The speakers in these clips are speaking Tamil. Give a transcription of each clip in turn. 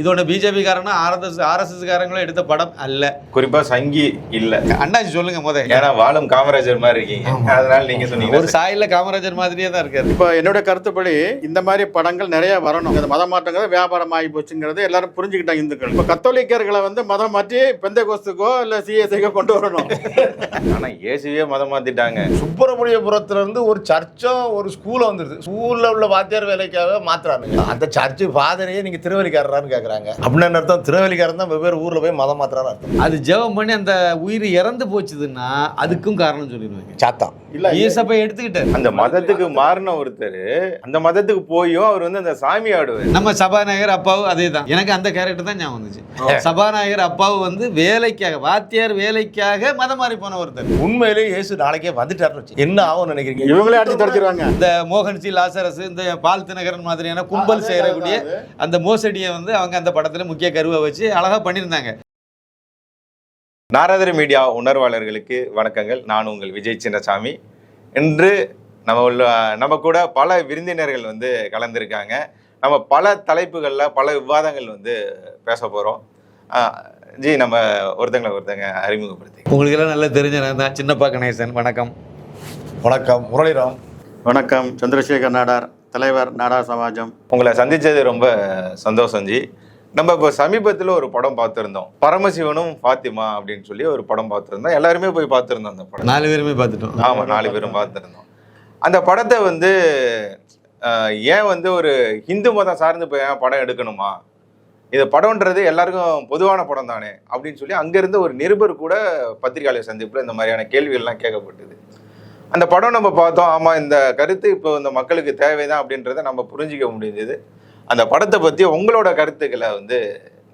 இதோட பிஜேபி காரனா ஆர்எஸ்எஸ் காரங்களும் எடுத்த படம் அல்ல. குறிப்பா சங்கி இல்ல. அண்ணாச்சி சொல்லுங்க முதல்ல. ஏன்னா வாழும் காமராஜர் மாதிரி இருக்கீங்க, அதனால நீங்க சொன்னீங்க. ஒரு சாயில காமராஜர் மாதிரியே தான் இருக்காரு. இப்போ என்னோட கருத்துப்படி இந்த மாதிரி படங்கள் நிறைய வரணும். இந்த மதம் மாற்றங்கிறது வியாபாரம் ஆகி போச்சுங்கிறது எல்லாரும் புரிஞ்சுக்கிட்டாங்க இந்துக்கள். இப்போ கத்தோலிக்கர்களை மதம் மாற்றி பெந்தகோஸ்துக்கோ இல்ல சிஎஸ்ஐக்கோ கொண்டு வரணும். ஆனா இயேசுவே மதம் மாத்திட்டாங்க. சுப்பிரமணியபுரத்துல இருந்து ஒரு சர்ச்சும் ஒரு ஸ்கூலும் வந்துருது. ஸ்கூல்ல உள்ள வாத்தியார் வேலைக்காக மாத்துறாங்க. அந்த சர்ச்சு ஃபாதரையே நீங்க திருவள்ளிக்காரரான்னு கேட்கறாங்க. அப்படின்னு அர்த்தம் திருவள்ளிக்காரன் தான் வெவ்வேறு ஊர்ல போய் மதம் மாத்துறான்னு அர்த்தம். அது ஜெபம் பண்ணி அந்த உயிர் இறந்து போச்சுதுன்னா அதுக்கும் காரணம் சொல்லிடுவாங்க. சாத்தான் இல்ல ஈசப்பை எடுத்துக்கிட்டாரு. அந்த மதத்துக்கு மாறின ஒருத்தர் அந்த மதத்துக்கு போயும் அவர் அந்த சாமி ஆடுவார். நம்ம சபாநாயகர் அப்பாவும் அதே தான். எனக்கு அந்த கேரக்டர் தான் ஞாபகம் வந்துச்சு. சபாநாயகர் அப்பாவும் வேலைக்காக, வாத்தியார் வேலைக்காக மதம் மாறி போன ஒருத்தர். உண்மையிலேயே இயேசு நாளைக்கே வந்துட்டாருன்னு என்ன ஆகும் நினைக்கிறீங்க? இவங்களே அடிச்சு தடுத்துருவாங்க. இந்த மோகன் சி லாசரஸ், இந்த பால் தினகரன் மாதிரியான கும்பல் செய்யக்கூடிய அந்த மோசடியை அவங்க அந்த படத்துல முக்கிய கருவை வச்சு அழகா பண்ணியிருந்தாங்க. நாரதர் மீடியா உணர்வாளர்களுக்கு வணக்கங்கள். நான் உங்கள் விஜய் சின்னசாமி. இன்று நம்ம கூட பல விருந்தினர்கள் கலந்துருக்காங்க. நம்ம பல தலைப்புகளில் பல விவாதங்கள் பேச போகிறோம். ஜி, நம்ம ஒருத்தங்க அறிமுகப்படுத்தி. உங்களுக்கு எல்லாம் நல்லா தெரிஞ்ச நான் தான் சின்னப்பா கணேசன். வணக்கம். வணக்கம் முரளிராம். வணக்கம் சந்திரசேகர் நாடார், தலைவர் நாடார் சமாஜம். உங்களை சந்தித்தது ரொம்ப சந்தோஷம் ஜி. நம்ம இப்போ சமீபத்தில் ஒரு படம் பார்த்துருந்தோம், பரமசிவனும் ஃபாத்திமா அப்படின்னு சொல்லி ஒரு படம் பார்த்துருந்தோம். எல்லாருமே போய் பார்த்துருந்தோம் அந்த படம். 4 பேருமே பார்த்துட்டோம். ஆமாம், 4 பேரும் பார்த்துருந்தோம். அந்த படத்தை ஏன் ஒரு ஹிந்து மதம் சார்ந்து போய் படம் எடுக்கணுமா, இது படம்ன்றது எல்லாருக்கும் பொதுவான படம் தானே அப்படின்னு சொல்லி அங்கேருந்து ஒரு நிருபர் கூட பத்திரிகையாளர் சந்திப்பில் இந்த மாதிரியான கேள்விகள்லாம் கேட்கப்பட்டது. அந்த படம் நம்ம பார்த்தோம். ஆமாம், இந்த கருத்து இப்போ இந்த மக்களுக்கு தேவைதான் அப்படின்றத நம்ம புரிஞ்சிக்க முடிஞ்சது. அந்த படத்தை பற்றி உங்களோட கருத்துக்களை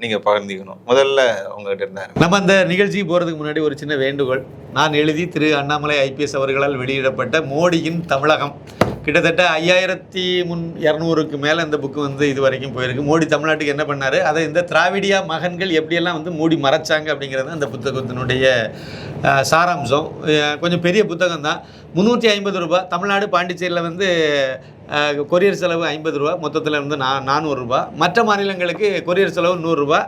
நீங்கள் பகிர்ந்திக்கணும். முதல்ல உங்ககிட்ட இருந்தார். நம்ம அந்த நிகழ்ச்சிக்கு போகிறதுக்கு முன்னாடி ஒரு சின்ன வேண்டுகோள். நான் எழுதி திரு அண்ணாமலை IPS அவர்களால் வெளியிடப்பட்ட மோடியின் தமிழகம், கிட்டத்தட்ட 5200க்கு மேலே இந்த புக்கு இது வரைக்கும் போயிருக்கு. மோடி தமிழ்நாட்டுக்கு என்ன பண்ணார், அதை இந்த திராவிடியா மகன்கள் எப்படியெல்லாம் மோடி மறைச்சாங்க அப்படிங்கிறது அந்த புத்தகத்தினுடைய சாராம்சம். கொஞ்சம் பெரிய புத்தகம் தான். 350 ரூபா. தமிழ்நாடு பாண்டிச்சேரியில் கொரியர் செலவு 50 ரூபா, மொத்தத்தில் 400 ரூபா. மற்ற மாநிலங்களுக்கு கொரியர் செலவு 100 ரூபா.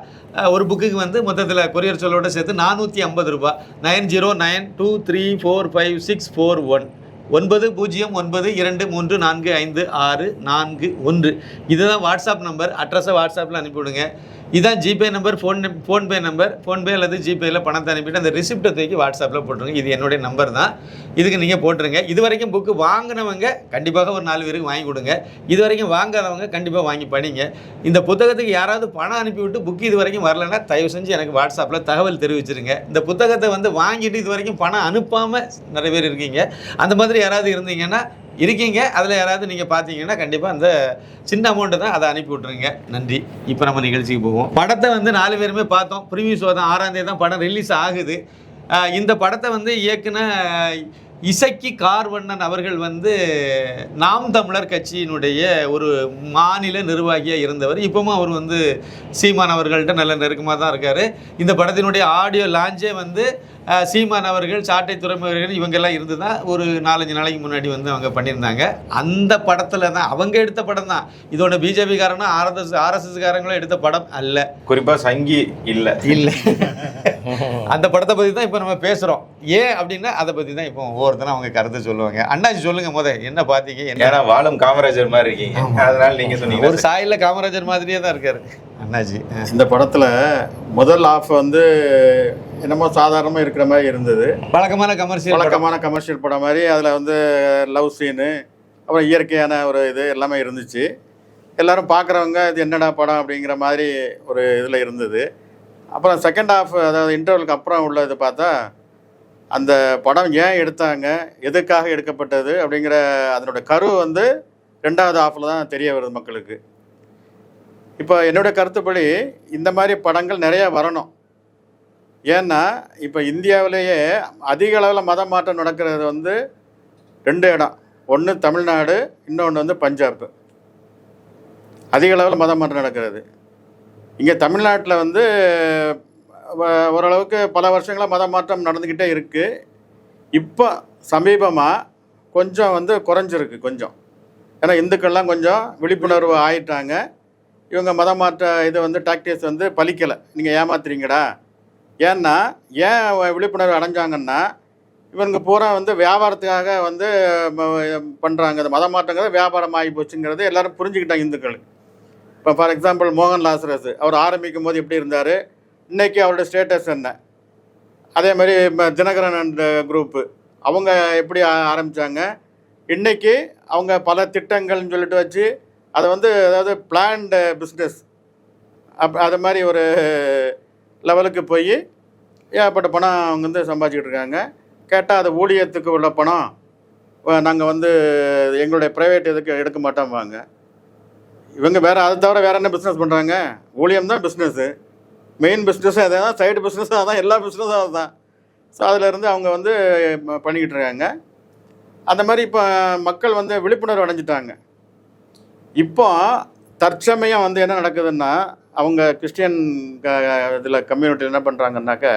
ஒரு புக்குக்கு மொத்தத்தில் கொரியர் செலவோட சேர்த்து 450 ரூபா. 9092345641 9092345641. இதுதான் வாட்ஸ்அப் நம்பர். அட்ரஸை வாட்ஸ்அப்பில் அனுப்பிவிடுங்க. இதுதான் GPay number, PhonePe number. PhonePe அல்லது ஜிபேயில் பணத்தை அனுப்பிட்டு அந்த ரிசிப்டை தூக்கி வாட்ஸ்அப்பில் போட்டுருங்க. இது என்னுடைய நம்பர் தான். இதுக்கு நீங்கள் போட்டுருங்க. இது வரைக்கும் புக்கு வாங்கினவங்க கண்டிப்பாக ஒரு 4 பேருக்கு வாங்கி கொடுங்க. இது வரைக்கும் வாங்காதவங்க கண்டிப்பாக வாங்கி படிங்க. இந்த புத்தகத்துக்கு யாராவது பணம் அனுப்பிவிட்டு புக்கு இது வரைக்கும் வரலைன்னா தயவு செஞ்சு எனக்கு வாட்ஸ்அப்பில் தகவல் தெரிவிச்சிருங்க. இந்த புத்தகத்தை வாங்கிட்டு இது வரைக்கும் பணம் அனுப்பாமல் நிறைய பேர் இருக்கீங்க. அந்த மாதிரி யாராவது இருந்தீங்கன்னா அதில் யாராவது நீங்கள் பார்த்தீங்கன்னா கண்டிப்பாக அந்த சின்ன அமௌண்ட்டு தான், அதை அனுப்பி விட்ருங்க. நன்றி. இப்போ நம்ம நிகழ்ச்சிக்கு போவோம். படத்தை 4 பேருமே பார்த்தோம். ப்ரிவியூ ஷோ தான். 6ஆம் தேதி தான் படம் ரிலீஸ் ஆகுது. இந்த படத்தை இயக்குன இசக்கி கார்வண்ணன் அவர்கள் நாம் தமிழர் கட்சியினுடைய ஒரு மாநில நிர்வாகியாக இருந்தவர். இப்போவும் அவர் சீமான் அவர்கள்ட்ட நல்ல நெருக்கமாக தான் இருக்கார். இந்த படத்தினுடைய ஆடியோ லான்ச்சே சீமான் அவர்கள், சாட்டை துறைமுகர்கள் இவங்கெல்லாம் இருந்து தான் ஒரு 4-5 நாளைக்கு முன்னாடி அவங்க பண்ணியிருந்தாங்க. அந்த படத்தில் தான் அவங்க எடுத்த படம் தான். இதோட பிஜேபி காரனா ஆர்எஸ்எஸ் காரங்களும் எடுத்த படம் அல்ல. குறிப்பாக சங்கி இல்லை. அந்த படத்தை பற்றி தான் இப்போ நம்ம பேசுகிறோம். ஏன் அப்படின்னா அதை பற்றி தான் இப்போ ஒவ்வொருத்தரும் அவங்க கருத்தை சொல்லுவாங்க. அண்ணாச்சி சொல்லுங்க முதல்ல, என்ன பார்த்தீங்க? ஏன்னா வாழும் காமராஜர் மாதிரி இருக்கீங்க, அதனால நீங்கள் சொன்னீங்க. ஒரு சாயில காமராஜர் மாதிரியே தான் இருக்காரு அண்ணாச்சி. இந்த படத்தில் முதல் ஆஃப் என்னமோ சாதாரணமாக இருக்கிற மாதிரி இருந்தது. வழக்கமான கமர்ஷியல் படம் மாதிரி. அதில் லவ் சீனு, அப்புறம் இயற்கையான ஒரு இது எல்லாமே இருந்துச்சு. எல்லோரும் பார்க்குறவங்க இது என்னடா படம் அப்படிங்கிற மாதிரி ஒரு இதில் இருந்தது. அப்புறம் செகண்ட் ஆஃப், அதாவது இன்டர்வலுக்கு அப்புறம் உள்ளது பார்த்தா அந்த படம் ஏன் எடுத்தாங்க, எதுக்காக எடுக்கப்பட்டது அப்படிங்கிற அதனோட கரு 2வது ஆஃபில் தான் தெரிய வருது மக்களுக்கு. இப்போ என்னோட கருத்துப்படி இந்த மாதிரி படங்கள் நிறையா வரணும். ஏன்னா இப்போ இந்தியாவிலேயே அதிக அளவில் மத மாற்றம் நடக்கிறது 2 இடம். ஒன்று தமிழ்நாடு, இன்னொன்று பஞ்சாப். அதிக அளவில் மத மாற்றம் நடக்கிறது. இங்கே தமிழ்நாட்டில் ஓரளவுக்கு பல வருஷங்களாக மத மாற்றம் நடந்துக்கிட்டே இருக்குது. இப்போ சமீபமாக கொஞ்சம் குறைஞ்சிருக்கு கொஞ்சம். ஏன்னா இந்துக்கள்லாம் கொஞ்சம் விழிப்புணர்வு ஆயிட்டாங்க. இவங்க மதம் மாற்ற இது வந்து டாக்டிக்ஸ் வந்து பலிக்கலை, நீங்கள் ஏமாத்துறீங்கடா. ஏன்னா ஏன் விழிப்புணர்வு அடைஞ்சாங்கன்னா இவங்க பூரா வந்து வியாபாரத்துக்காக வந்து பண்ணுறாங்க. இந்த மதம் மாற்றங்கிறது வியாபாரம் ஆகி போச்சுங்கிறது எல்லாரும் புரிஞ்சுக்கிட்டாங்க இந்துக்கள். இப்போ ஃபார் எக்ஸாம்பிள் மோகன் லாசரஸ் அவர் ஆரம்பிக்கும் போது எப்படி இருந்தார், இன்றைக்கி அவருடைய ஸ்டேட்டஸ் என்ன. அதே மாதிரி தினகரன் அண்ட் குரூப்பு அவங்க எப்படி ஆரம்பித்தாங்க, இன்றைக்கி அவங்க பல திட்டங்கள்னு சொல்லிட்டு வச்சு அதை வந்து அதாவது பிளான்டு பிஸ்னஸ் அது மாதிரி ஒரு லெவலுக்கு போய் ஏகப்பட்ட பணம் அவங்க வந்து சம்பாதிச்சிக்கிட்டு இருக்காங்க. கேட்டால் அது ஊழியத்துக்கு உள்ள பணம், நாங்கள் வந்து எங்களுடைய ப்ரைவேட் இதுக்கு எடுக்க மாட்டோம்பாங்க. இவங்க வேறு அதை தவிர வேறு என்ன பிஸ்னஸ் பண்ணுறாங்க, ஊழியம் தான் பிஸ்னஸ்ஸு, மெயின் பிஸ்னஸ் அதை தான், சைடு பிஸ்னஸும் அதுதான், எல்லா பிஸ்னஸும் அதுதான். ஸோ அதிலேருந்து அவங்க வந்து பண்ணிக்கிட்டு இருக்காங்க. அந்த மாதிரி இப்போ மக்கள் வந்து விழிப்புணர்வு அடைஞ்சிட்டாங்க. இப்போ தற்சமயம் வந்து என்ன நடக்குதுன்னா அவங்க கிறிஸ்டியன் இதில் கம்யூனிட்டியில் என்ன பண்ணுறாங்கன்னாக்க,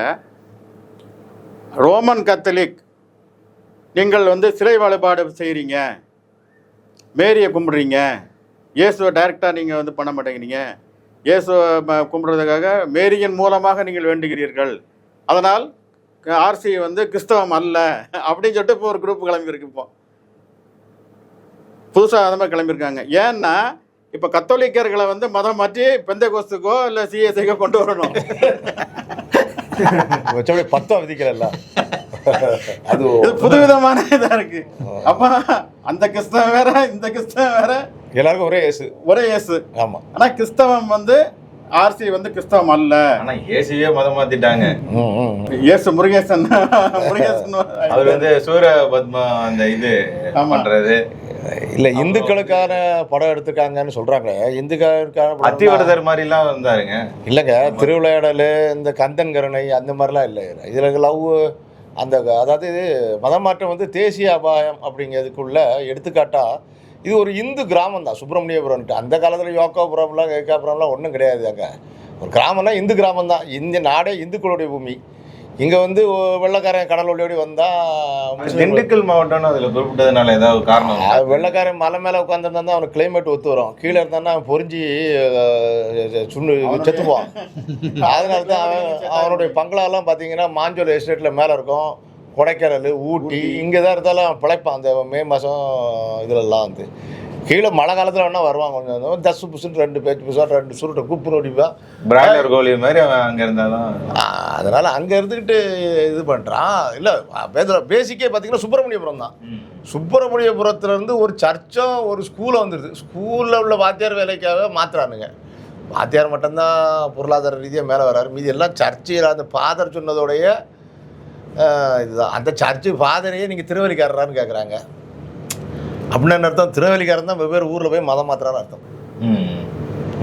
ரோமன் கத்தலிக் நீங்கள் வந்து சிலை வழிபாடு செய்கிறீங்க, மேரியை கும்பிட்றீங்க, இயேசுவை டைரெக்டாக நீங்கள் வந்து பண்ண மாட்டேங்கிறீங்க, இயேசுவை கும்பிட்றதுக்காக மேரியின் மூலமாக நீங்கள் வேண்டுகிறீர்கள், அதனால் ஆர்சி வந்து கிறிஸ்தவம் அல்ல அப்படின்னு சொல்லிட்டு இப்போ ஒரு குரூப் கிளம்பியிருக்கு. இப்போ புதுசாக அந்த மாதிரி கிளம்பியிருக்காங்க. ஏன்னா இப்போ கத்தோலிக்கர்களை வந்து மதம் மாற்றி பெந்தகோஸ்துக்கோ இல்லை சிஎஸ்ஐக்கோ கொண்டு வரணும். பத்தம் விதிக்கல, அது இது புதுவிதமான இதாக இருக்கு. அப்போ அந்த கிறிஸ்தவம் வேற, இந்த கிறிஸ்தவம் வேற, எல்லாருக்கும் ஒரே இயேசு. ஆமாம், ஆனால் கிறிஸ்தவம் வந்து ஆர்சி வந்து கிறிஸ்தவம் அல்ல. ஆனா இயேசுவே மதம் மாத்திட்டாங்க. இயேசு முருகேசன் அவர் வந்து சூர பத்மா அந்த இது பண்றது இல்ல, இந்துக்களுக்கான படம் எடுத்துக்காங்கன்னு சொல்றாங்க. இந்துக்களுக்கான அத்திவரதர் மாதிரி எல்லாம் வந்தாருங்க. இல்லைங்க, திருவிளையாடல், இந்த கந்தன் கருணை அந்த மாதிரிலாம் இல்லை. இதுல லவ் அந்த அதாவது இது மதம் மாற்றம் வந்து தேசிய அபாயம் அப்படிங்கிறதுக்குள்ள எடுத்துக்காட்டா இது ஒரு இந்து கிராமம் தான் சுப்பிரமணியபுரம்ட்டு. அந்த காலத்தில் யோகாபுரம்லாம் கேக்காபுரம்லாம் ஒன்றும் கிடையாது. அங்கே ஒரு கிராமம்னா இந்து கிராமம் தான். இந்த நாடே இந்துக்களுடைய பூமி. இங்கே வந்து வெள்ளைக்காரன் கடல் ஓடி வந்தால் திண்டுக்கல் மாவட்டம்னு அதில் குறிப்பிட்டதுனால ஏதாவது காரணம்? வெள்ளைக்காரன் மலை மேலே உட்காந்துருந்தா தான் அவனுக்கு கிளைமேட் ஒத்து வரும். கீழே இருந்தான்னா அவன் பொறிஞ்சி சுண்ணு செத்துப்பான். அதனால தான் அவனுடைய பங்களாலாம் பார்த்தீங்கன்னா மாஞ்சோல் எஸ்டேட்டில் மேலே இருக்கும். கொடைக்கானல், ஊட்டி இங்கே தான் இருந்தாலும் பிழைப்பான். அந்த மே மாதம் இதிலெல்லாம் வந்து கீழே மழை காலத்தில் வேணா வருவாங்க. கொஞ்சம் தசு புசுன்னு 2 பேச்சு புதுசாக 2 சுருட்டை கூப்பு நோடிப்பா பிராய்லர் கோழி மாதிரி அவன் அங்கே இருந்தாலும். அதனால் அங்கே இருந்துக்கிட்டு இது பண்ணுறான். இல்லை, பேசிக்கே பார்த்தீங்கன்னா சுப்பிரமணியபுரம் தான். சுப்பிரமணியபுரத்துலேருந்து ஒரு சர்ச்சும் ஒரு ஸ்கூலும் வந்துடுது. ஸ்கூலில் உள்ள வாத்தியார் வேலைக்காக மாற்றுறானுங்க. வாத்தியார் மட்டும்தான் பொருளாதார ரீதியாக மேலே வர்றாரு. மீதி எல்லாம் சர்ச்சையில் அந்த ஃபாதர் சொன்னதோடைய இதுதான். அந்த சர்ச்சு ஃபாதரையே நீங்கள் திருவல்லிக்காரரான்னு கேட்குறாங்க. அப்படின்னு அர்த்தம் திருவல்லிக்காரன் தான் வெவ்வேறு ஊரில் போய் மதம் மாத்திரான்னு அர்த்தம்.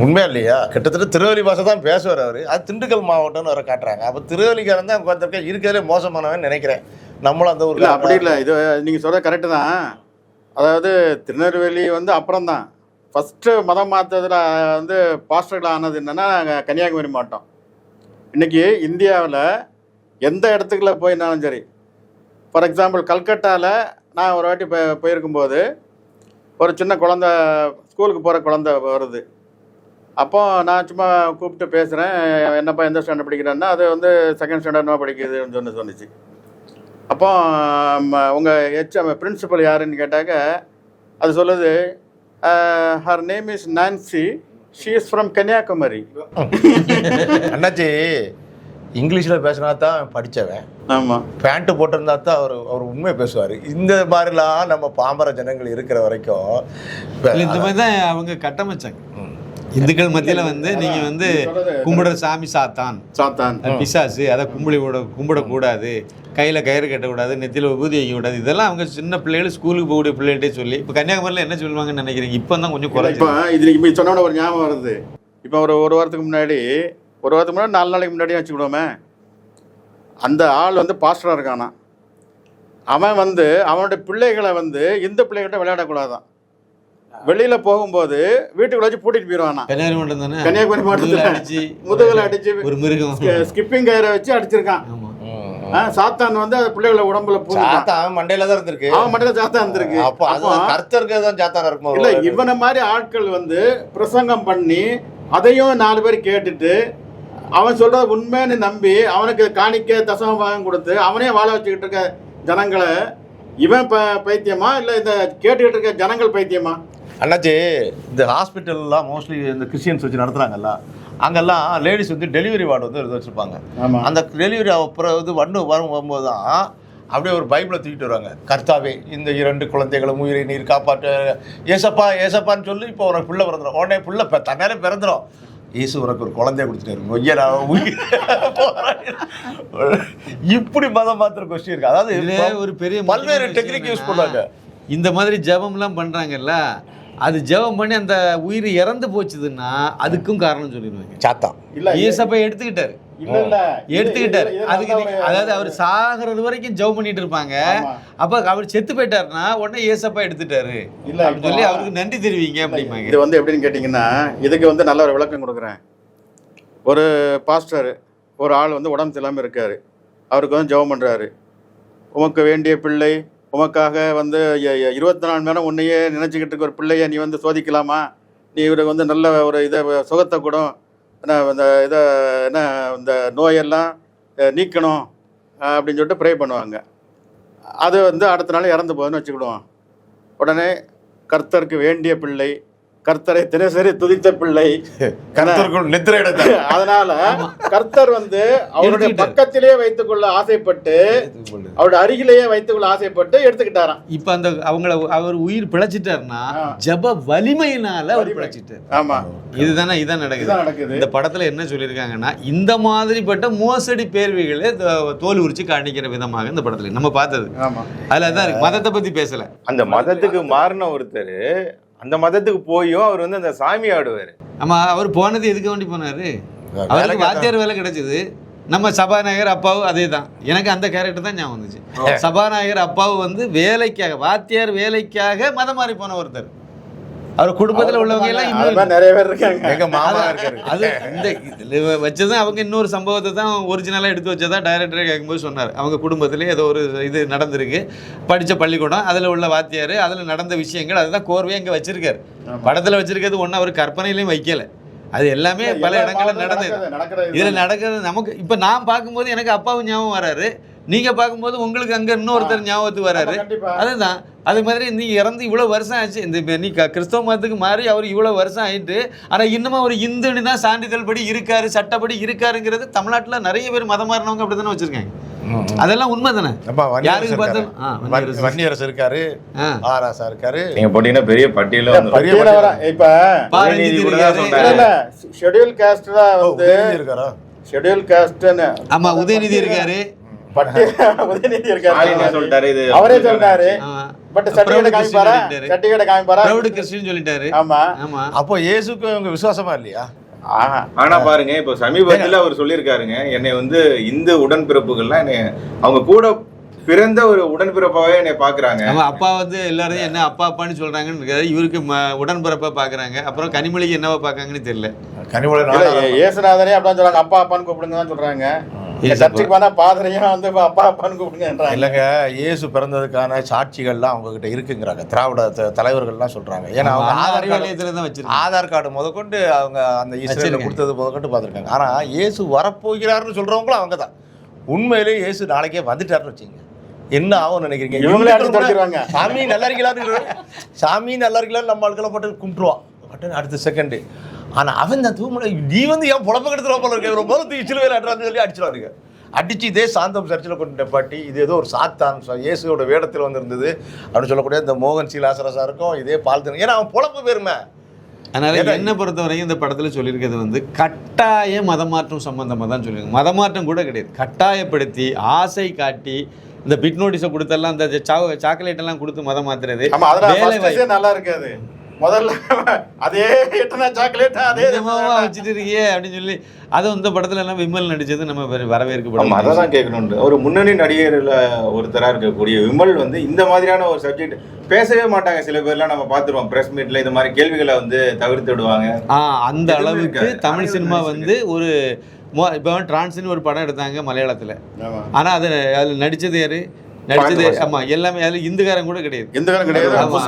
உண்மையா இல்லையா? கிட்டத்தட்ட திருவள்ளி பாஷை தான் பேசுவார் அவர். அது திண்டுக்கல் மாவட்டம்னு வர காட்டுறாங்க. அப்போ திருவல்லிக்காரன் தான் உட்காந்துருக்க இருக்கிறதுலே மோசமானவன் நினைக்கிறேன். நம்மளும் அந்த ஊரில் அப்படி இல்லை. இது நீங்கள் சொல்கிற கரெக்டு தான். அதாவது திருநெல்வேலி வந்து அப்புறம் தான் ஃபஸ்ட்டு மதம் மாற்றதில் வந்து பாஸ்டர்கள் ஆனது என்னென்னா கன்னியாகுமரி மாவட்டம். இன்றைக்கி இந்தியாவில் எந்த இடத்துக்குள்ள போயிருந்தாலும் சரி, ஃபார் எக்ஸாம்பிள் கல்கட்டாவில் நான் ஒரு வாட்டி போயிருக்கும்போது ஒரு சின்ன குழந்த ஸ்கூலுக்கு போகிற குழந்த வருது. அப்போ நான் சும்மா கூப்பிட்டு பேசுகிறேன், என்னப்பா எந்த ஸ்டாண்டர்ட் படிக்கிறேன்னா அது வந்து செகண்ட் ஸ்டாண்டர்ட்னா படிக்குதுன்னு சொன்னிச்சு. அப்போ உங்கள் பிரின்சிபல் யாருன்னு கேட்டாக்க அது சொல்லுது, her name is Nancy, she is from Kanyakumari. அண்ணாச்சி இங்கிலீஷில் பேசினா தான் படித்தவன். ஆமாம், பேண்ட்டு போட்டிருந்தா தான் அவர் உண்மையை பேசுவார். இந்த மாதிரிலாம் நம்ம பாமர ஜனங்கள் இருக்கிற வரைக்கும் இந்த மாதிரி தான் அவங்க கட்டமைச்சாங்க. இந்துக்கள் மத்தியில் வந்து நீங்கள் வந்து கும்பிடுற சாமி சாத்தான் பிசாசு, அதை கும்பிடக்கூடாது, கையில் கயிறு கட்டக்கூடாது, நெத்தியில் விபூதி வைக்கக்கூடாது. இதெல்லாம் அவங்க சின்ன பிள்ளைகள் ஸ்கூலுக்கு போகக்கூடிய பிள்ளைகிட்டே சொல்லி இப்போ கன்னியாகுமரியில் என்ன சொல்லுவாங்கன்னு நினைக்கிறீங்க? இப்போ தான் கொஞ்சம் குறைஞ்சி. இப்போ இது இப்போ சொன்னோட ஒரு ஞாபகம் வருது. இப்போ ஒரு வாரத்துக்கு முன்னாடி 4 நாளைக்கு முன்னாடியே வச்சுக்கிடுவோமே, அந்த ஆள் வந்து பாஸ்டராக இருக்கானா. அவன் வந்து அவனுடைய பிள்ளைகளை வந்து இந்த பிள்ளைகிட்ட விளையாடக்கூடாதான். வெளியில் போகும்போது வீட்டுக்குள்ள வச்சு பூட்டிட்டு போயிடுவானா. கன்னியாகுமரி மாவட்டத்தில் முதுகில் அடிச்சு ஒரு மிருகம் ஸ்கிப்பிங் கயிறை வச்சு அடிச்சிருக்கான். சாத்தான் வந்து அது பிள்ளைகளை உடம்புல மண்டையில தான் இருந்திருக்கு. அவன் மண்டையில சாத்தான் இருந்திருக்கு. அப்போ கர்த்தருக்கு தான் சாத்தான் இருக்கும். இல்லை, இவனை மாதிரி ஆட்கள் வந்து பிரசங்கம் பண்ணி அதையும் 4 பேர் கேட்டுட்டு அவன் சொல்கிறத உண்மைன்னு நம்பி அவனுக்கு காணிக்க தசமபாகம் கொடுத்து அவனே வாழ வச்சுக்கிட்டு இருக்க ஜனங்களை இவன் பைத்தியமா இல்லை இந்த கேட்டுக்கிட்டு இருக்க ஜனங்கள் பைத்தியமா? அண்ணாச்சி, இந்த ஹாஸ்பிட்டல்லாம் மோஸ்ட்லி இந்த கிறிஸ்டியன்ஸ் வச்சு நடத்துகிறாங்கல்ல, அங்கெல்லாம் லேடிஸ் வந்து டெலிவரி வார்டு வந்து இது வச்சுருப்பாங்க. அந்த டெலிவரி அப்புறம் இது வரும்போது தான் அப்படியே ஒரு பைபிளை தூக்கிட்டு வருவாங்க. கர்த்தாவே, இந்த 2 குழந்தைகளும் உயிரை நீர் காப்பாற்ற ஏசப்பா ஏசப்பான்னு சொல்லி இப்போ உனக்கு பிள்ளை பிறந்துடும். உடனே பிள்ளை தன்னாலே பிறந்துடும். இயேசு உனக்கு ஒரு குழந்தைய கொடுத்துட்டாரு. இப்படி மதம் மாத்திர கொஸ்டின் இருக்கு. அதாவது ஒரு பெரிய பல்வேறு டெக்னிக் யூஸ் பண்ணுவாங்க. இந்த மாதிரி ஜெபம்லாம் பண்றாங்கல்ல, அது ஜெபம் பண்ணி அந்த உயிர் இறந்து போச்சுதுன்னா அதுக்கும் காரணம் சொல்லிடுவாங்க. சாத்தான் இல்ல ஏசப்பா எடுத்துக்கிட்டாரு. எடுத்துக்கிட்டாரு. அதுக்கு அதாவது அவர் சாகிறது வரைக்கும் ஜெபம் பண்ணிட்டு இருப்பாங்க. அப்ப அவர் செத்து போயிட்டாருன்னா உடனே ஏசப்பா எடுத்துட்டாரு அப்படின்னு சொல்லி அவருக்கு நன்றி தெரிவிங்க அப்படிம்பாங்க. இது வந்து எப்படின்னு கேட்டிங்கன்னா, இதுக்கு வந்து நல்ல ஒரு விளக்கம் கொடுக்குறேன். ஒரு பாஸ்டர் ஒரு ஆள் வந்து உடம்பு இல்லாமல் இருக்காரு. அவருக்கு வந்து ஜெபம் பண்ணுறாரு. உமக்கு வேண்டிய பிள்ளை, உமக்காக வந்து 24 மணி நேரம் உன்னையே நினச்சிக்கிட்டு இருக்க ஒரு பிள்ளையை நீ வந்து சோதிக்கலாமா? நீ இவருக்கு வந்து நல்ல ஒரு இதை சுகத்தை கூட என்ன இந்த என்ன இந்த நோயெல்லாம் நீக்கணும் அப்படின்னு சொல்லிட்டு ப்ரே பண்ணுவாங்க. அது வந்து அடுத்த நாள் இறந்து போகுதுன்னு வச்சுக்கிடுவோம். உடனே கர்த்தருக்கு வேண்டிய பிள்ளை, கர்த்தரை தினசரி துதித்த பிள்ளை, அதனால கர்த்தர் வந்து அவருடைய பக்கத்திலேயே வைத்துக்கொள்ள ஆசைப்பட்டு, அவருடைய அருகிலேயே வைத்துக்கொள்ள ஆசைப்பட்டு எடுத்துக்கிட்டாராம். இப்ப அந்த அவர் உயிர் பிழைச்சிட்டாருன்னா ஜப வலிமையினால அவர் பிழைச்சிட்டாரு. ஆமா, இதான் நடக்குது. இந்த படத்துல என்ன சொல்லியிருக்காங்கன்னா, இந்த மாதிரிப்பட்ட மோசடி பேர்வைகளை தோல் உரிச்சு காணிக்கிற விதமாக இந்த படத்துல நம்ம பார்த்தது. அதுலதான் இருக்கு. மதத்தை பத்தி பேசல. அந்த மதத்துக்கு மாறின ஒருத்தர் அந்த மதத்துக்கு போயும் அவர் வந்து அந்த சாமி ஆடுவாரு. ஆமா, அவர் போனது எதுக்கு வேண்டி போனாரு? அவருக்கு வாத்தியார் வேலை கிடைச்சது. நம்ம சபாநாயகர் அப்பாவும் அதே தான். எனக்கு அந்த கேரக்டர் தான் ஞாபகம் வந்துச்சு. சபாநாயகர் அப்பாவும் வந்து வேலைக்காக, வாத்தியார் வேலைக்காக மதம் மாறி போன ஒருத்தர். அவர் குடும்பத்தில் உள்ளவங்க எல்லாம் நிறைய பேர் இருக்காங்க. எங்க மாமா இருக்காரு. அது இந்த வச்சதான் அவங்க இன்னொரு சம்பவத்தை தான் ஒரிஜினலாக எடுத்து வச்சதா டைரக்டரே கேட்கும்போது சொன்னார். அவங்க குடும்பத்திலே ஏதோ ஒரு இது நடந்திருக்கு, படித்த பள்ளிக்கூடம், அதில் உள்ள வாத்தியார், அதில் நடந்த விஷயங்கள், அதுதான் கோர்வையாக இங்கே வச்சிருக்காரு. படத்தில் வச்சிருக்கிறது ஒன்றும் அவர் கற்பனையிலையும் வைக்கல. அது எல்லாமே பல இடங்களில் நடந்தது. இதில் நடக்கிறது நமக்கு இப்போ நான் பார்க்கும்போது எனக்கு அப்பாவும் ஞாபகம் வராரு, நீங்க பார்க்கும்போது உங்களுக்கு அங்க இன்னொருத்தர் ஞாபகத்துக்கு வராரு. அதுதான் அதே மாதிரி நீ இறந்து இவ்வளவு வருஷம் ஆச்சு. இந்த நீ கிறிஸ்தவ மதத்துக்கு மாறி அவர் இவ்வளவு வருஷம் ஆயிட்டு, ஆனா இன்னமும் அவர் இந்துன்னு தான் சான்றிதழ் படி இருக்காரு, சட்டப்படி இருக்காருங்கிறது தமிழ்நாட்டுல நிறைய பேர் மதம் மாறினவங்க அப்படித்தானே வச்சிருக்காங்க. அதெல்லாம் உண்மை தானே. யாருக்கு பார்த்தாலும் வன்னியரசு இருக்காரு, ஆராசா இருக்காரு. நீங்க போட்டீங்கன்னா பெரிய பட்டியல இப்ப ஷெட்யூல் காஸ்ட் தான் வந்து இருக்காரா? ஷெட்யூல் காஸ்ட்னு ஆமா, உதயநிதி இருக்காரு, அவரே சொல்றாரு. பட் சர்டிபிகேட் காமிப்பாரா? சொல்லிட்டாரு. ஆமா, அப்போ இயேசுக்கு அவங்க விசுவாசமா இல்லையா? ஆனா பாருங்க, இப்ப சமீபத்துல அவர் சொல்லியிருக்காருங்க, என்னை வந்து இந்து உடன்பிறப்புகள்லாம் என்னை அவங்க கூட பிறந்த ஒரு உடன்பிறப்பாவே என்னை பாக்குறாங்க. அப்பா வந்து எல்லாரையும் என்ன அப்பா அப்பான்னு சொல்றாங்கன்னு இவருக்கு உடன்பிறப்பா பாக்குறாங்க. அப்புறம் கனிமொழிக்கு என்னவா பாக்காங்கன்னு தெரியல. ஏசுநாதனே அப்படிதான் சொல்றாங்க, அப்பா அப்பான்னு கூப்பிடுங்க தான் சொல்றாங்க. இல்லைங்க, இயேசு பிறந்ததுக்கான சாட்சிகள்லாம் அவங்க கிட்ட இருக்குங்கிறாங்க, திராவிட தலைவர்கள்லாம் சொல்றாங்க. ஏன்னா அவங்க ஆதார் கார்டு முதற்கொண்டு அவங்க அந்த இஸ்ரேல கொடுத்தது முதற்கொண்டு பார்த்துருக்காங்க. ஆனா இயேசு வரப்போகிறாருன்னு சொல்றவங்களும் அவங்க தான். உண்மையிலேயே இயேசு நாளைக்கே வந்துட்டாருன்னு வச்சுங்க, என்ன ஆகும் நினைக்கிறீங்க? சாமி நல்லா இருக்கீங்களா, சாமி நல்லா இருக்கீங்களா, நம்ம ஆட்களை போட்டு கும்பிட்டுருவான் பட்டு அடுத்த செகண்டு. ஆனால் அவன் தான் தூமலை, நீ வந்து ஏன் புலப்ப கெடுத்துருவா போல இருக்க, ஒரு போல சிலுவையில் அட்றான்னு சொல்லி அடிச்சிடுவாருங்க. அடிச்சு இதே சாந்தம் சர்ச்சில் கொண்டு பாட்டி, இது ஏதோ ஒரு சாத்தான் இயேசுவோட வேடத்தில் வந்திருந்தது அப்படின்னு சொல்லக்கூடிய இந்த மோகன் சீலாசரசா இருக்கும், இதே பால்தன். ஏன்னா அவன் புலப்பு பேருமே. அதனால என்னை பொறுத்த வரைக்கும் இந்த படத்தில் சொல்லியிருக்கிறது வந்து கட்டாய மதமாற்றம் சம்பந்தமாக தான் சொல்லியிருக்காங்க. மதமாற்றம் கூட கிடையாது, கட்டாயப்படுத்தி ஆசை காட்டி இந்த பிட் நோட்டீஸை கொடுத்தெல்லாம் இந்த சாக்லேட் எல்லாம் கொடுத்து மதம் மாத்துறது நல்லா இருக்காது. முதல்ல அதே சாக்லேட் அதே வச்சுட்டு இருக்கியே அப்படின்னு சொல்லி அதை இந்த படத்துல எல்லாம் விமல் நடிச்சது நம்ம வரவேற்கப்படும். அதை தான் கேட்கணும். ஒரு முன்னணி நடிகர்ல ஒருத்தரா இருக்கக்கூடிய விமல் வந்து இந்த மாதிரியான ஒரு சப்ஜெக்ட் பேசவே மாட்டாங்க. சில பேர்லாம் நம்ம பார்த்துருவோம் பிரஸ் மீட்ல இந்த மாதிரி கேள்விகளை வந்து தவிர்த்து விடுவாங்க. அந்த அளவுக்கு தமிழ் சினிமா வந்து ஒரு இப்போ டிரான்ஸ்னு ஒரு படம் எடுத்தாங்க மலையாளத்தில். ஆனால் அதில் நடித்தது யாரு? நடிச்சது. ஆமா, எல்லாமே அதுல இந்துக்காரன் கூட கிடையாது, இந்துக்காரன் கிடையாது, ஆமா,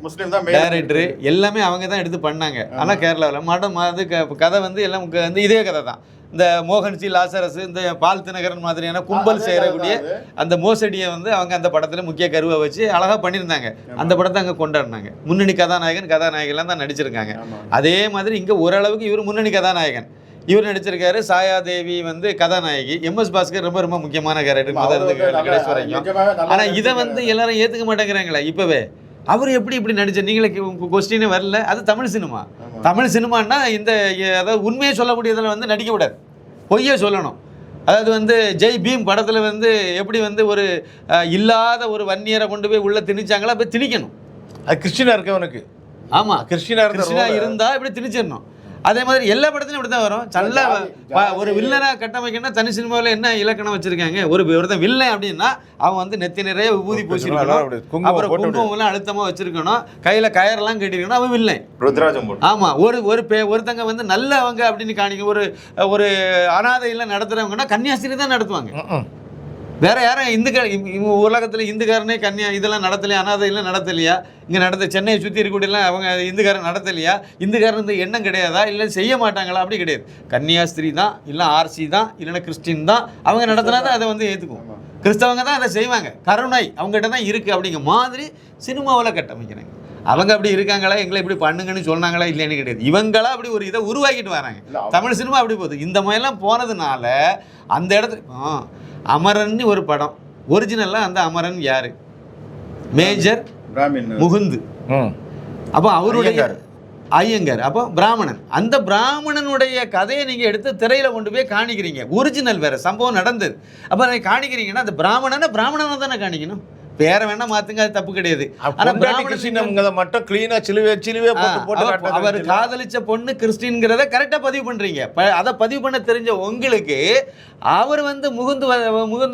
முஸ்லீம் தான் main. டைரக்டர் எல்லாமே அவங்க தான் எடுத்து பண்ணாங்க. ஆனா கேரளாவில் மடம் அது கதை வந்து எல்லாம் வந்து இதே கதை தான். இந்த மோகன்சி, லாசரஸ், இந்த பால் தினகரன் மாதிரியான கும்பல் செய்யக்கூடிய அந்த மோசடியை வந்து அவங்க அந்த படத்துல முக்கிய கருவை வச்சு அழகா பண்ணியிருந்தாங்க. அந்த படத்தை அங்க கொண்டாடினாங்க. முன்னணி கதாநாயகன்லாம் தான் நடிச்சிருக்காங்க. அதே மாதிரி இங்க ஓரளவுக்கு இவர் முன்னணி கதாநாயகன், இவர் நடிச்சிருக்காரு. சாயாதேவி வந்து கதாநாயகி. எம்எஸ் பாஸ்கர் ரொம்ப ரொம்ப முக்கியமான கேரக்டர் கடைசி வரைக்கும். ஆனா இதை வந்து எல்லாரும் ஏத்துக்க மாட்டேங்கிறாங்களே இப்பவே. அவர் எப்படி நடிச்ச நீங்களே கொஸ்டினே வரல. அது தமிழ் சினிமா. தமிழ் சினிமான்னா இந்த அதாவது உண்மையை சொல்லக்கூடியதில் வந்து நடிக்க விடாது, பொய்யை சொல்லணும். அதாவது வந்து ஜெய் பீம் படத்தில் வந்து எப்படி வந்து ஒரு இல்லாத ஒரு வன்னியரை கொண்டு போய் உள்ள திணிச்சாங்களா, போய் திணிக்கணும். அது கிறிஸ்டினா இருக்கவனுக்கு. ஆமாம், கிறிஸ்டினா இருந்தால் இப்படி திணிச்சிடணும். அதே மாதிரி எல்லா படத்துலையும் இப்படி தான் வரும். நல்ல ஒரு வில்லனை கட்டமைக்கணும்னா தனி சினிமாவில் என்ன இலக்கணம் வச்சிருக்காங்க, ஒருத்தன் வில்லன் அப்படின்னா அவன் வந்து நெத்தி நிறைய விபூதி பூசிருக்கணும், அப்புறம் குங்குமம்லாம் அழுத்தமாக வச்சிருக்கணும், கையில் கயரெல்லாம் கட்டிருக்கணும், அவன் வில்லன். ருத்ராஜம். ஆமாம், ஒருத்தங்க வந்து நல்லவங்க அப்படின்னு காணிக்க ஒரு அனாதையில் நடத்துகிறவங்கன்னா கன்னியாஸ்திரி தான் நடத்துவாங்க. வேற யாரும் உலகத்தில் இந்துக்காரனே இதெல்லாம் நடத்தலையா, அனாதையெல்லாம் நடத்தலையா, இங்கே சென்னையை சுற்றி இருக்கக்கூடியலாம் அவங்க இந்துக்காரன் நடத்தலையா, இந்துக்காரன் இந்த எண்ணம் கிடையாதா, இல்லை செய்ய மாட்டாங்களா? அப்படி கிடையாது. கன்னியாஸ்திரி தான், இல்லை ஆர்சி தான், இல்லைன்னா கிறிஸ்டின் தான் அவங்க நடத்தினா தான் அதை வந்து ஏற்றுக்குவோம். கிறிஸ்தவங்க தான் அதை செய்வாங்க. கருணை அவங்ககிட்ட தான் இருக்குது அப்படிங்கிற மாதிரி சினிமாவில் கட்டமைக்கிறாங்க. அவங்க அப்படி இருக்காங்களா, எங்களை இப்படி பண்ணுங்கன்னு சொன்னாங்களா இல்லைன்னு கிடையாது. இவங்களா அப்படி ஒரு இதை உருவாக்கிட்டு வராங்க. தமிழ் சினிமா அப்படி போகுது. இந்த மாதிரிலாம் போனதுனால அந்த இடத்துல அமரன் ஒரு படம் ஒரிஜினலாக அந்த அமரன் யாரு? மேஜர் முகுந்து. அப்போ அவருடைய ஐயங்கார், அப்போ பிராமணன். அந்த பிராமணனுடைய கதையை நீங்கள் எடுத்து திரையில் கொண்டு போய் காணிக்கிறீங்க. ஒரிஜினல் வேறு, சம்பவம் நடந்தது. அப்போ அதை காணிக்கிறீங்கன்னா அந்த பிராமணனை தானே காணிக்கணும். பேரை வேணா மாத்துங்க, அது தப்பு கிடையாது. ஆனா கிறிஸ்டின்ங்கிறத மட்டும் கிளீனா சிலுவே போட்டு அவர் காதலிச்ச பொண்ணு கிறிஸ்டின்ங்கிறத கரெக்டா பதிவு பண்றீங்க. அதை பதிவு பண்ண தெரிஞ்ச உங்களுக்கு அவர் வந்து முகுந்து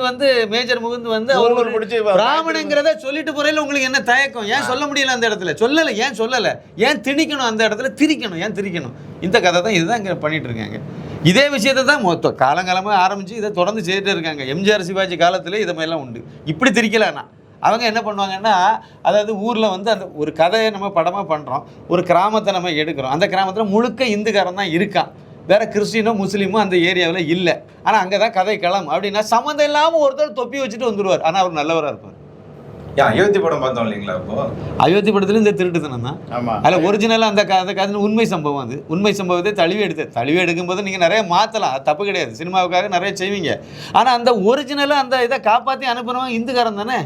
வந்து மேஜர் முகுந்து வந்து அவர் பிராமணங்கிறத சொல்லிட்டு போறையில உங்களுக்கு என்ன தயக்கம்? ஏன் சொல்ல முடியல அந்த இடத்துல? சொல்லலை. ஏன் சொல்லலை? ஏன் திணிக்கணும்? அந்த இடத்துல திரிக்கணும். ஏன் திரிக்கணும்? இந்த கதை தான் இதுதான் இங்கே பண்ணிட்டு இருக்காங்க. இதே விஷயத்தை தான் மொத்தம் காலங்காலமாக ஆரம்பித்து இதை தொடர்ந்து செய்துட்டு இருக்காங்க. எம்ஜிஆர் சிவாஜி காலத்தில் இது மாதிரிலாம் உண்டு. இப்படி திரிக்கலன்னா அவங்க என்ன பண்ணுவாங்கன்னா, அதாவது ஊரில் வந்து அந்த ஒரு கதையை நம்ம படமாக பண்ணுறோம், ஒரு கிராமத்தை நம்ம எடுக்கிறோம், அந்த கிராமத்தில் முழுக்க இந்துக்காரன் தான் இருக்கான், வேறு கிறிஸ்டினோ முஸ்லீமோ அந்த ஏரியாவில் இல்லை. ஆனால் அங்கே தான் கதை களம் அப்படின்னா சம்மந்தம் இல்லாமல் ஒருத்தர் தொப்பி வச்சுட்டு வந்துடுவார். ஆனால் அவர் நல்லவராக இருப்பார். அயோத்தி படம் பார்த்தோம் இல்லைங்களா? இப்போ அயோத்தி படத்துல இந்த திருட்டுத்தனம் தான். அதில் ஒரிஜினலாக அந்த கதை உண்மை சம்பவம். அது உண்மை சம்பவத்தை தழுவி எடுக்கும்போது நீங்கள் நிறைய மாற்றலாம், அது தப்பு கிடையாது. சினிமாவுக்காக நிறைய செய்வீங்க. ஆனால் அந்த ஒரிஜினலாக அந்த இதை காப்பாற்றி அனுப்புகிறவங்க இந்துக்காரன் தானே,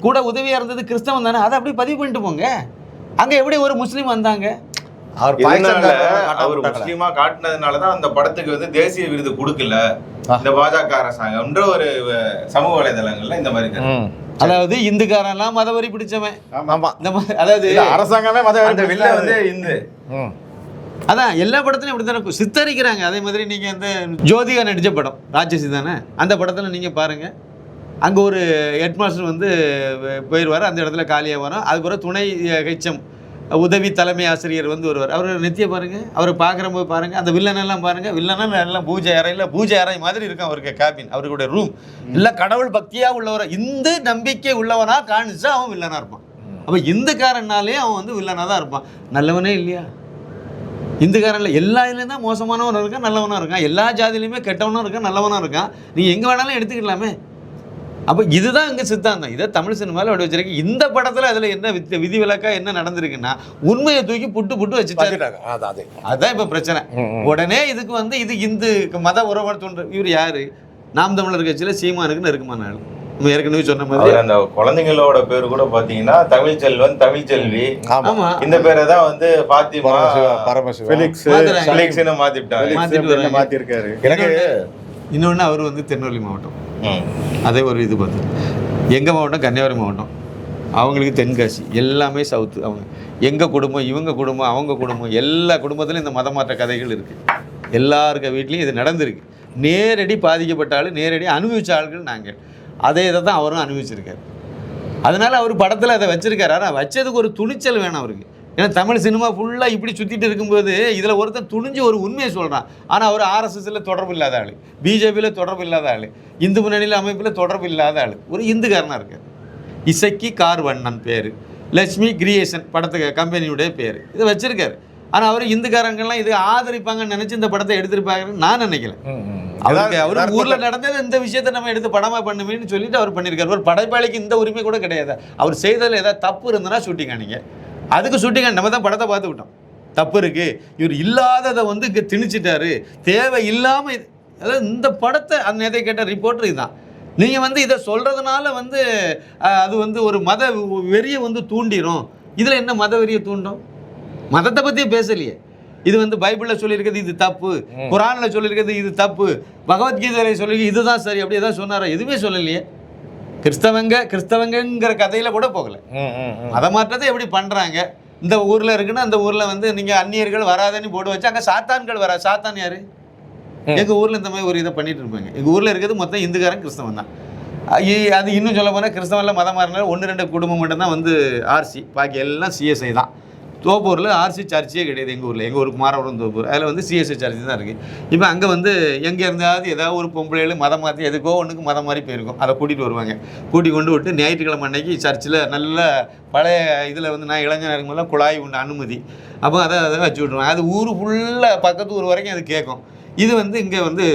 கூட உதவியாக இருந்தது கிறிஸ்தவன் தானே. அதை அப்படியே பதிவு பண்ணிட்டு போங்க. அங்கே எப்படி ஒரு முஸ்லீம் வந்தாங்க? அவர் முஸ்லீமா காட்டினதுனாலதான் அந்த படத்துக்கு வந்து தேசிய விருது கொடுக்கல இந்த பாஜக அரசாங்கம்ன்ற ஒரு சமூக வலைதளங்கள்ல இந்த மாதிரி. அதாவது இந்துக்காரெல்லாம் மதவரி பிடிச்சவன். அதாவது அரசாங்கமே வந்து இந்து. அதான் எல்லா படத்துலையும் இப்படி தானே சித்தரிக்கிறாங்க. அதே மாதிரி நீங்கள் அந்த ஜோதிகா நடித்த படம் ராட்சசி தானே, அந்த படத்தில் நீங்கள் பாருங்கள், அங்கே ஒரு ஹெட்மாஸ்டர் வந்து போயிடுவார், அந்த இடத்துல காலியாக வரும். அதுக்கப்புறம் துணை ஹெச்எம் உதவி தலைமை ஆசிரியர் வந்து வருவார். அவர் நெத்தியை பாருங்கள், அவர் பார்க்குறம்போது பாருங்கள், அந்த வில்லனெல்லாம் பாருங்கள், வில்லனெல்லாம் எல்லாம் பூஜை அறை மாதிரி இருக்கும் அவருக்கு கேபின், அவருடைய ரூம் இல்லை. கடவுள் பக்தியாக உள்ளவரை இந்து நம்பிக்கை உள்ளவனாக காணிச்சா அவன் வில்லனாக இருப்பான். அப்போ இந்துக்காரனாலே அவன் வந்து வில்லனாக தான் இருப்பான். நல்லவனே இல்லையா? இந்துக்காரனில் எல்லா இதுலேயும் தான் மோசமானவனும் இருக்கான், நல்லவனாக இருக்கான். எல்லா ஜாதியிலையுமே கெட்டவனும் இருக்கான், நல்லவனாக இருக்கான். நீங்கள் எங்கே வேணாலும் எடுத்துக்கலாமே. அப்போ இதுதான் இங்கே சித்தாந்தம். இதை தமிழ் சினிமாவில் அப்படி வச்சிருக்கு. இந்த படத்தில் அதில் என்ன விதிவிலக்கா என்ன நடந்திருக்குன்னா, உண்மையை தூக்கி புட்டு வச்சுட்டாங்க. அதுதான் இப்போ பிரச்சனை. உடனே இதுக்கு வந்து இது இந்து மத உறவு தோன்று. இவர் யாரு? நாம் தமிழர் கட்சியில் சீமானுக்கு நெருக்கமான ஆள். நம்ம ஏற்கனவே சொன்ன மாதிரி அந்த குழந்தைங்களோட பேரு கூட பாத்தீங்கன்னா தமிழ்ச்செல்வன், தமிழ்ச்செல்வி. ஆமா, இந்த பேரை தான் வந்து பாத்திமா மாத்திருக்காரு. எனக்கு இன்னொன்று அவர் வந்து திருநெல்வேலி மாவட்டம், அதே ஒரு இது பார்த்து எங்கள் மாவட்டம் கன்னியாகுமரி மாவட்டம், அவங்களுக்கு தென்காசி, எல்லாமே சவுத்து. அவங்க எங்கள் குடும்பம், இவங்க குடும்பம், அவங்க குடும்பம், எல்லா குடும்பத்திலும் இந்த மதமாற்ற கதைகள் இருக்குது. எல்லாருக்க வீட்லேயும் இது நடந்திருக்கு. நேரடி பாதிக்கப்பட்ட ஆள், நேரடி அனுபவிச்ச ஆள்கள் நாங்கள். அதே இதை தான் அவரும் அனுபவிச்சிருக்காரு. அதனால் அவர் படத்தில் அதை வச்சுருக்காரு. ஆனால் வச்சதுக்கு ஒரு துணிச்சல் வேணும் அவருக்கு. ஏன்னா தமிழ் சினிமா ஃபுல்லாக இப்படி சுற்றிட்டு இருக்கும்போது இதில் ஒருத்தன் துணிஞ்சு ஒரு உண்மையை சொல்கிறான். ஆனால் அவர் ஆர்எஸ்எஸ்ஸில் தொடர்பு இல்லாத ஆள், பிஜேபியில் தொடர்பு இல்லாத ஆள், இந்து முன்னணியில் அமைப்பில் தொடர்பு இல்லாத ஆள், ஒரு இந்துக்காரனாக இருக்கார். இசக்கி கார் வண்ணன் பேர், லட்சுமி கிரியேஷன் படத்துக்கு கம்பெனியுடைய பேர், இதை வச்சிருக்காரு. ஆனால் அவர் இந்துக்காரங்கெல்லாம் இது ஆதரிப்பாங்கன்னு நினச்சி இந்த படத்தை எடுத்திருப்பாங்கன்னு நான் நினைக்கல. அவர் ஊரில் நடந்தது இந்த விஷயத்தை நம்ம எடுத்து படமாக பண்ணுவேன்னு சொல்லிட்டு அவர் பண்ணியிருக்காரு. ஒரு படைப்பாளிக்கு இந்த உரிமை கூட கிடையாது. அவர் செய்ததில் ஏதாவது தப்பு இருந்ததுன்னா ஷூட்டிங் காணிங்க, அதுக்கு ஷூட்டிங் நம்ம தான் படத்தை பார்த்துக்கிட்டோம். தப்பு இருக்குது, இவர் இல்லாததை வந்து இங்கே திணிச்சிட்டாரு, தேவை இல்லாமல். அதாவது இந்த படத்தை அந்த நேரத்தை கேட்ட ரிப்போர்ட்டர் இதுதான். நீங்கள் வந்து இதை சொல்கிறதுனால வந்து அது வந்து ஒரு மத வெறியை வந்து தூண்டிடும். இதில் என்ன மத வெறியை தூண்டும்? மதத்தை பற்றியே பேசலையே. இது வந்து பைபிளில் சொல்லியிருக்கிறது இது தப்பு, குரானில் சொல்லியிருக்கிறது இது தப்பு, பகவத்கீதையில் சொல்லியிருக்கு இதுதான் சரி, அப்படி எதாவது சொன்னாரோ? எதுவுமே சொல்லலையே. கிறிஸ்தவங்கிற கதையில் கூட போகலை. மத மாற்றத்தை எப்படி பண்ணுறாங்க? இந்த ஊரில் இருக்குன்னா அந்த ஊரில் வந்து நீங்கள் அந்நியர்கள் வராதன்னு போட்டு வச்சு அங்கே சாத்தான்கள் வரா. சாத்தான் யார்? எங்கள் ஊரில் இந்த மாதிரி ஒரு இதை பண்ணிட்டு இருப்பாங்க. எங்கள் ஊரில் இருக்கிறது மொத்தம் இந்துக்காரன் கிறிஸ்தவன் தான். அது இன்னும் சொல்ல போனால் கிறிஸ்தவனில் மதம் மாறினாலும் 1-2 குடும்பம் மட்டும்தான் வந்து ஆர்சி, பாக்கி எல்லாம் சிஎஸ்ஐ தான். தோப்பூரில் ஆர்சி சர்ச்சே கிடையாது எங்கள் ஊரில். எங்கள் ஊருக்கு மாறவரம் தோப்பூர், அதில் வந்து சிஎஸ்ஐ சர்ச்சு தான் இருக்குது. இப்போ அங்கே வந்து எங்கே இருந்தாவது ஏதாவது ஒரு பொம்பளைகள் மதம் மாற்றி எதுக்கோ ஒன்றுக்கு மதம் மாதிரி போயிருக்கும், அதை கூட்டிகிட்டு வருவாங்க. கூட்டி கொண்டு விட்டு ஞாயிற்றுக்கிழமை அன்னைக்கு சர்ச்சில் நல்ல பழைய இதில் வந்து நான் இளைஞராக இருக்கும்போது குழாய் உண்டு அனுமதி, அப்போ அதை வச்சு விட்ருவாங்க. அது ஊர் ஃபுல்லாக பக்கத்து ஊர் வரைக்கும் அது கேட்கும். இது வந்து இங்கே வந்து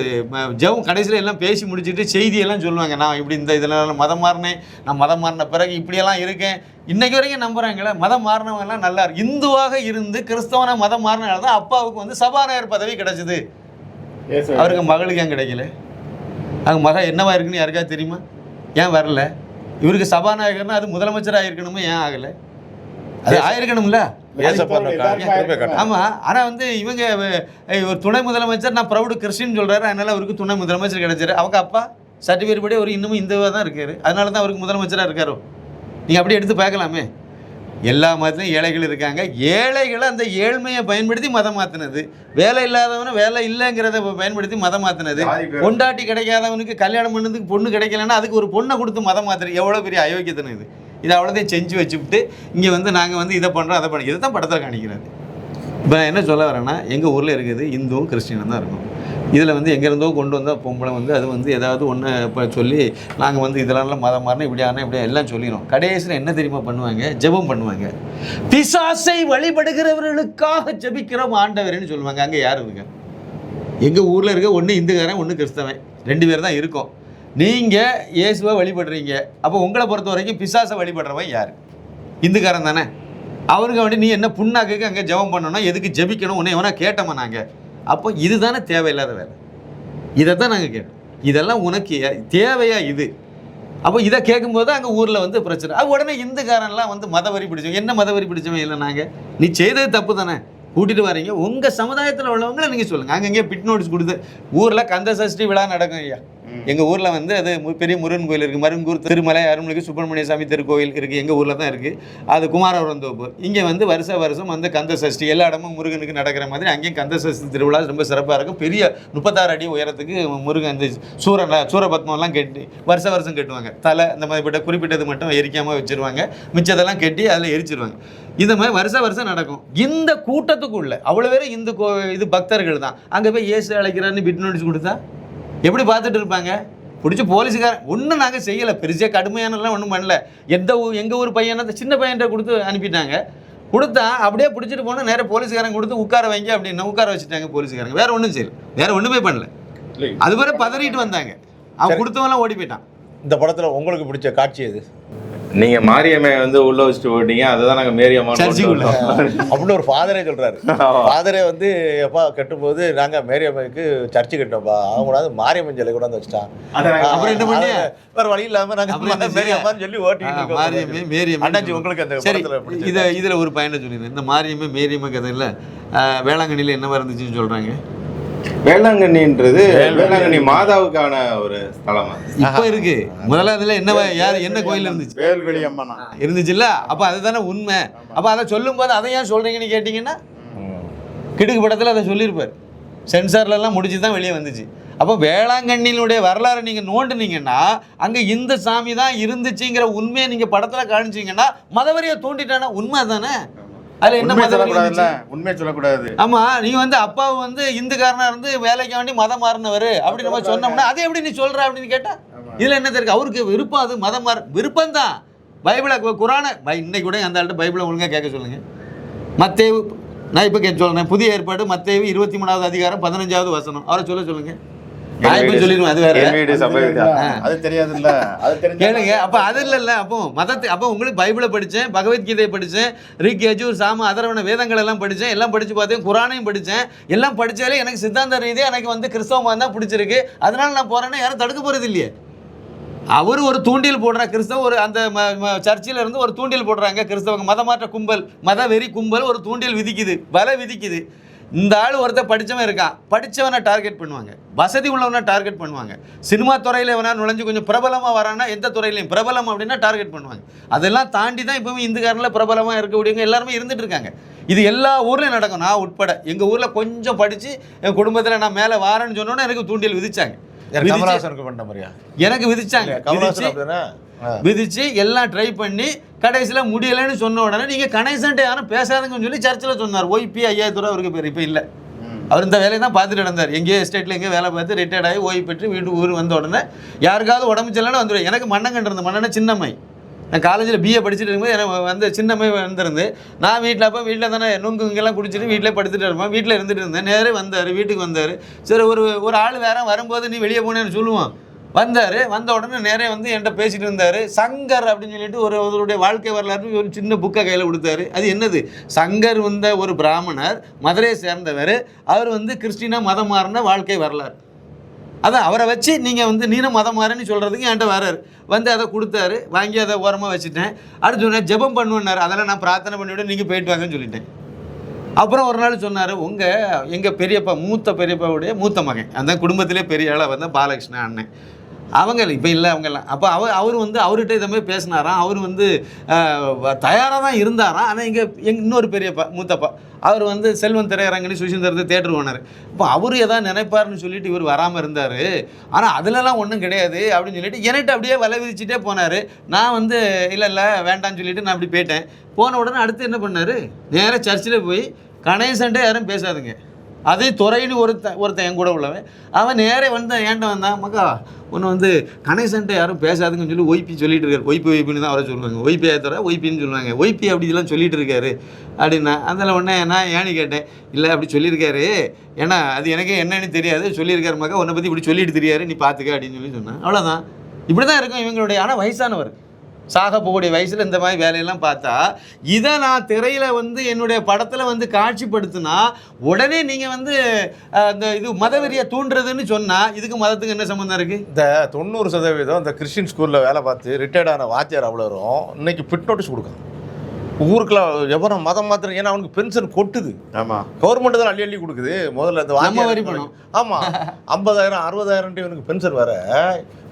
ஜெபம் கடைசியில் எல்லாம் பேசி முடிச்சுட்டு செய்தியெல்லாம் சொல்லுவாங்க. நான் இப்படி இந்த இதில் மதம் மாறினேன், நான் மதம் மாறின பிறகு இப்படியெல்லாம் இருக்கேன். இன்றைக்கி வரைக்கும் நம்புகிறாங்களே மதம் மாறினவங்கலாம் நல்லா இருக்கு. இந்துவாக இருந்து கிறிஸ்தவனை மதம் மாறினால தான் அப்பாவுக்கு வந்து சபாநாயகர் பதவி கிடச்சிது. அவருக்கு மகளுக்கு ஏன் கிடைக்கல? அவங்க மக என்னவா இருக்குன்னு யாருக்காவது தெரியுமா? ஏன் வரல? இவருக்கு சபாநாயகர்னா அது முதலமைச்சராக இருக்கணுமோ, ஏன் ஆகலை? அது ஆயிருக்கணும்ல. ஆமாம். ஆனால் வந்து இவங்க ஒரு துணை முதலமைச்சர், நான் ப்ரௌடு கிறிஸ்டின் சொல்கிறாரு, அதனால் அவருக்கு துணை முதலமைச்சர் கிடைச்சாரு. அவங்க அப்பா சர்டிஃபிகேட் படி அவர் இன்னமும் இந்துவாக தான் இருக்கார், அதனால தான் அவருக்கு முதலமைச்சராக இருக்காரோ? நீங்கள் அப்படி எடுத்து பார்க்கலாமே. எல்லா மதத்துலையும் ஏழைகள் இருக்காங்க. ஏழைகளை அந்த ஏழ்மையை பயன்படுத்தி மதம் மாற்றினது, வேலை இல்லாதவனை வேலை இல்லைங்கிறத பயன்படுத்தி மதம் மாற்றினது, பொண்டாட்டி கிடைக்காதவனுக்கு கல்யாணம் பண்ணதுக்கு பொண்ணு கிடைக்கலன்னா அதுக்கு ஒரு பொண்ணை கொடுத்து மதம் மாற்றுறது எவ்வளோ பெரிய அயோக்கியத்தனம் இது. இதை அவ்வளோதையும் செஞ்சு வச்சுவிட்டு இங்கே வந்து நாங்கள் வந்து இதை பண்ணுறோம் அதை பண்ண, இதை தான் படத்தில் காணிக்கிறாரு. இப்போ என்ன சொல்ல வரேன்னா, எங்கள் ஊரில் இருக்குது இந்துவும் கிறிஸ்டினும் தான் இருக்கும். இதில் வந்து எங்கேருந்தோ கொண்டு வந்தால் பொம்பளை வந்து அது வந்து ஏதாவது ஒன்று இப்போ சொல்லி நாங்கள் வந்து இதெல்லாம் மதம் மாறினா இப்படி ஆனால் இப்படியா எல்லாம் சொல்லிடும். கடைசியில் என்ன தெரியுமா பண்ணுவாங்க? ஜெபம் பண்ணுவாங்க. பிசாசை வழிபடுகிறவர்களுக்காக ஜெபிக்கிறோம் ஆண்டவர்னு சொல்லுவாங்க. அங்கே யார் இருக்கு? எங்கள் ஊரில் இருக்க ஒன்று இந்துக்காரன், ஒன்று கிறிஸ்தவன், 2 பேர் தான் இருக்கும். நீங்கள் இயேசுவை வழிபடுறீங்க, அப்போ உங்களை பொறுத்த வரைக்கும் பிசாசை வழிபடுறவன் யார்? இந்துக்காரன் தானே. அவருக்கு வேண்டி நீ என்ன புண்ணாக்கு அங்கே ஜெபம் பண்ணணும், எதுக்கு ஜெபிக்கணும், உன்னை எவனா கேட்டோமா நாங்கள்? அப்போ இதுதானே தேவையில்லாத வேலை. இதை தான் நாங்கள் கேட்டோம். இதெல்லாம் உனக்கு தேவையா இது? அப்போ இதை கேட்கும்போது தான் அங்கே ஊரில் வந்து பிரச்சனை. அது உடனே இந்துக்காரன்லாம் வந்து மதவரி பிடிச்சவங்க. என்ன மதவரி பிடிச்சவங்க இல்லை நாங்கள்? நீ செய்தது தப்பு தானே, கூட்டிகிட்டு வரீங்க. உங்கள் சமுதாயத்தில் உள்ளவங்களை நீங்கள் சொல்லுங்கள். அங்கங்கே பிட் நோட்டீஸ் கொடுத்து ஊரில் கந்த சஷ்டி விழா நடக்கும் ஐயா. எங்கள் ஊரில் வந்து அது பெரிய முருகன் கோயில் இருக்குது, மருங்கூர் திருமலை அருள்மிகு சுப்பிரமணிய சாமி திருக்கோயில் இருக்குது, எங்கள் ஊரில் தான் இருக்குது. அது குமாரபுரம் தோப்பு. இங்கே வந்து வருஷம் வந்து கந்த சஷ்டி எல்லா இடமும் முருகனுக்கு நடக்கிற மாதிரி அங்கேயும் கந்த சஷ்டி திருவிழா ரொம்ப சிறப்பாக இருக்கும். பெரிய 36 அடி உயரத்துக்கு முருகன் இந்த சூரபத்மம்லாம் கட்டி வருஷம் கட்டுவாங்க. தலை இந்த மாதிரி குறிப்பிட்டது மட்டும் எரிக்காமல் வச்சுருவாங்க, மிச்சதெல்லாம் கட்டி அதில் எரிச்சிருவாங்க. இந்த மாதிரி வருஷம் நடக்கும். இந்த கூட்டத்துக்குள்ள அவ்வளோ பேர் இது பக்தர்கள் தான். அங்கே போய் இயேசு அழைக்கிறான்னு பிட் நோட்டீஸ் கொடுத்தா எப்படி பார்த்துட்டு இருப்பாங்க? பிடிச்சி போலீஸுக்காரன் ஒன்றும் நாங்கள் செய்யலை, பெருசாக கடுமையானலாம் ஒன்றும் பண்ணல. எங்கள் ஊர் பையனை சின்ன பையன்கிட்ட கொடுத்து அனுப்பிட்டாங்க. கொடுத்தா அப்படியே பிடிச்சிட்டு போனால் நேராக போலீஸுக்காரங்க கொடுத்து உட்கார வைங்க அப்படின்னு உட்கார வச்சுட்டாங்க போலீஸுக்காரங்க. வேறு ஒன்றும் செய்யலை, வேறு ஒன்றுமே பண்ணல. அது வரை பதறிட்டு வந்தாங்க. அவன் கொடுத்தவெல்லாம் ஓடி போயிட்டான். இந்த படத்தில் உங்களுக்கு பிடிச்ச காட்சி எது? நீங்க மாரியம்மை வந்து உள்ள வச்சுட்டு போயிட்டீங்க, அதுதான் நாங்கள் மேரியம்மா அப்படின்னு ஒரு ஃபாதரே சொல்றாரு. ஃபாதரே வந்து எப்பா கட்டும்போது நாங்கள் மேரியம்மைக்கு சர்ச்சு கட்டோம்ப்பா, அவங்க கூட மாரியம்மன் சிலை கூட வந்து வச்சுட்டான். அப்புறம் என்ன பண்ணி வேற வழி இல்லாம நாங்கள் மேரியம்மான்னு சொல்லி ஓட்டிட்டு மாரியம்மை மேரியம்மை. அண்ணாச்சி உங்களுக்கு அந்த சரி, இதில் ஒரு பையனை சொல்லிடுறேன். இந்த மாரியம்மை மேரியம்மை கதையில் வேளாங்கண்ணியில் என்னவா இருந்துச்சுன்னு சொல்கிறாங்க. வேளாங்கண்ணின்றது வேளாங்கண்ணி மாதாவுக்கான ஒரு ஸ்தலமா இப்போ இருக்கு. முதல்ல அதில் என்ன கோயில் இருந்துச்சு? வேல்வெளி அம்மனா இருந்துச்சுல்ல. அப்போ அதுதானே உண்மை. அப்போ அதை சொல்லும் போது அதை ஏன் சொல்றீங்கன்னு கேட்டிங்கன்னா, கிடுக்கு படத்தில் அதை சொல்லியிருப்பார். சென்சார்லாம் முடிச்சு தான் வெளியே வந்துச்சு. அப்போ வேளாங்கண்ணியினுடைய வரலாறு நீங்கள் நோண்டுனீங்கன்னா அங்கே இந்த சாமி தான் இருந்துச்சுங்கிற உண்மையை நீங்கள் படத்தில் காணிச்சிங்கன்னா மதவரியை தூண்டிட்டானா உண்மை தானே. அதில் என்ன உண்மையை சொல்லக்கூடாது. ஆமாம், நீங்கள் வந்து அப்பாவை வந்து இந்துக்காரனாக இருந்து வேலைக்கு வேண்டி மதம் மாறினவர் அப்படி நம்ம சொன்னோம்னா அதை எப்படி நீ சொல்கிற அப்படின்னு கேட்டால் இதில் என்ன தெரியுது? அவருக்கு விருப்பம், அது மதம் விருப்பம்தான். பைபிளை குரானை இன்னைக்கு கூட அந்த ஆள்கிட்ட பைபிளை ஒழுங்காக கேட்க சொல்லுங்கள். மத்தேயு, நான் இப்போ கேட்க சொல்கிறேன், புதிய ஏற்பாடு மத்தேயு 23வது அதிகாரம் 15வது வசனம், அவரை சொல்லுங்க. நான் இப்போ சொல்லிடுவேன், அது வேற. அது தெரியாது இல்ல, அது தெரிஞ்சு கேளுங்க. அப்போ அது இல்லைல்ல, அப்போ உங்களுக்கு பைபிளை படித்தேன், பகவத்கீதையை படித்தேன், ரிக் யஜூர் சாம அதர்வன வேதங்கள் எல்லாம் படித்தேன், எல்லாம் படித்து பார்த்தேன், குரானையும் படித்தேன். எல்லாம் படித்தாலே எனக்கு சித்தாந்த ரீதியாக எனக்கு வந்து கிறிஸ்தவமாக தான் பிடிச்சிருக்கு. அதனால நான் போகிறேன்னா யாரும் தடுக்க போகிறது இல்லையே. அவர் ஒரு தூண்டில் போடுறாங்க, கிறிஸ்தவ ஒரு அந்த சர்ச்சில் இருந்து ஒரு தூண்டில் போடுறாங்க, கிறிஸ்தவங்க மதமாற்ற கும்பல், மத வெறி கும்பல் ஒரு தூண்டில் விதிக்குது, வலை விதிக்குது. இந்த ஆள் ஒருத்தர் படித்தவன் இருக்கான், படித்தவனை டார்கெட் பண்ணுவாங்க, வசதி உள்ளவனை டார்கெட் பண்ணுவாங்க, சினிமா துறையில் வேணா நுழைஞ்சு கொஞ்சம் பிரபலமாக வரான்னா எந்த துறையிலையும் பிரபலம் அப்படின்னா டார்கெட் பண்ணுவாங்க. அதெல்லாம் தாண்டி தான் இப்போவும் இந்துக்காரனில் பிரபலமாக இருக்கக்கூடியவங்க எல்லாருமே இருந்துட்டு இருக்காங்க. இது எல்லா ஊர்லேயும் நடக்கும், நான் உட்பட. எங்கள் ஊரில் கொஞ்சம் படித்து என் குடும்பத்தில் நான் மேலே வாரேன்னு சொன்னோன்னே எனக்கு தூண்டில் விதிச்சாங்க. கமலஹாசனுக்கு பண்ண மாதிரியா எனக்கு விதிச்சாங்க. விதிச்சு எல்லாம் ட்ரை பண்ணி கடைசியில் முடியலைன்னு சொன்ன உடனே நீங்கள் கணேசன்ட்டு யாரும் பேசாதுங்கன்னு சொல்லி சர்ச்சில் சொன்னார். OP 5000 ரூபா அவருக்கு பேர். இப்போ இல்லை, அவர் இந்த வேலையை தான் பார்த்துட்டு நடந்தார். எங்கேயோ எஸ்டேட்டில் எங்கேயோ வேலை பார்த்து ரிட்டையர்ட் ஆகி ஓய்வு பெற்று வீட்டுக்கு ஊர் வந்த உடனே யாருக்காவது உடம்பு சரியில்லைன்னு வந்துடுவேன். எனக்கு மண்ணங்கண்டு இருந்த மண்ணனை சின்னம்மை, நான் காலேஜில் BA படிச்சுட்டு இருக்கும்போது எனக்கு வந்து சின்னம்மை வந்திருந்து, நான் வீட்டில் அப்போ வீட்டில் தானே நுங்கு இங்கெல்லாம் குடிச்சிட்டு வீட்டில் படுத்துட்டு இருப்பேன். வீட்டில் இருந்துட்டு இருந்தேன். நேரே வந்தார், வீட்டுக்கு வந்தார். சரி, ஒரு ஆள் வேற வரும்போது நீ வெளியே போனேன்னு சொல்லுவான். வந்தார், வந்த உடனே நேரே வந்து என்கிட்ட பேசிட்டு இருந்தார். சங்கர் அப்படின்னு சொல்லிட்டு ஒருவருடைய வாழ்க்கை வரலாறு ஒரு சின்ன புக்கை கையில் கொடுத்தாரு. அது என்னது, சங்கர் வந்த ஒரு பிராமணர், மதுரையை சேர்ந்தவர், அவர் வந்து கிறிஸ்டினா மதம் மாறின வாழ்க்கை வரலாறு. அதான் அவரை வச்சு நீங்கள் வந்து நீனும் மதம் மாறன்னு சொல்கிறதுக்கு என்கிட்ட வராரு. வந்து அதை கொடுத்தாரு, வாங்கி அதை ஓரமாக வச்சுட்டேன். அடுத்து சொன்னேன் ஜெபம் பண்ணுவேன்னார். அதெல்லாம் நான் பிரார்த்தனை பண்ணிவிட நீங்கள் போயிட்டு வாங்கன்னு சொல்லிட்டேன். அப்புறம் ஒரு நாள் சொன்னார், எங்கள் பெரியப்பா, மூத்த பெரியப்பாவுடைய மூத்த மகன், அந்த குடும்பத்திலே பெரிய ஆளாக வந்த பாலகிருஷ்ணன் அண்ணன், அவங்க இப்போ இல்லை, அவங்கெல்லாம். அப்போ அவர் வந்து அவர்கிட்ட இதை மாதிரி பேசினாராம். அவர் வந்து தயாராக தான் இருந்தாராம். ஆனால் இன்னொரு பெரியப்பா, மூத்தப்பா, அவர் வந்து செல்வன் திரையரங்கன்னு சுசீந்திரத்தை தேட்டர் ஓனர். இப்போ அவர் எதாவது நினைப்பாருன்னு சொல்லிட்டு இவர் வராமல் இருந்தார். ஆனால் அதிலலாம் ஒன்றும் கிடையாது அப்படின்னு சொல்லிட்டு என்கிட்ட அப்படியே வலை விதிச்சுட்டே போனார். நான் வந்து இல்லை வேண்டான்னு சொல்லிட்டு நான் அப்படி போயிட்டேன். போன உடனே அடுத்து என்ன பண்ணார், நேராக சர்ச்சில் போய் கணேசன்ட்டே யாரும் பேசாதுங்க, அதே துறைன்னு ஒருத்தன் என் கூட உள்ளவன், அவன் நேரே வந்து ஏன்ட்ட வந்தான், மக்கா ஒன்று வந்து கணேசன்ட்ட யாரும் பேசாதுங்கன்னு சொல்லி OP சொல்லிட்டு இருக்காரு. ஒய்பின்னு தான் அவரை சொல்லுவாங்க, OP தவிர OPன்னு சொல்லுவாங்க. OP அப்படி இதெல்லாம் சொல்லிட்டு இருக்காரு அப்படின்னா, அதில் உடனே நான் ஏன்னு கேட்டேன். இல்லை அப்படி சொல்லியிருக்காரு, ஏன்னா அது எனக்கு என்னன்னு தெரியாது, சொல்லியிருக்காரு மக்கா, உன்னை பற்றி இப்படி சொல்லிட்டு தெரியாது, நீ பார்த்துக்க அப்படின்னு சொல்லி சொன்னேன். அவ்வளோதான், இப்படி தான் இருக்கும் இவங்களுடைய. ஆனால் வயசானவர், சாக போகக்கூடிய வயசில் இந்த மாதிரி வேலையெல்லாம் பார்த்தா, இதை நான் திரையில் வந்து என்னுடைய படத்தில் வந்து காட்சிப்படுத்தினா உடனே நீங்கள் வந்து இந்த இது மதவெறியை தூண்டுறதுன்னு சொன்னால் இதுக்கு மதத்துக்கு என்ன சம்மந்தம் இருக்குது? இந்த 90% இந்த கிறிஸ்டின் ஸ்கூலில் வேலை பார்த்து ரிட்டையர்டான வாத்தியார் அவ்வளோரும் இன்னைக்கு பிட் நோட்டீஸ் கொடுக்கும் ஊருக்குலாம் எவரும் மதம் மாத்திரம். ஏன்னா அவனுக்கு பென்ஷன் கொட்டுது. ஆமாம், கவர்மெண்ட் தான் அள்ளி கொடுக்குது. முதல்ல இந்த வரி பணம். ஆமாம், 50,000 60,000 இவனுக்கு பென்ஷன் வேற.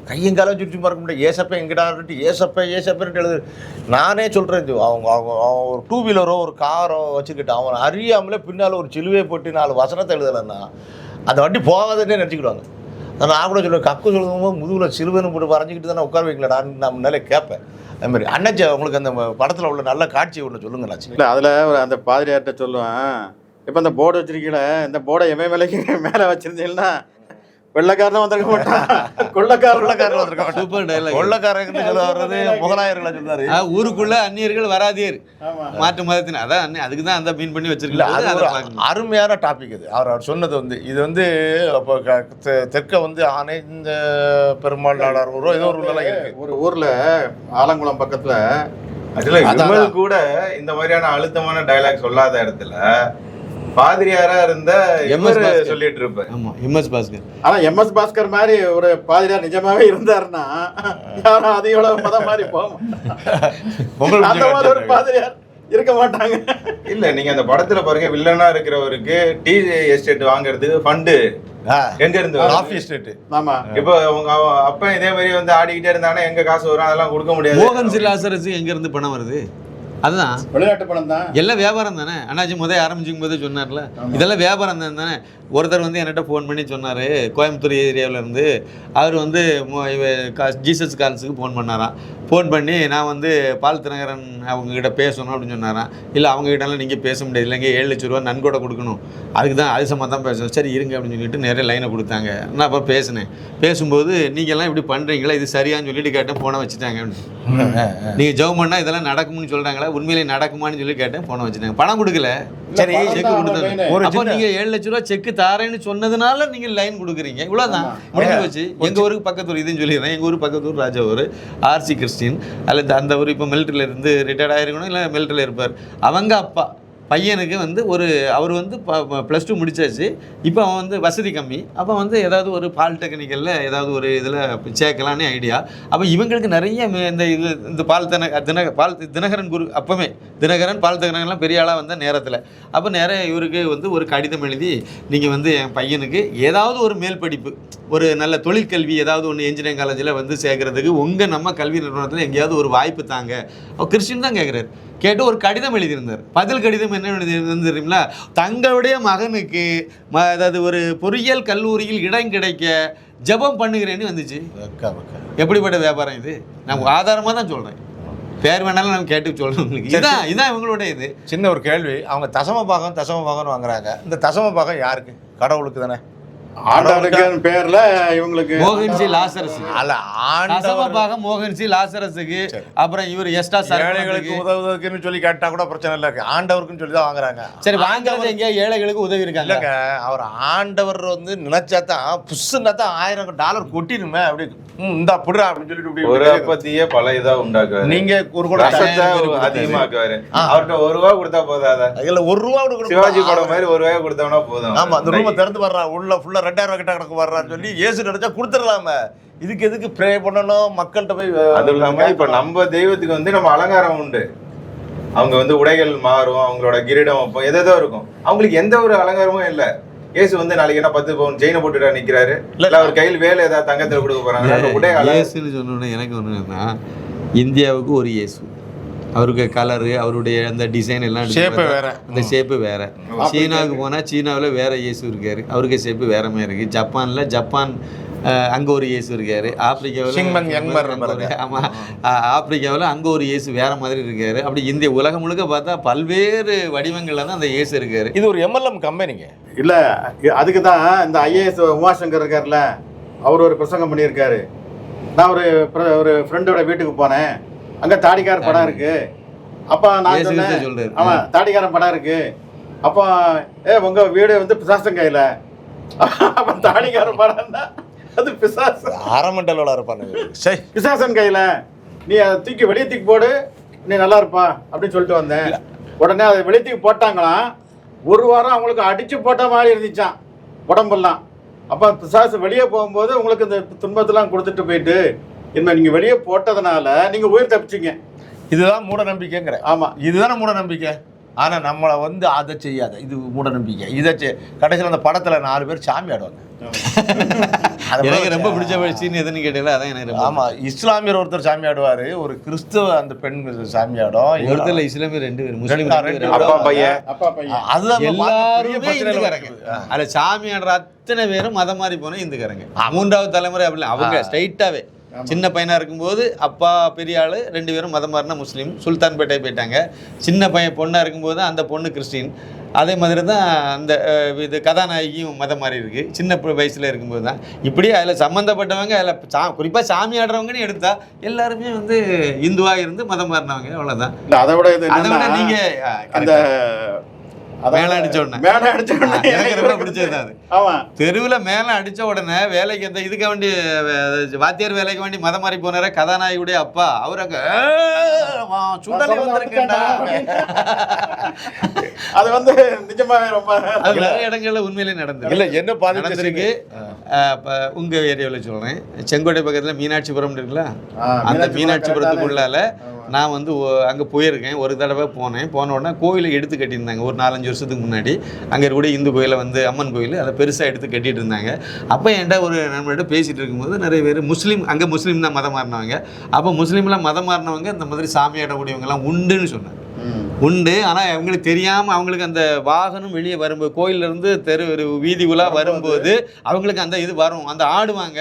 கையங்காலம் சுற்றி பார்க்க முடியாது. ஏசப்ப எங்கிட்டான்ட்டு ஏசப்பேன்ட்டு எழுது. நானே சொல்கிறேன், அவங்க ஒரு 2 வீலரோ ஒரு காரோ வச்சுக்கிட்டு அவன் அறியாமலே பின்னால் ஒரு சிலுவையை போட்டு 4 வசனத்தை எழுதலைன்னா அந்த வண்டி போகாதே நினச்சிக்கிடுவாங்க. நான் கூட சொல்லுவேன், கக்கு சொல்லும்போது முதுகில் சிலுவைன்னு போட்டு வரைஞ்சிக்கிட்டு தானே உட்கார வைக்கலடான்னு நான் முன்னாலே கேட்பேன். அது மாதிரி அண்ணாச்சி உங்களுக்கு அந்த படத்தில் உள்ள நல்ல காட்சி ஒன்று சொல்லுங்கண்ணாச்சி. இல்லை, அதில் அந்த பாதிரியார்கிட்ட சொல்லுவேன், இப்போ இந்த போர்டு வச்சிருக்கீங்களே, இந்த போர்டை எம்எல்ஏக்கு மேலே வச்சிருந்தீங்கன்னா வெள்ளக்காரனும் வந்திருக்க மாட்டான், கொள்ளக்காரன் வந்திருக்க மாட்டான். Super dialogue. கொள்ளக்காரங்க சொல்ல வர்றது முகலாயர்களை சொல்றாரு. ஊருக்குள்ள அந்நியர்கள் வராதீர், மாற்று மதத்தின். அதான் அதுக்கு தான் அந்த மீன் பண்ணி வச்சிருக்கல. அருமையான டாபிக் இது. அவர் சொன்னது வந்து இது வந்து அப்போ தெற்க வந்து இந்த பெருமாள் நாடார் ஊரோ ஏதோ ஒரு ஊர்ல இருக்கு. ஒரு ஊர்ல ஆலங்குளம் பக்கத்துல கூட இந்த மாதிரியான அழுத்தமான டைலாக் சொல்லாத இடத்துல பாதிரியாரா இருந்த சொல்லிட்டு இருப்பேன். ஆமா, MS பாஸ்கர். ஆனா MS பாஸ்கர் மாதிரி ஒரு பாதிரியார் நிஜமாவே இருந்தாருன்னா யாரும் அதிக மதம் மாதிரி போகும். அந்த மாதிரி ஒரு பாதிரியார் இருக்க மாட்டாங்க. இல்ல, நீங்க அந்த படத்துல பாருங்க, வில்லனா இருக்கிறவருக்கு டீ எஸ்டேட் வாங்குறதுக்கு ஃபண்டு எங்க இருந்து? Coffee estate. ஆமா, இப்போ உங்க அப்ப இதே மாதிரி வந்து ஆடிக்கிட்டே இருந்தாங்கன்னா எங்க காசு வரும்? அதெல்லாம் கொடுக்க முடியாது. மோகன் சிலாசரசு எங்க இருந்து பணம் வருது? அதுதான் வெளிநாட்டு படம் தான். எல்லாம் வியாபாரம் தானே. அண்ணாச்சி ஆரம்பிச்சுக்கும் போதே சொன்னார்ல, இதெல்லாம் வியாபாரம் தானே. ஒருத்தர் வந்து என்கிட்ட ஃபோன் பண்ணி சொன்னார், கோயம்புத்தூர் ஏரியாவில் இருந்து. அவர் வந்து ஜீசஸ் கால்ஸுக்கு ஃபோன் பண்ணாராம். ஃபோன் பண்ணி நான் வந்து பால் தினகரன் அவங்கக்கிட்ட பேசணும் அப்படின்னு சொன்னாராம். இல்லை அவங்ககிட்டலாம் நீங்கள் பேச முடியாது, இல்லைங்க 7 லட்ச ரூபா நன்கொடை கொடுக்கணும், அதுக்கு தான் அது சம்மந்தம் தான் பேசணும். சரி இருங்க அப்படின்னு சொல்லிட்டு நிறைய லைனை கொடுத்தாங்க. நான் அப்போ பேசினேன். பேசும்போது நீங்கள்லாம் இப்படி பண்ணுறீங்களா, இது சரியான்னு சொல்லிட்டு கேட்டேன். ஃபோனை வச்சுட்டாங்க. நீங்கள் ஜெபம் பண்ணால் இதெல்லாம் நடக்கும்னு சொல்கிறாங்களா, உண்மையிலே நடக்குமான்னு சொல்லி கேட்டேன். ஃபோனை வச்சுட்டாங்க. பணம் கொடுக்கல, சரி செக் கொடுத்தாங்க. அப்போ நீங்கள் 7 லட்ச ரூபா செக்கு தாரேன்னு சொன்னதுனால நீங்கள் லைன் கொடுக்குறீங்க, இவ்வளோதான் முடிஞ்சு போச்சு. எங்கள் ஊருக்கு பக்கத்தூர் இதுன்னு சொல்லிடுறேன். எங்கள் ஊர் பக்கத்தூர் ராஜாவூர் ஆர்சி கிறிஸ்டின். அதில் அந்த ஊர் இப்போ மிலிட்டரியில் இருந்து ரிட்டையர்ட் ஆகிருக்கணும், இல்லை மிலிட்டரியில் இருப்பார். அவங்க அப்பா பையனுக்கு வந்து அவர் வந்து +2 முடிச்சாச்சு. இப்போ அவன் வந்து வசதி கம்மி. அப்போ வந்து ஏதாவது ஒரு பாலிடெக்னிக்கலில் ஏதாவது ஒரு இதில் சேர்க்கலான்னு ஐடியா. அப்போ இவங்களுக்கு நிறைய இந்த தினகரன் குரு, அப்போவே தினகரன் பால் தினகரன்லாம் பெரிய ஆளாக வந்த நேரத்தில் அப்போ நிறைய இவருக்கு வந்து ஒரு கடிதம் எழுதி, நீங்கள் வந்து என் பையனுக்கு ஏதாவது ஒரு மேல் படிப்பு, ஒரு நல்ல தொழிற்கல்வி ஏதாவது ஒன்று இன்ஜினியரிங் காலேஜில் வந்து சேர்க்கறதுக்கு உங்கள் நம்ம கல்வி நிறுவனத்தில் எங்கேயாவது ஒரு வாய்ப்பு தாங்க. அவர் கிறிஸ்டின் தான் கேட்குறாரு. கேட்டு ஒரு கடிதம் எழுதியிருந்தார். பதில் கடிதம் என்ன எழுதியிருந்தது தெரியுங்களா? தங்களுடைய மகனுக்கு அதாவது ஒரு பொறியியல் கல்லூரியில் இடம் கிடைக்க ஜெபம் பண்ணுகிறேன்னு வந்துச்சு. எப்படிப்பட்ட வியாபாரம் இது? நான் ஆதாரமாக தான் சொல்கிறேன், பேர் வேணாலும் நம்ம கேட்டு சொல்கிறோம் உங்களுக்கு. இதான் இவங்களோட இது. சின்ன ஒரு கேள்வி, அவங்க தசம பாகம் வாங்குறாங்க. இந்த தசம பாகம் யாருக்கு? கடவுளுக்கு தானே. ஆண்டவருக்கு பேர்ல இவங்களுக்கு மோகன்சி லாசரஸ் அல்ல, ஆண்டவர் மோகன்சி லாசரஸுக்கு, அப்புறம் இவர் எஸ்டா ஏழைகளுக்கு உதவுவதற்குன்னு சொல்லி கேட்டா கூட பிரச்சனை இல்லை, ஆண்டவருக்குன்னு சொல்லி தான் வாங்குறாங்க. சரி, வாங்குறது எங்கேயா ஏழைகளுக்கு உதவி இருக்காங்க? இல்லைங்க, அவர் ஆண்டவர் வந்து நினைச்சா தான் புஷ்ஷுன்னா தான் $1000 கொட்டிடுமே. அப்படி இந்தா புடுறா அப்படின்னு சொல்லிட்டு ஒரு அப்பத்தியே பல இதா உண்டாக்குவாரு. நீங்க ஒரு கூட அதிகமாக்குவாரு. அவர்கிட்ட ₹1 கொடுத்தா போதாதா? இல்ல ₹1 கொடுக்கணும். சிவாஜி படம் மாதிரி ₹1 கொடுத்தோம்னா போதும். ஆமா, அந்த ரூமை திறந்து வர்றா, உள்ள ஃபுல்லா $2000 கிட்ட கணக்கு வர்றான்னு சொல்லி ஏசு நினைச்சா கொடுத்துடலாம. இதுக்கு எதுக்கு ப்ரே பண்ணணும் மக்கள்கிட்ட போய்? அது இல்லாம இப்ப நம்ம தெய்வத்துக்கு வந்து நம்ம அலங்காரம் உண்டு. அவங்க வந்து உடைகள் மாறும், அவங்களோட கிரீடம் எதோ இருக்கும். அவங்களுக்கு எந்த ஒரு அலங்காரமும் இல்ல. இயேசு வந்து நாளைக்கு என்ன 10 பவுன் செயினை போட்டுட்டா நிக்கிறாரு, இல்ல அவர் கையில் வேலை ஏதாவது தங்கத்துல கொடுக்க போறாங்க. இயேசுன்னு சொன்னோன்னே எனக்கு ஒண்ணுன்னா, இந்தியாவுக்கு ஒரு இயேசு, அவருக்கு கலரு, அவருடைய அந்த டிசைன் எல்லாம் ஷேப்பு வேற, அந்த ஷேப்பு வேற. சீனாவுக்கு போனால் சீனாவில் வேற இயேசு இருக்காரு, அவருக்கு ஷேப்பு வேற மாதிரி இருக்கு. ஜப்பான் அங்கே ஒரு இயேசு இருக்காரு. ஆப்பிரிக்காவில் ஆமாம், ஆப்பிரிக்காவில் அங்கே ஒரு இயேசு வேற மாதிரி இருக்காரு. அப்படி இந்திய உலகம் முழுக்க பார்த்தா பல்வேறு வடிவங்கள்ல தான் அந்த இயேசு இருக்காரு. இது ஒரு MLM கம்பெனிங்க இல்ல, அதுக்கு தான் இந்த IAS உமாசங்கர் இருக்காருல்ல, அவர் ஒரு பிரசங்கம் பண்ணியிருக்காரு. நான் ஒரு ஃப்ரெண்டோட வீட்டுக்கு போனேன், அங்க தாடிக்கார படம் இருக்கு. அப்ப நான் சொன்னேன், ஆமா தாடிக்காரன் படம் இருக்கு. அப்போ உங்க வீடு வந்து பிசாசன் கையில. அப்ப தாடிக்கார படம் தான் அது பிசாசு, அரமண்டலோட இருப்பானுங்க. சரி, பிசாசன் கையில நீ அதை தூக்கி வெளியே தூக்கி போடு, நீ நல்லா இருப்பா அப்படின்னு சொல்லிட்டு வந்தேன். உடனே அதை வெளியே தூக்கி போட்டாங்களாம். ஒரு வாரம் அவங்களுக்கு அடிச்சு போட்ட மாதிரி இருந்துச்சான் உடம்பெல்லாம். அப்ப பிசாசு வெளியே போகும்போது உங்களுக்கு இந்த துன்பத்தெல்லாம் கொடுத்துட்டு போயிட்டு, இனிமே நீங்க வெளியே போட்டதுனால நீங்க உயிர் தப்பிச்சிங்க. இதுதான் மூட நம்பிக்கைங்கிற. ஆமா, இதுதானே மூட நம்பிக்கை. ஆனா நம்மளை வந்து அதை செய்யாத, இது மூட நம்பிக்கை. இதை கடைசியில் அந்த படத்துல 4 பேர் சாமி ஆடுவாங்க. எனக்கு ரொம்ப பிடிச்ச சீன் எதுன்னு கேட்டீங்களா? அதான் எனக்கு. ஆமா, இஸ்லாமியர் ஒருத்தர் சாமி ஆடுவாரு, ஒரு கிறிஸ்தவ அந்த பெண் சாமி ஆடும். ஒருத்தர் இஸ்லாமியர் 2 பேர், முஸ்லீம் அப்பா பையன். அதுதான் எல்லாருமே இந்துக்காரங்க. அதுல சாமி ஆடுற அத்தனை பேரும் மதம் மாறி போன இந்துக்காரங்க. 3வது தலைமுறை அப்படி அவங்க ஸ்ட்ரைட்டாவே. சின்ன பையனா இருக்கும்போது அப்பா பெரிய ஆளு, 2 பேரும் மதம் மாறினா முஸ்லீம், சுல்தான்பேட்டை போயிட்டாங்க. சின்ன பையன் பொண்ணா இருக்கும்போது அந்த பொண்ணு கிறிஸ்டின். அதே மாதிரி தான் அந்த இது கதாநாயகியும் மதம் மாறி இருக்கு, சின்ன வயசுல இருக்கும்போது தான். இப்படி அதில் சம்மந்தப்பட்டவங்க, அதில் குறிப்பாக சாமி ஆடுறவங்கன்னு எடுத்தா எல்லாருமே வந்து இந்துவா இருந்து மதம் மாறினவங்க, அவ்வளோதான். அதை விட நீங்க அந்த மேல அடிச்ச உடனே எனக்கு ரொம்ப பிடிச்சது அது. தெருவில் மேல அடிச்ச உடனே வேலைக்கு அந்த இதுக்கு வேண்டி வாத்தியார் வேலைக்கு வேண்டி மதம் மாறி போனார கதாநாயகியுடைய அப்பா, அவர் அங்க சுண்டலி வந்திருக்கேன்டா. அது வந்து நிஜமாவே ரொம்ப நிறைய இடங்கள்ல உண்மையிலே நடந்தது. இல்ல என்ன நடந்திருக்கு. உங்க ஏரியாவில் சொல்றேன், செங்கோட்டை பக்கத்துல மீனாட்சிபுரம் இருக்குல்ல, அந்த மீனாட்சிபுரத்துக்குள்ளால நான் வந்து அங்கே போயிருக்கேன். ஒரு தடவை போன உடனே கோயிலை எடுத்து கட்டியிருந்தாங்க ஒரு 4-5 வருஷத்துக்கு முன்னாடி. அங்கே இருக்கக்கூடிய இந்து கோயிலை வந்து அம்மன் கோயில், அதை பெருசாக எடுத்து கட்டிட்டு இருந்தாங்க. அப்போ என்கிட்ட ஒரு நண்பர்கிட்ட பேசிகிட்டு இருக்கும்போது நிறைய பேர் முஸ்லீம், அங்கே முஸ்லீம் தான் மதம் மாறினவங்க. அப்போ முஸ்லீம்லாம் மதம் மாறினவங்க இந்த மாதிரி சாமி ஆடக்கூடியவங்கலாம் உண்டுன்னு சொன்னேன். உண்டு. ஆனால் அவங்களுக்கு தெரியாமல் அவங்களுக்கு அந்த வாகனம் வெளியே வரும்போது கோயிலேருந்து வீதி உலா வரும்போது அவங்களுக்கு அந்த இது வரும், அந்த ஆடுவாங்க.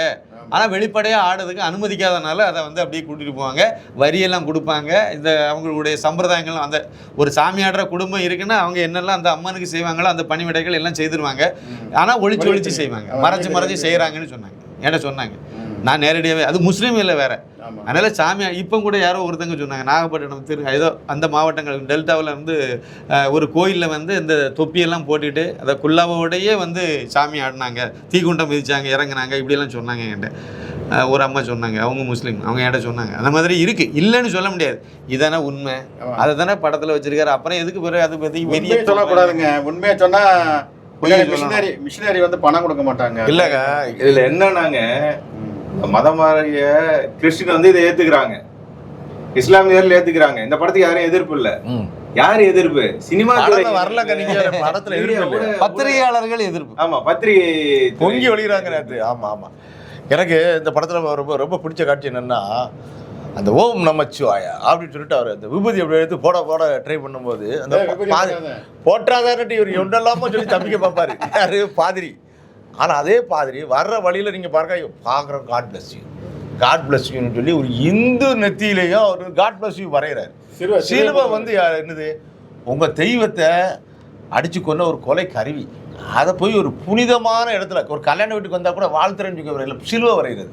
ஆனால் வெளிப்படையாக ஆடுறதுக்கு அனுமதிக்காதனால அதை வந்து அப்படியே கூட்டிகிட்டு போவாங்க, வரியெல்லாம் கொடுப்பாங்க. இந்த அவங்களுடைய சம்பிரதாயங்கள் அந்த ஒரு சாமி ஆடுற குடும்பம் இருக்குன்னா அவங்க என்னெல்லாம் அந்த அம்மனுக்கு செய்வாங்களோ அந்த பணிவிடைகள் எல்லாம் செய்திருவாங்க. ஆனால் ஒளிச்சு செய்வாங்க, மறைச்சு செய்கிறாங்கன்னு சொன்னாங்க, என்கிட்ட சொன்னாங்க. நான் நேரடியாகவே, அது முஸ்லீம் இல்லை வேற. அதனால் சாமி இப்போ கூட யாரோ ஒருத்தங்க சொன்னாங்க, நாகப்பட்டினம் ஏதோ அந்த மாவட்டங்கள் டெல்டாவில் வந்து ஒரு கோயிலில் வந்து இந்த தொப்பியெல்லாம் போட்டுட்டு அதை குல்லாவோடையே வந்து சாமி ஆடினாங்க, தீக்குண்டம் மிதிச்சாங்க, இறங்குனாங்க, இப்படியெல்லாம் சொன்னாங்க என்கிட்ட. ஒரு அம்மா சொன்னாங்க, அவங்க முஸ்லீம், அவங்க என்கிட்ட சொன்னாங்க. அந்த மாதிரி இருக்குது, இல்லைன்னு சொல்ல முடியாது. இதானே உண்மை, அதை தானே படத்தில் வச்சிருக்காரு. அப்புறம் எதுக்கு பிறகு அதை பற்றி வெளியே சொல்லக்கூடாதுங்க. உண்மையை சொன்னால் மிஷினரி வந்து பணம் கொடுக்க மாட்டாங்க. இல்லைங்க, இதில் என்னன்னாங்க, மதம் மாறிய கிறிஸ்டின் வந்து இதை ஏத்துக்கிறாங்க, இஸ்லாமியர்கள் ஏத்துக்கிறாங்க. இந்த படத்துக்கு யாரும் எதிர்ப்பு இல்ல. யாரு எதிர்ப்பு? சினிமா வரல, படத்துல பத்திரிகையாளர்கள் எதிர்ப்பு. ஆமா, பத்திரிகை பொங்கி ஒளிகிறாங்க. ஆமா ஆமா. எனக்கு இந்த படத்துல ரொம்ப ரொம்ப பிடிச்ச காட்சி என்னன்னா, அந்த ஓம் நமச்சிவாயா அப்படின்னு சொல்லிட்டு அவர் அந்த விபூதி அப்படி எடுத்து போட ட்ரை பண்ணும்போது அந்த போட்டாதான்ட்டு இவர் ஒன்றெல்லாமோ சொல்லி தம்பிக்க பார்ப்பாரு, யாரு பாதிரி. ஆனால் அதே பாதிரி வர்ற வழியில் நீங்கள் பார்க்குறோம் காட் பிளஸ் யூன்னு சொல்லி ஒரு இந்து நெத்தியிலையும் அவர் காட் பிளஸ் யூ வரைகிறார். சிலுவை வந்து என்னது, உங்கள் தெய்வத்தை அடித்து கொண்ட ஒரு கொலை கருவி, அதை போய் ஒரு புனிதமான இடத்துல ஒரு கல்யாண வீட்டுக்கு வந்தால் கூட வாழ்த்துறேன்னு சொல்லி வரையில சிலுவை வரைகிறது.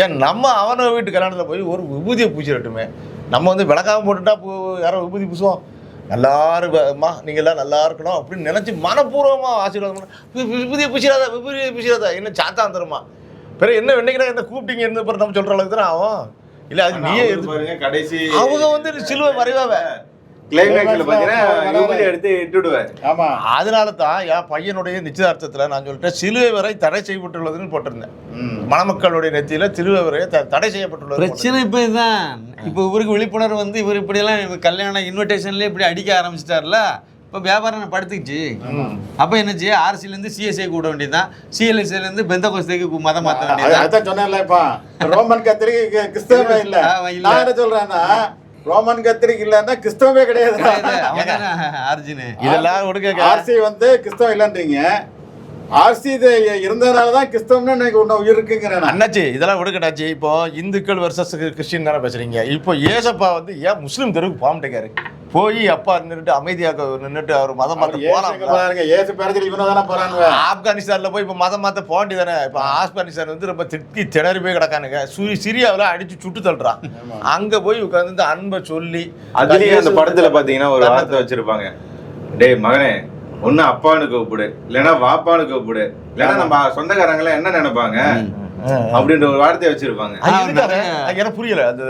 ஏன் நம்ம அவனை வீட்டு கல்யாணத்தில் போய் ஒரு விபூதியை பூச்சிடட்டுமே, நம்ம வந்து விளக்காமல் போட்டுட்டா யாரோ விபூதி பூசுவோம், நல்லா இருக்குமா, நீங்கள்லாம் நல்லா இருக்கணும் அப்படின்னு நினச்சி மனப்பூர்வமாக ஆசீர்வாதம் பண்ண, விபூதியை பூசிடாதா என்ன சாத்தா தருமா, பிறகு என்ன வெண்ணைக்கிறா என்ன கூப்பிட்டீங்க என்ன பிறகு நம்ம சொல்கிற அளவுக்கு தானே ஆகும். இல்லை அது நீயே பாருங்க, கடைசி அவங்க வந்து சிலுவை வரைவாவே எடுத்து இட்டுடுவார். ஆமா, அதனால தான் என் பையனுடைய நிச்சயதார்த்தத்தில் நான் சொல்லிட்டேன் சிலுவை வரை தடை செய்யப்பட்டுள்ளதுன்னு போட்டிருந்தேன். மணமக்களுடைய நெத்தியில சிலுவை வரை தடை செய்யப்பட்டுள்ளது. பிரச்சனை இப்போ இதுதான். இப்போ இவருக்கு விழிப்புணர்வு வந்து இவர் இப்படியெல்லாம் கல்யாண இன்விடேஷன்லேயே இப்படி அடிக்க ஆரம்பிச்சிட்டார்ல, இப்போ வியாபாரம் படுத்துக்கிச்சு. அப்போ என்னச்சு, ஆர்சிலேருந்து சிஎஸ்ஐ கூட வேண்டியதுதான், சிஎல்எஸ்ஐலேருந்து பெந்தகோஸ்தைக்கு மதம் மாற்ற வேண்டியது. அதான் சொன்னேன்ல, இப்போ ரோமன் கத்திரிக்கு கிறிஸ்தவமே இல்லை. நான் என்ன சொல்றேன்னா, ரோமன் கத்திரிக்கு இல்லன்னா கிறிஸ்தவமே கிடையாது. இதெல்லாம் கொடுக்க ஆர்சி வந்து கிறிஸ்தவம் இல்லைன்றீங்க, ஆர்சி இது இருந்ததுனாலதான் கிறிஸ்தவம்னு ஒன்று உயிர் இருக்குங்கிறேன் அண்ணாச்சி. இதெல்லாம் விடுக்கட்டாச்சு. இப்போ இந்துக்கள் வர்சஸ் கிறிஸ்டின் தானே பேசுறீங்க. இப்போ ஏசப்பா வந்து ஏன் முஸ்லீம் தெருவுக்கு போக மாட்டேங்காரு, போய் அப்பா நின்றுட்டு அமைதியாக நின்றுட்டு அவர் மதம் மாற்ற போறாங்க. ஏசு பேரத்தில் இவனை தானே போறாங்க. ஆப்கானிஸ்தான்ல போய் இப்போ மதம் மாற்ற போக வேண்டியதானே. இப்போ ஆப்கானிஸ்தான் வந்து ரொம்ப திணறி போய் கிடக்கானுங்க. சிரியாவில் அடிச்சு சுட்டு தள்ளுறான். அங்க போய் உட்காந்து அன்பை சொல்லி அதுலயே அந்த படத்துல பாத்தீங்கன்னா ஒரு வார்த்தை வச்சிருப்பாங்க, டேய் மகனே ஒன்னு அப்பான்னு கூப்பிடு, இல்லைன்னா வாப்பான்னு கூப்பிடு, இல்லைன்னா நம்ம சொந்தக்காரங்க எல்லாம் என்ன நினைப்பாங்க அப்படின்ற ஒரு வார்த்தையை வச்சிருப்பாங்க. எனக்கு புரியல அது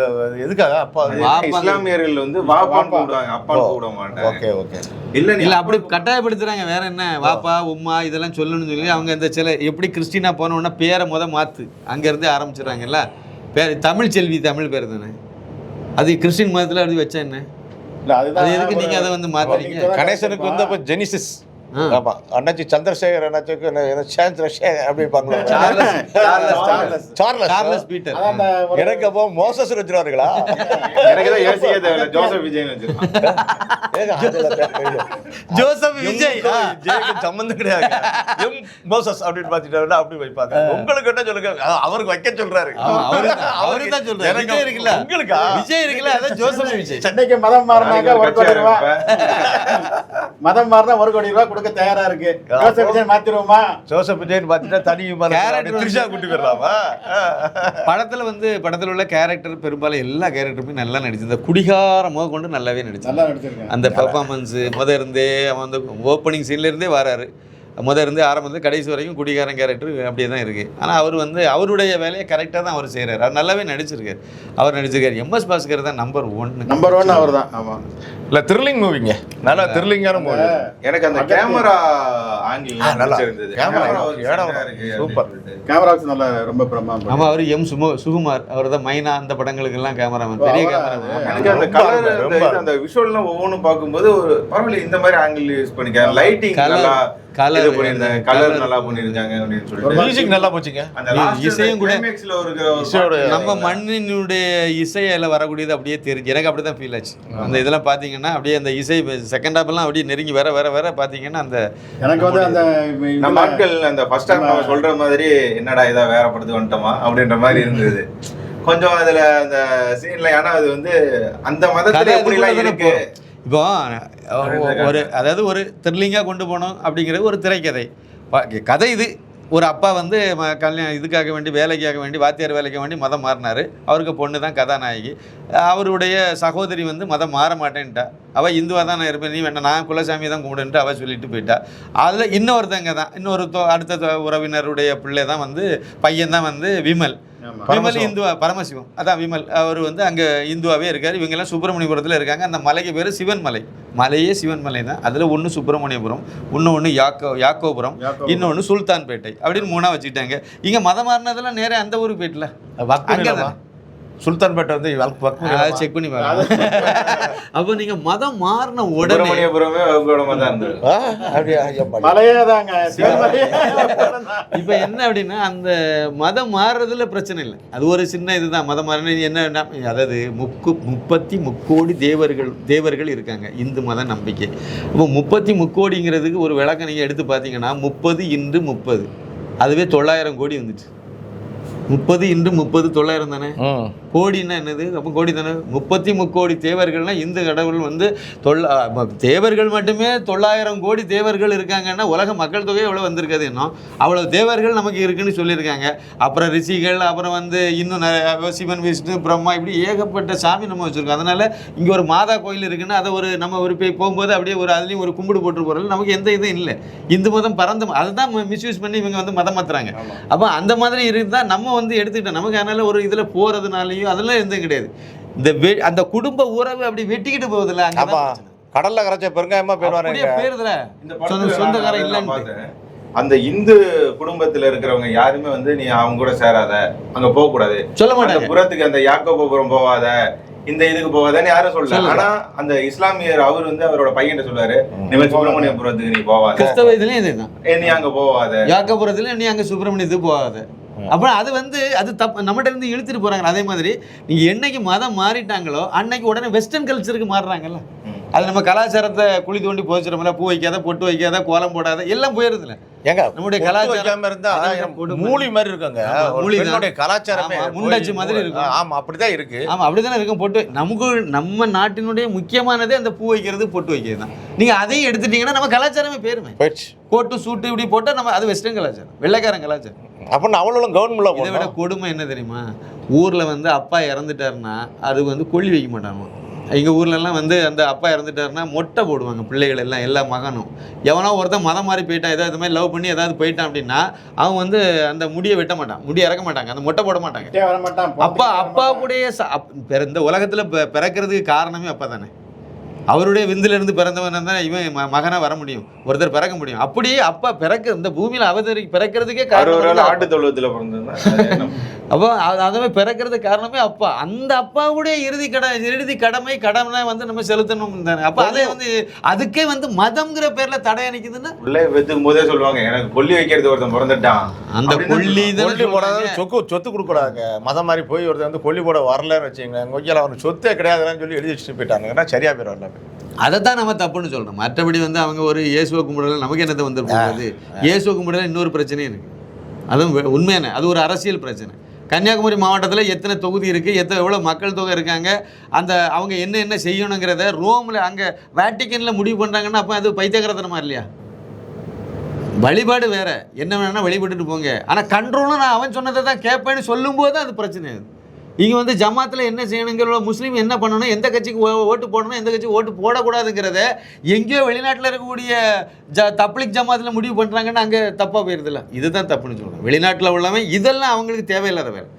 எதுக்காக. அப்பா இஸ்லாமியர்கள் வந்து வாப்பான்னு கூப்பிடுவாங்க, அப்பான்னு கூப்பிட மாட்டாங்க. Okay okay. இல்ல அப்படி கட்டாயப்படுத்துறாங்க. வேற என்ன, வாப்பா உம்மா இதெல்லாம் சொல்லணும்னு சொல்லி அவங்க இந்த சில எப்படி கிறிஸ்டினா போனோம்னா பேரை மாத்து அங்க இருந்து ஆரம்பிச்சிடறாங்கல்ல. பேர் தமிழ் செல்வி, தமிழ் பேர் தானே, அது கிறிஸ்டின் மதத்துல அப்படி வச்சா என்ன, அது எதுக்கு நீங்க அதை வந்து மாத்துறீங்க. கணேசனுக்கு வந்து அப்ப ஜெனிசிஸ். ஆமா, அண்ணாச்சி சந்திரசேகர் அண்ணாச்சிக்கு அப்படிப்பாங்களா, சார்லஸ் பீட்டர். எனக்கு அப்போ மோசஸ் வச்சிருவாருங்களா, எனக்கு தான் யோசிக்கவே தேவையில்ல, ஜோசப் விஜய் வச்சிருக்காங்க. ஜோசப் விஜய் சம்பந்தம் கிடையாது. எம் மோசஸ் அப்படின்னு பாத்துட்டா அப்படி வைப்பாங்க. உங்களுக்கு என்ன சொல்லுங்க, அவருக்கு வைக்க சொல்றாரு. அவரு தான் சொல்றாரு. விஜய் இருக்குல்ல, உங்களுக்கா விஜய் இருக்குல்ல, அதான் ஜோசப் விஜய். சென்னைக்கு மதம் மாறினாங்க, 1 கோடி ரூபாய் மதம் மாறினா 1 கோடி ரூபாய் கொடுக்க தயாரா இருக்கு. ஜோசப் விஜய் மாத்திருவோமா? ஜோசப் விஜய் பாத்தீங்கன்னா தனி த்ரிஷா கூட்டி போயிடலாமா. படத்துல உள்ள கேரக்டர் பெரும்பாலும் எல்லா கேரக்டருமே நல்லா நடிச்சு, இந்த குடிகாரம் கொண்டு நல்லாவே நடிச்சு. அந்த பெர்ஃபார்மன்ஸ் இருந்தே அவன் வந்து ஓப்பனிங் சீன்ல இருந்தே வராரு, இருந்து ஆரம்பத்தில் கடைசி வரைக்கும் குடிகாரன் கேரக்டர் அப்படியே தான் இருக்குது. ஆனால் அவர் வந்து அவருடைய வேலையை கரெக்டாக தான் அவர் செய்கிறார். அவர் நல்லாவே நடிச்சிருக்காரு. அவர் நடிச்சிருக்காரு. எம்எஸ் பாஸ்கர் தான் நம்பர் 1 அவர் தான். ஆமாம், இல்லை த்ரில்லிங் மூவிங்க, நல்லா த்ரில்லிங்கான மூவி. எனக்கு அந்த கேமரா ஆங்கிள் நல்லா இருந்தது. சூப்பர் கேமரா நல்லா ரொம்ப பிரமாதம். ஆமாம், அவர் எம் சுகுமார், அவர் தான் மைனா அந்த படங்களுக்கெல்லாம் கேமராமேன், பெரிய கேமராமேன். எனக்கு அந்த கலர் அந்த விஷுவல்லாம் ஒவ்வொன்றும் பார்க்கும்போது ஒரு பரவாயில்ல, இந்த மாதிரி ஆங்கிள் யூஸ் பண்ணிக்க, லைட்டிங் நல்லா கலர் பண்ணியிருந்தாங்க, கலர் நல்லா பண்ணியிருந்தாங்க அப்படின்னு சொல்லிட்டு மியூசிக் நல்லா போச்சுங்க. அந்த last இசையும் கூட climax-ல ஒரு இசையோட நம்ம மண்ணினுடைய இசையில வரக்கூடியது அப்படியே தெரிஞ்சு எனக்கு அப்படிதான் ஃபீல் ஆச்சு. அந்த இதெல்லாம் பாத்தீங்கன்னா அப்படியே அந்த இசை செகண்ட் ஹாஃப் எல்லாம் அப்படியே நெருங்கி வர வர வர பாத்தீங்கன்னா அந்த எனக்கு வந்து அந்த நம்ம ஆட்கள் அந்த ஃபர்ஸ்ட் ஹாஃப் நம்ம சொல்ற மாதிரி என்னடா இதா வேற படத்துக்கு வந்துட்டோமா அப்படின்ற மாதிரி இருந்தது கொஞ்சம் அதுல அந்த சீன்ல. ஏன்னா அது வந்து அந்த மதத்துல எப்படி எல்லாம் இருக்கு இப்போ ஒரு அதாவது ஒரு த்ரில்லிங்கா கொண்டு போனோம் அப்படிங்கிறது ஒரு திரைக்கதை கதை. இது ஒரு அப்பா வந்து கல்யாணம் இதுக்காக வேண்டி வேலைக்காக வேண்டி வாத்தியார் வேலைக்காக வேண்டி மதம் மாறினார். அவருக்கு பொண்ணு தான் கதாநாயகி. அவருடைய சகோதரி வந்து மதம் மாற மாட்டேன்ட்டா. அவள் இந்துவாக தான் நான் இருப்பேன், நீ வேண்டாம் நான் குலசாமி தான் கும்பிடுன்ட்டு அவள் சொல்லிட்டு போயிட்டா. அதில் இன்னொருத்தங்க தான் இன்னொரு அடுத்த உறவினருடைய பிள்ளை தான் வந்து பையன் தான் வந்து விமல். விமல் இந்துவா, பரமசிவம் அதான் விமல். அவர் வந்து அங்கே இந்துவாகவே இருக்கார். இவங்கெல்லாம் சுப்பிரமணியபுரத்தில் இருக்காங்க. அந்த மலைக்கு பேர் சிவன் மலை. மலையே சிவன் மலை தான். அதில் ஒன்று சுப்பிரமணியபுரம், இன்னொன்று யாக்கோபுரம், இன்னொன்று சுல்தான்பேட்டை அப்படின்னு 3 வச்சுக்கிட்டாங்க. இங்கே மதம் மாறினதெல்லாம் நேரே அந்த ஊருக்கு போயிட்டல. அங்கே சுல்தான்பேட்டை வந்து செக் பண்ணி பாருங்க. அப்போ நீங்க மதம் மாறின உடனே சுப்பிரமணியபுரமே வகுப்படமா தான் இருந்தது. மலையேதாங்க. இப்போ என்ன அப்படின்னா அந்த மதம் மாறுறதுல பிரச்சனை இல்லை. அது ஒரு சின்ன இதுதான். மதம் மாறின என்ன அதாவது 33 கோடி தேவர்கள் இருக்காங்க இந்து மத நம்பிக்கை. இப்போ 33 கோடிங்கிறதுக்கு ஒரு விளக்கம் நீங்க எடுத்து பார்த்தீங்கன்னா 30 × 30 அதுவே 900 கோடி வந்துச்சு. 30 × 30 900 தானே. கோடின்னா என்னது? அப்போ கோடி தானே. 33 கோடி தேவர்கள்னா இந்து கடவுள் வந்து தேவர்கள் மட்டுமே 900 கோடி தேவர்கள் இருக்காங்கன்னா உலக மக்கள் தொகை எவ்வளோ வந்திருக்காது இன்னும். அவ்வளோ தேவர்கள் நமக்கு இருக்குன்னு சொல்லியிருக்காங்க. அப்புறம் ரிஷிகள், அப்புறம் வந்து இன்னும் சிவன், விஷ்ணு, பிரம்மா, இப்படி ஏகப்பட்ட சாமி நம்ம வச்சுருக்கோம். அதனால் இங்கே ஒரு மாதா கோயில் இருக்குன்னா அதை ஒரு நம்ம ஒரு போகும்போது அப்படியே ஒரு அதுலேயும் ஒரு கும்பிடு போட்டு போகிறது நமக்கு எந்த இதுவும் இல்லை. இந்து மதம் பறந்த அதுதான் மிஸ்யூஸ் பண்ணி இவங்க வந்து மதம் மாற்றுறாங்க. அப்போ அந்த மாதிரி இருந்தால் நம்ம வந்து எடுத்துக்கிட்டோம். நமக்கு அதனால் ஒரு இதில் போகிறதுனாலையும் அதெல்லாம் எதுவும் கிடையாது. இந்த அந்த குடும்ப உறவு அப்படி வெட்டிக்கிட்டு போகுதுல்ல. கடல்ல கரைச்ச பெருங்காயமா பேருதுல சொந்தக்காரன் இல்லைன்னு. அந்த இந்து குடும்பத்துல இருக்கிறவங்க யாருமே வந்து நீ அவங்க கூட சேராத, அங்க போக கூடாது சொல்ல மாட்டாங்க. புறத்துக்கு அந்த யாக்கோபுரம் போகாத, இந்த இதுக்கு போகாதன்னு யாரும் சொல்லல. ஆனா அந்த இஸ்லாமியர் அவர் வந்து அவரோட பையன் சொல்றாரு, நீ சுப்பிரமணியபுரத்துக்கு நீ போவாத. கிறிஸ்தவ இதுலயும் இதுதான், நீ அங்க போவாத. யாக்கோபுரத்துல நீ அங்க சுப்பிரமணியத்துக்கு போகாத. அப்புறம் அது வந்து அது தப்பு, நம்மகிட்ட இருந்து இழுத்துட்டு போறாங்க. அதே மாதிரி நீங்க என்னைக்கு மதம் மாறிட்டாங்களோ அன்னைக்கு உடனே வெஸ்டர்ன் கல்ச்சருக்கு மாறுறாங்கல்ல. அது நம்ம கலாச்சாரத்தை குழி தோண்டி போச்சிடமில்ல. பூ வைக்காத, பொட்டு வைக்காத, கோலம் போடாத, எல்லாம் போயிருதுல. ஏங்க நம்முடைய கலாச்சாரம் இருந்தா மூலி மாதிரி இருக்குங்க. மூலியோட கலாச்சாரமே முண்டாச்சு மாதிரி இருக்கும். ஆமா, அப்படிதான் இருக்கு. ஆமா, அப்படிதானே இருக்கும். பொட்டு நமக்கு நம்ம நாட்டினுடைய முக்கியமானதே அந்த பூ வைக்கிறது, பொட்டு வைக்கிறது தான். நீங்க அதையும் எடுத்துட்டீங்கன்னா நம்ம கலாச்சாரமே பேருமே போயிடுச்சு. கோட்டு சூட்டு இப்படி போட்டால் நம்ம அது வெஸ்டர்ன் கலாச்சாரம், வெள்ளைக்காரன் கலாச்சாரம். அப்படின்னு அவ்வளோ கவர்மெண்ட்ல இதை விட கொடுமை என்ன தெரியுமா? ஊரில் வந்து அப்பா இறந்துட்டாருன்னா அது வந்து கொல்லி வைக்க மாட்டாங்க. எங்கள் ஊர்லலாம் வந்து அந்த அப்பா இறந்துட்டாருன்னா மொட்டை போடுவாங்க பிள்ளைகள் எல்லாம், எல்லா மகனும். எவனோ ஒருத்தன் மதம் மாதிரி போயிட்டான், ஏதாவது இது மாதிரி லவ் பண்ணி ஏதாவது போயிட்டான் அப்படின்னா அவன் வந்து அந்த முடியை வெட்ட மாட்டான், முடியை இறக்க மாட்டாங்க, அந்த மொட்டை போட மாட்டாங்க. அப்பா கூடயே இந்த உலகத்தில் பிறக்கிறதுக்கு காரணமே அப்பா தானே. அவருடைய விந்திலிருந்து பிறந்தவன் தான் இவன் மகனாக வர முடியும், ஒருத்தர் பிறக்க முடியும். அப்படியே அப்பா இந்த பூமியில் பிறக்கிறதுக்கே காரணம் ஆட்டு தொழுவத்தில் பிறந்தது. அப்போ அதுவே பிறக்கிறதுக்கு காரணமே அப்பா. அந்த அப்பாவுடைய இறுதி கடமை வந்து நம்ம செலுத்தணும் தானே. அப்போ அதே வந்து அதுக்கே வந்து மதம்ங்கிற பேர்ல தடை அணிக்குதுன்னா வெத்துக்கும் போதே சொல்லுவாங்க, எனக்கு கொல்லி வைக்கிறது ஒருத்தன் பிறந்துட்டான். அந்த கொல்லி போடாத சொத்து கொடுக்கூடாதுங்க. மதம் மாதிரி போய் ஒருத்தர் வந்து கொல்லி போட வரலன்னு வச்சுங்க, கொய்யால அவனுக்கு சொத்தே கிடையாதுன்னு சொல்லி எழுதி வச்சுட்டு போயிட்டாங்கன்னா சரியா போயிடும். அதைத்தான் நம்ம தப்புன்னு சொல்றோம். மற்றபடி வந்து அவங்க ஒரு இயேசுவை கும்பிடல, நமக்கு என்னத்தை வந்து போகுது. இயேசுவை கும்பிடல இன்னொரு பிரச்சனையும் இருக்கு. அதுவும் உண்மையான அது ஒரு அரசியல் பிரச்சனை. கன்னியாகுமரி மாவட்டத்தில் எத்தனை தொகுதி இருக்குது, எவ்வளோ மக்கள் தொகை இருக்காங்க, அந்த அவங்க என்ன செய்யணுங்கிறத ரோமில் அங்கே வேட்டிக்கனில் முடிவு பண்ணுறாங்கன்னா அப்போ அது பைத்தியகாரத்தனமா இல்லையா? வழிபாடு வேற, என்ன வேணா வழிபட்டுட்டு போங்க, ஆனால் கண்ட்ரோலும் நான் அவன் சொன்னதை தான் கேட்பேன்னு சொல்லும்போது தான் அது பிரச்சனை. அது இங்கே வந்து ஜமாத்தில் என்ன செய்யணுங்கிற, முஸ்லீம் என்ன பண்ணணும், எந்த கட்சிக்கு ஓட்டு போடணும், எந்த கட்சிக்கு ஓட்டு போடக்கூடாதுங்கிறத எங்கேயோ வெளிநாட்டில் இருக்கக்கூடிய தப்லிக் ஜமாத்தில் முடிவு பண்ணுறாங்கன்னா அங்கே தப்பாக போயிருதில்ல. இதுதான் தப்புன்னு சொல்கிறேன். வெளிநாட்டில் உள்ளவன் இதெல்லாம் அவங்களுக்கு தேவையில்லாத வேலை.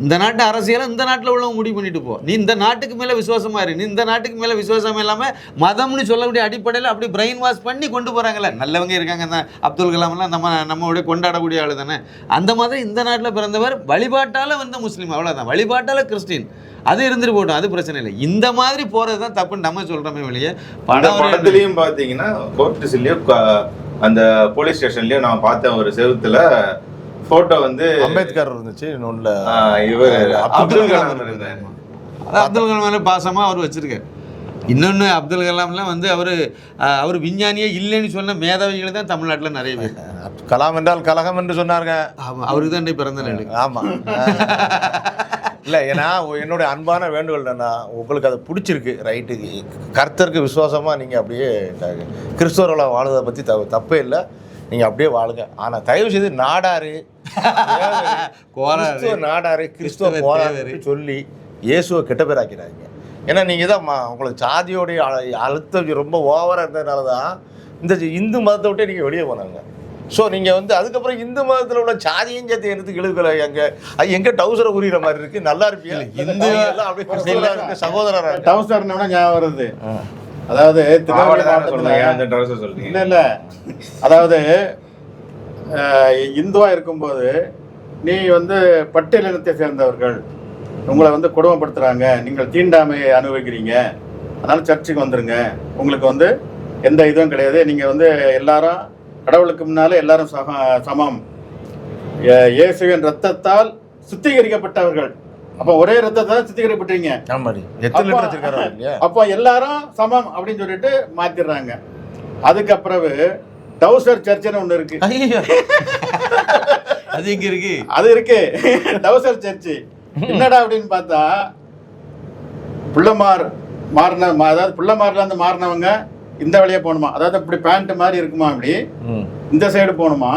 இந்த நாட்டு அரசியலை இந்த நாட்டில் உள்ளவங்க முடிவு பண்ணிட்டு போ. நீ இந்த நாட்டுக்கு மேலே விசுவாசமாக இரு. நீ இந்த நாட்டுக்கு மேலே விசுவாசம் இல்லாமல் மதம்னு சொல்லக்கூடிய அடிப்படையில் அப்படி பிரெயின் வாஷ் பண்ணி கொண்டு போகிறாங்களே. நல்லவங்க இருக்காங்க தான், அப்துல் கலாம்லாம் நம்மளுடைய கொண்டாடக்கூடிய ஆள் தானே. அந்த மாதிரி இந்த நாட்டில் பிறந்தவர் வழிபாட்டால் வந்து முஸ்லீம், அவ்வளோதான். வழிபாட்டால் கிறிஸ்டின், அது இருந்துட்டு போட்டோம், அது பிரச்சனை இல்லை. இந்த மாதிரி போகிறது தான் தப்புன்னு நம்ம சொல்கிறோமே வெளியே. படத்துலையும் பார்த்தீங்கன்னா கோர்ட்டு சில்லையோ அந்த போலீஸ் ஸ்டேஷன்லயும் நான் பார்த்த ஒரு செவுத்துல போட்டோ வந்து அம்பேத்கர் இருந்துச்சு, இன்னொன்னுல இவர் அப்துல் கலாம் இருந்தார். அப்துல் கலாம் பாசமாக அவர் வச்சிருக்காரு. இன்னொன்று அப்துல் கலாம்லாம் வந்து அவர் விஞ்ஞானியே இல்லைன்னு சொன்ன மேதாவிகள் தான் தமிழ்நாட்டில் நிறைய பேர். கலாம் என்றால் கலகம் என்று சொன்னாருங்க. ஆமாம், அவருக்கு தான் பிறந்த நாள். ஆமாம். இல்லை, ஏன்னா என்னுடைய அன்பான வேண்டுகோள் என்னன்னா, உங்களுக்கு அது பிடிச்சிருக்கு ரைட்டு, கர்த்தருக்கு விசுவாசமாக நீங்கள் அப்படியே கிறிஸ்தவர்களை வாழுறதை பற்றி தப்பே இல்லை, நீங்கள் அப்படியே வாழுங்க. ஆனால் தயவு செய்து நாடாரு கோளாறு நாடாரு கிறிஸ்துவ கோளாறு சொல்லி இயேசுவை கெட்ட பேர் ஆக்கிறாங்க. ஏன்னா நீங்கள் தான் உங்களுக்கு சாதியோடைய அழுத்தம் ரொம்ப ஓவராக இருந்ததுனால தான் இந்த இந்து மதத்தை விட்டே நீங்கள் வெளியே போனாங்க. ஸோ நீங்கள் வந்து அதுக்கப்புறம் இந்து மதத்தில் உள்ள சாதியும் சேர்த்து எடுத்து இழுக்கல. எங்கே டவுசரை உரிகிற மாதிரி இருக்கு. நல்லா இருப்பீங்க இந்து எல்லாம் அப்படியே கிறிஸ்துவராக இருக்கு, சகோதரராக டவுசர்னோட ஞாபகம் வருது. அதாவது திருநெல்வேலி மாவட்டத்தில் இல்லை, அதாவது இந்துவா இருக்கும்போது நீ வந்து பட்டியலினத்தை சேர்ந்தவர்கள், உங்களை வந்து கொடுமைப்படுத்துறாங்க, நீங்கள் தீண்டாமையை அனுபவிக்கிறீங்க, அதனால சர்ச்சுக்கு வந்துருங்க, உங்களுக்கு வந்து எந்த இதுவும் கிடையாது, நீங்க வந்து எல்லாரும் கடவுளுக்கு முன்னாலே எல்லாரும் சமம், இயேசுவின் ரத்தத்தால் சுத்திகரிக்கப்பட்டவர்கள். அப்ப ஒரே ரத்தத்தால் சுத்திகரிக்கப்பட்டீங்க, அப்போ எல்லாரும் சமம் அப்படின்னு சொல்லிட்டு மாத்திடுறாங்க. அதுக்கப்புறம் டவுசர் சர்ச்சுன்னு ஒண்ணு இருக்கு. அது எங்க இருக்கு? அது இருக்கு, டவுசர் சர்ச்சு. என்னடா அப்படின்னு பார்த்தா அதாவது பிள்ளைமார்ல இருந்து மாறினவங்க இந்த வழியா போகணுமா, அதாவது இப்படி பேண்ட் மாதிரி இருக்குமா, அப்படி இந்த சைடு போகணுமா,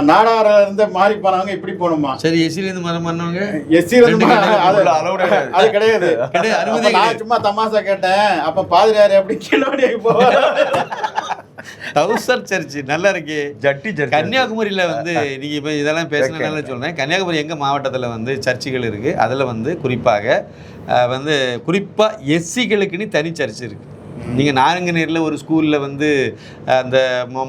நாடார இருந்து மாறி போனவங்க இப்படி போகணுமா. சரி, எஸ்சில இருந்து மரம் பண்ணவங்க அது கிடையாது. நான் சும்மா தமாசா கேட்டேன். அப்ப பாதிரியாரு அப்படி கீழே போவார். டவுசர் சர்ச் நல்லா இருக்கு. ஜட்டி சர்ச் கன்னியாகுமரியில் வந்து நீங்கள் இப்போ இதெல்லாம் பேசினால சொல்கிறேன். கன்னியாகுமரி எங்கள் மாவட்டத்தில் வந்து சர்ச்சுகள் இருக்குது. அதில் வந்து குறிப்பாக எஸ்சிகளுக்குன்னு தனி சர்ச் இருக்குது. நீங்கள் நான்குநேரில் ஒரு ஸ்கூலில் வந்து அந்த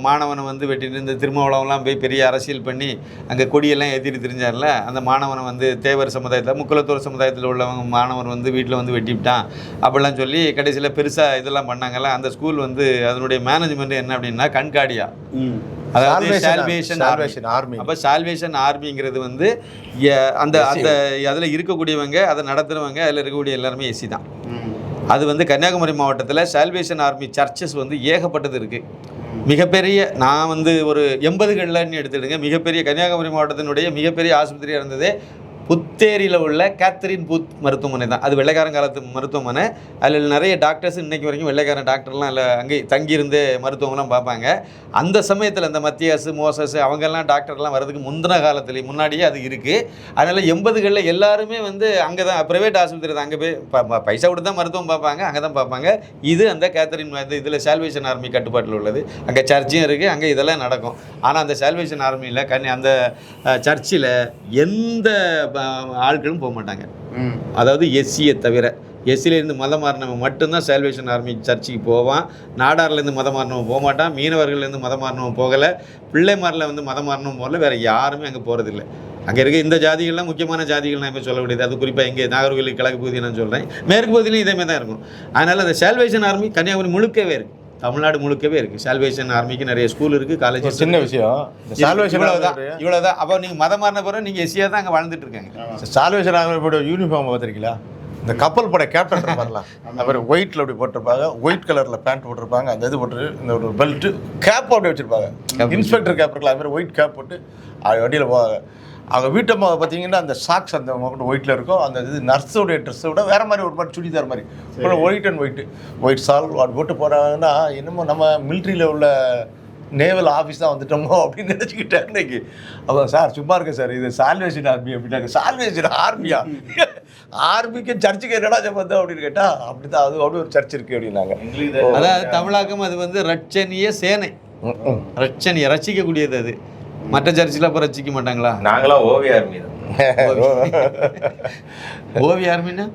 மாணவனை வந்து வெட்டிட்டு இந்த திருமாவளவெல்லாம் போய் பெரிய அரசியல் பண்ணி அங்கே கொடியெல்லாம் ஏற்றிட்டு தெரிஞ்சார்ல, அந்த மாணவனை வந்து தேவர் சமுதாயத்தில் முக்குலத்தோர் சமுதாயத்தில் உள்ளவங்க மாணவன் வந்து வீட்டில் வந்து வெட்டிவிட்டான் அப்படிலாம் சொல்லி கடைசியில் பெருசாக இதெல்லாம் பண்ணாங்கல்ல. அந்த ஸ்கூல் வந்து அதனுடைய மேனேஜ்மெண்ட் என்ன அப்படின்னா கண்காடியா, அதாவது சால்வேஷன் ஆர்மி. அப்போ சால்வேஷன் ஆர்மிங்கிறது வந்து அந்த அந்த அதில் இருக்கக்கூடியவங்க, அதை நடத்துகிறவங்க, அதில் இருக்கக்கூடிய எல்லாருமே எஸ்சி தான். அது வந்து கன்னியாகுமரி மாவட்டத்தில் சால்வேஷன் ஆர்மி சர்ச்சஸ் வந்து ஏகப்பட்டது இருக்குது. மிகப்பெரிய நான் வந்து ஒரு 80களில்னு எடுத்துடுங்க, மிகப்பெரிய கன்னியாகுமரி மாவட்டத்தினுடைய மிகப்பெரிய ஆஸ்பத்திரியாக இருந்தது புத்தேரியில் உள்ள கேத்தரின் பூத் மருத்துவமனை தான். அது வெள்ளைக்காரன் காலத்து மருத்துவமனை. அதில் நிறைய டாக்டர்ஸ் இன்றைக்கி வரைக்கும் வெள்ளைக்காரன் டாக்டர்லாம் இல்லை அங்கே தங்கியிருந்து மருத்துவம்லாம் பார்ப்பாங்க. அந்த சமயத்தில் இந்த மத்தியாஸ் மோசஸ் அவங்கெல்லாம் டாக்டர்லாம் வர்றதுக்கு முன்னாடியே அது இருக்குது. அதனால் 80களில் எல்லாருமே வந்து அங்கே தான் ப்ரைவேட் ஆஸ்பத்திரி தான், அங்கே போய் பைசா கொடுத்து தான் மருத்துவம் பார்ப்பாங்க, அங்கே தான் பார்ப்பாங்க. இது அந்த கேத்தரின் இதில் சால்வேஷன் ஆர்மி கட்டுப்பாட்டில் உள்ளது. அங்கே சர்ச்சும் இருக்குது, அங்கே இதெல்லாம் நடக்கும். ஆனால் அந்த சால்வேஷன் ஆர்மியில் அந்த சர்ச்சில் எந்த ஆட்களும் போக மாட்டாங்க. அதாவது எஸ்சியை தவிர, எஸ்சிலேருந்து மதம் மாறினவன் மட்டும்தான் சால்வேஷன் ஆர்மி சர்ச்சுக்கு போவான். நாடார்லேருந்து மதம் மாறினவன் போக மாட்டான், மீனவர்கள்லேருந்து மதம் மாறினவன் போகலை, பிள்ளைமாரில் வந்து மதம் மாறினவன் போகல, வேறு யாருமே அங்கே போகிறதில்லை. அங்கே இருக்க இந்த ஜாதிகள்லாம் முக்கியமான ஜாதிகள் நான் இப்போ சொல்ல முடியாது. அது குறிப்பாக எங்கே நாகர்கோவில் கிழக்கு பகுதி நான் சொல்கிறேன், மேற்கு பகுதியிலையும் இதேமாதிரி தான் இருக்கும். அதனால் அந்த சால்வேஷன் ஆர்மி கன்னியாகுமரி முழுக்கவே இருக்குது, தமிழ்நாடு முழுக்கவே இருக்குது. சால்வேஷன் ஆர்மிக்கு நிறைய ஸ்கூல் இருக்குது, காலேஜ். சின்ன விஷயம் இவ்வளோதான். அப்போ நீங்கள் மதம் மாறின பிறகு நீங்கள் எஸ்சியாக தான் அங்கே வாழ்ந்துட்டு இருக்காங்க. சால்வேஷன் ஆர்மியோட யூனிஃபார்ம் பார்த்துருக்கீங்களா? இந்த கப்பல் படை கேப்டன் இருப்பாங்களா, அப்புறம் ஒயிட்டில் அப்படி போட்டிருப்பாங்க, ஒயிட் கலரில் பேண்ட் போட்டிருப்பாங்க, அந்த இது போட்டு இந்த ஒரு பெல்ட்டு கேப் அப்படி வச்சுருப்பாங்க, இன்ஸ்பெக்டர் கேப் இருக்கலாம், அது மாதிரி ஒயிட் கேப் போட்டு வண்டியில் போவாங்க. அவங்க வீட்டம்மா பார்த்தீங்கன்னா அந்த சாக்ஸ் அந்த ஒயிட்டில் இருக்கும், அந்த இது நர்ஸோடைய ட்ரெஸ்ஸை விட வேறு மாதிரி ஒரு மாதிரி சுடிதார் மாதிரி ஒயிட் அண்ட் ஒயிட் சால் அது போட்டு போகிறாங்கன்னா என்னமோ நம்ம மிலிட்ரியில் உள்ள நேவல் ஆஃபீஸ் தான் வந்துட்டோமோ அப்படின்னு நினச்சிக்கிட்டேன் இன்னைக்கு. அப்போ சார் சும்மா இருக்கேன் சார், இது சால்வேஷன் ஆர்மி அப்படின்னாங்க. சால்வேஷன் ஆர்மியா? ஆர்மிக்கு சர்ச்சுக்கு என்னடா சம்பந்தம் அப்படின்னு கேட்டால் அப்படி தான், அது அப்படி ஒரு சர்ச் இருக்குது அப்படின்னாங்க. அதாவது தமிழாக்கம் அது வந்து ரட்சணிய சேனை, ரட்சிக்கக்கூடியது. அது மற்ற சர்ச்சில் அப்போ ரசிக்க மாட்டாங்களா? நாங்களாம் ஓவிய ஆர்மி தான். ஓவிய ஆர்மின்னா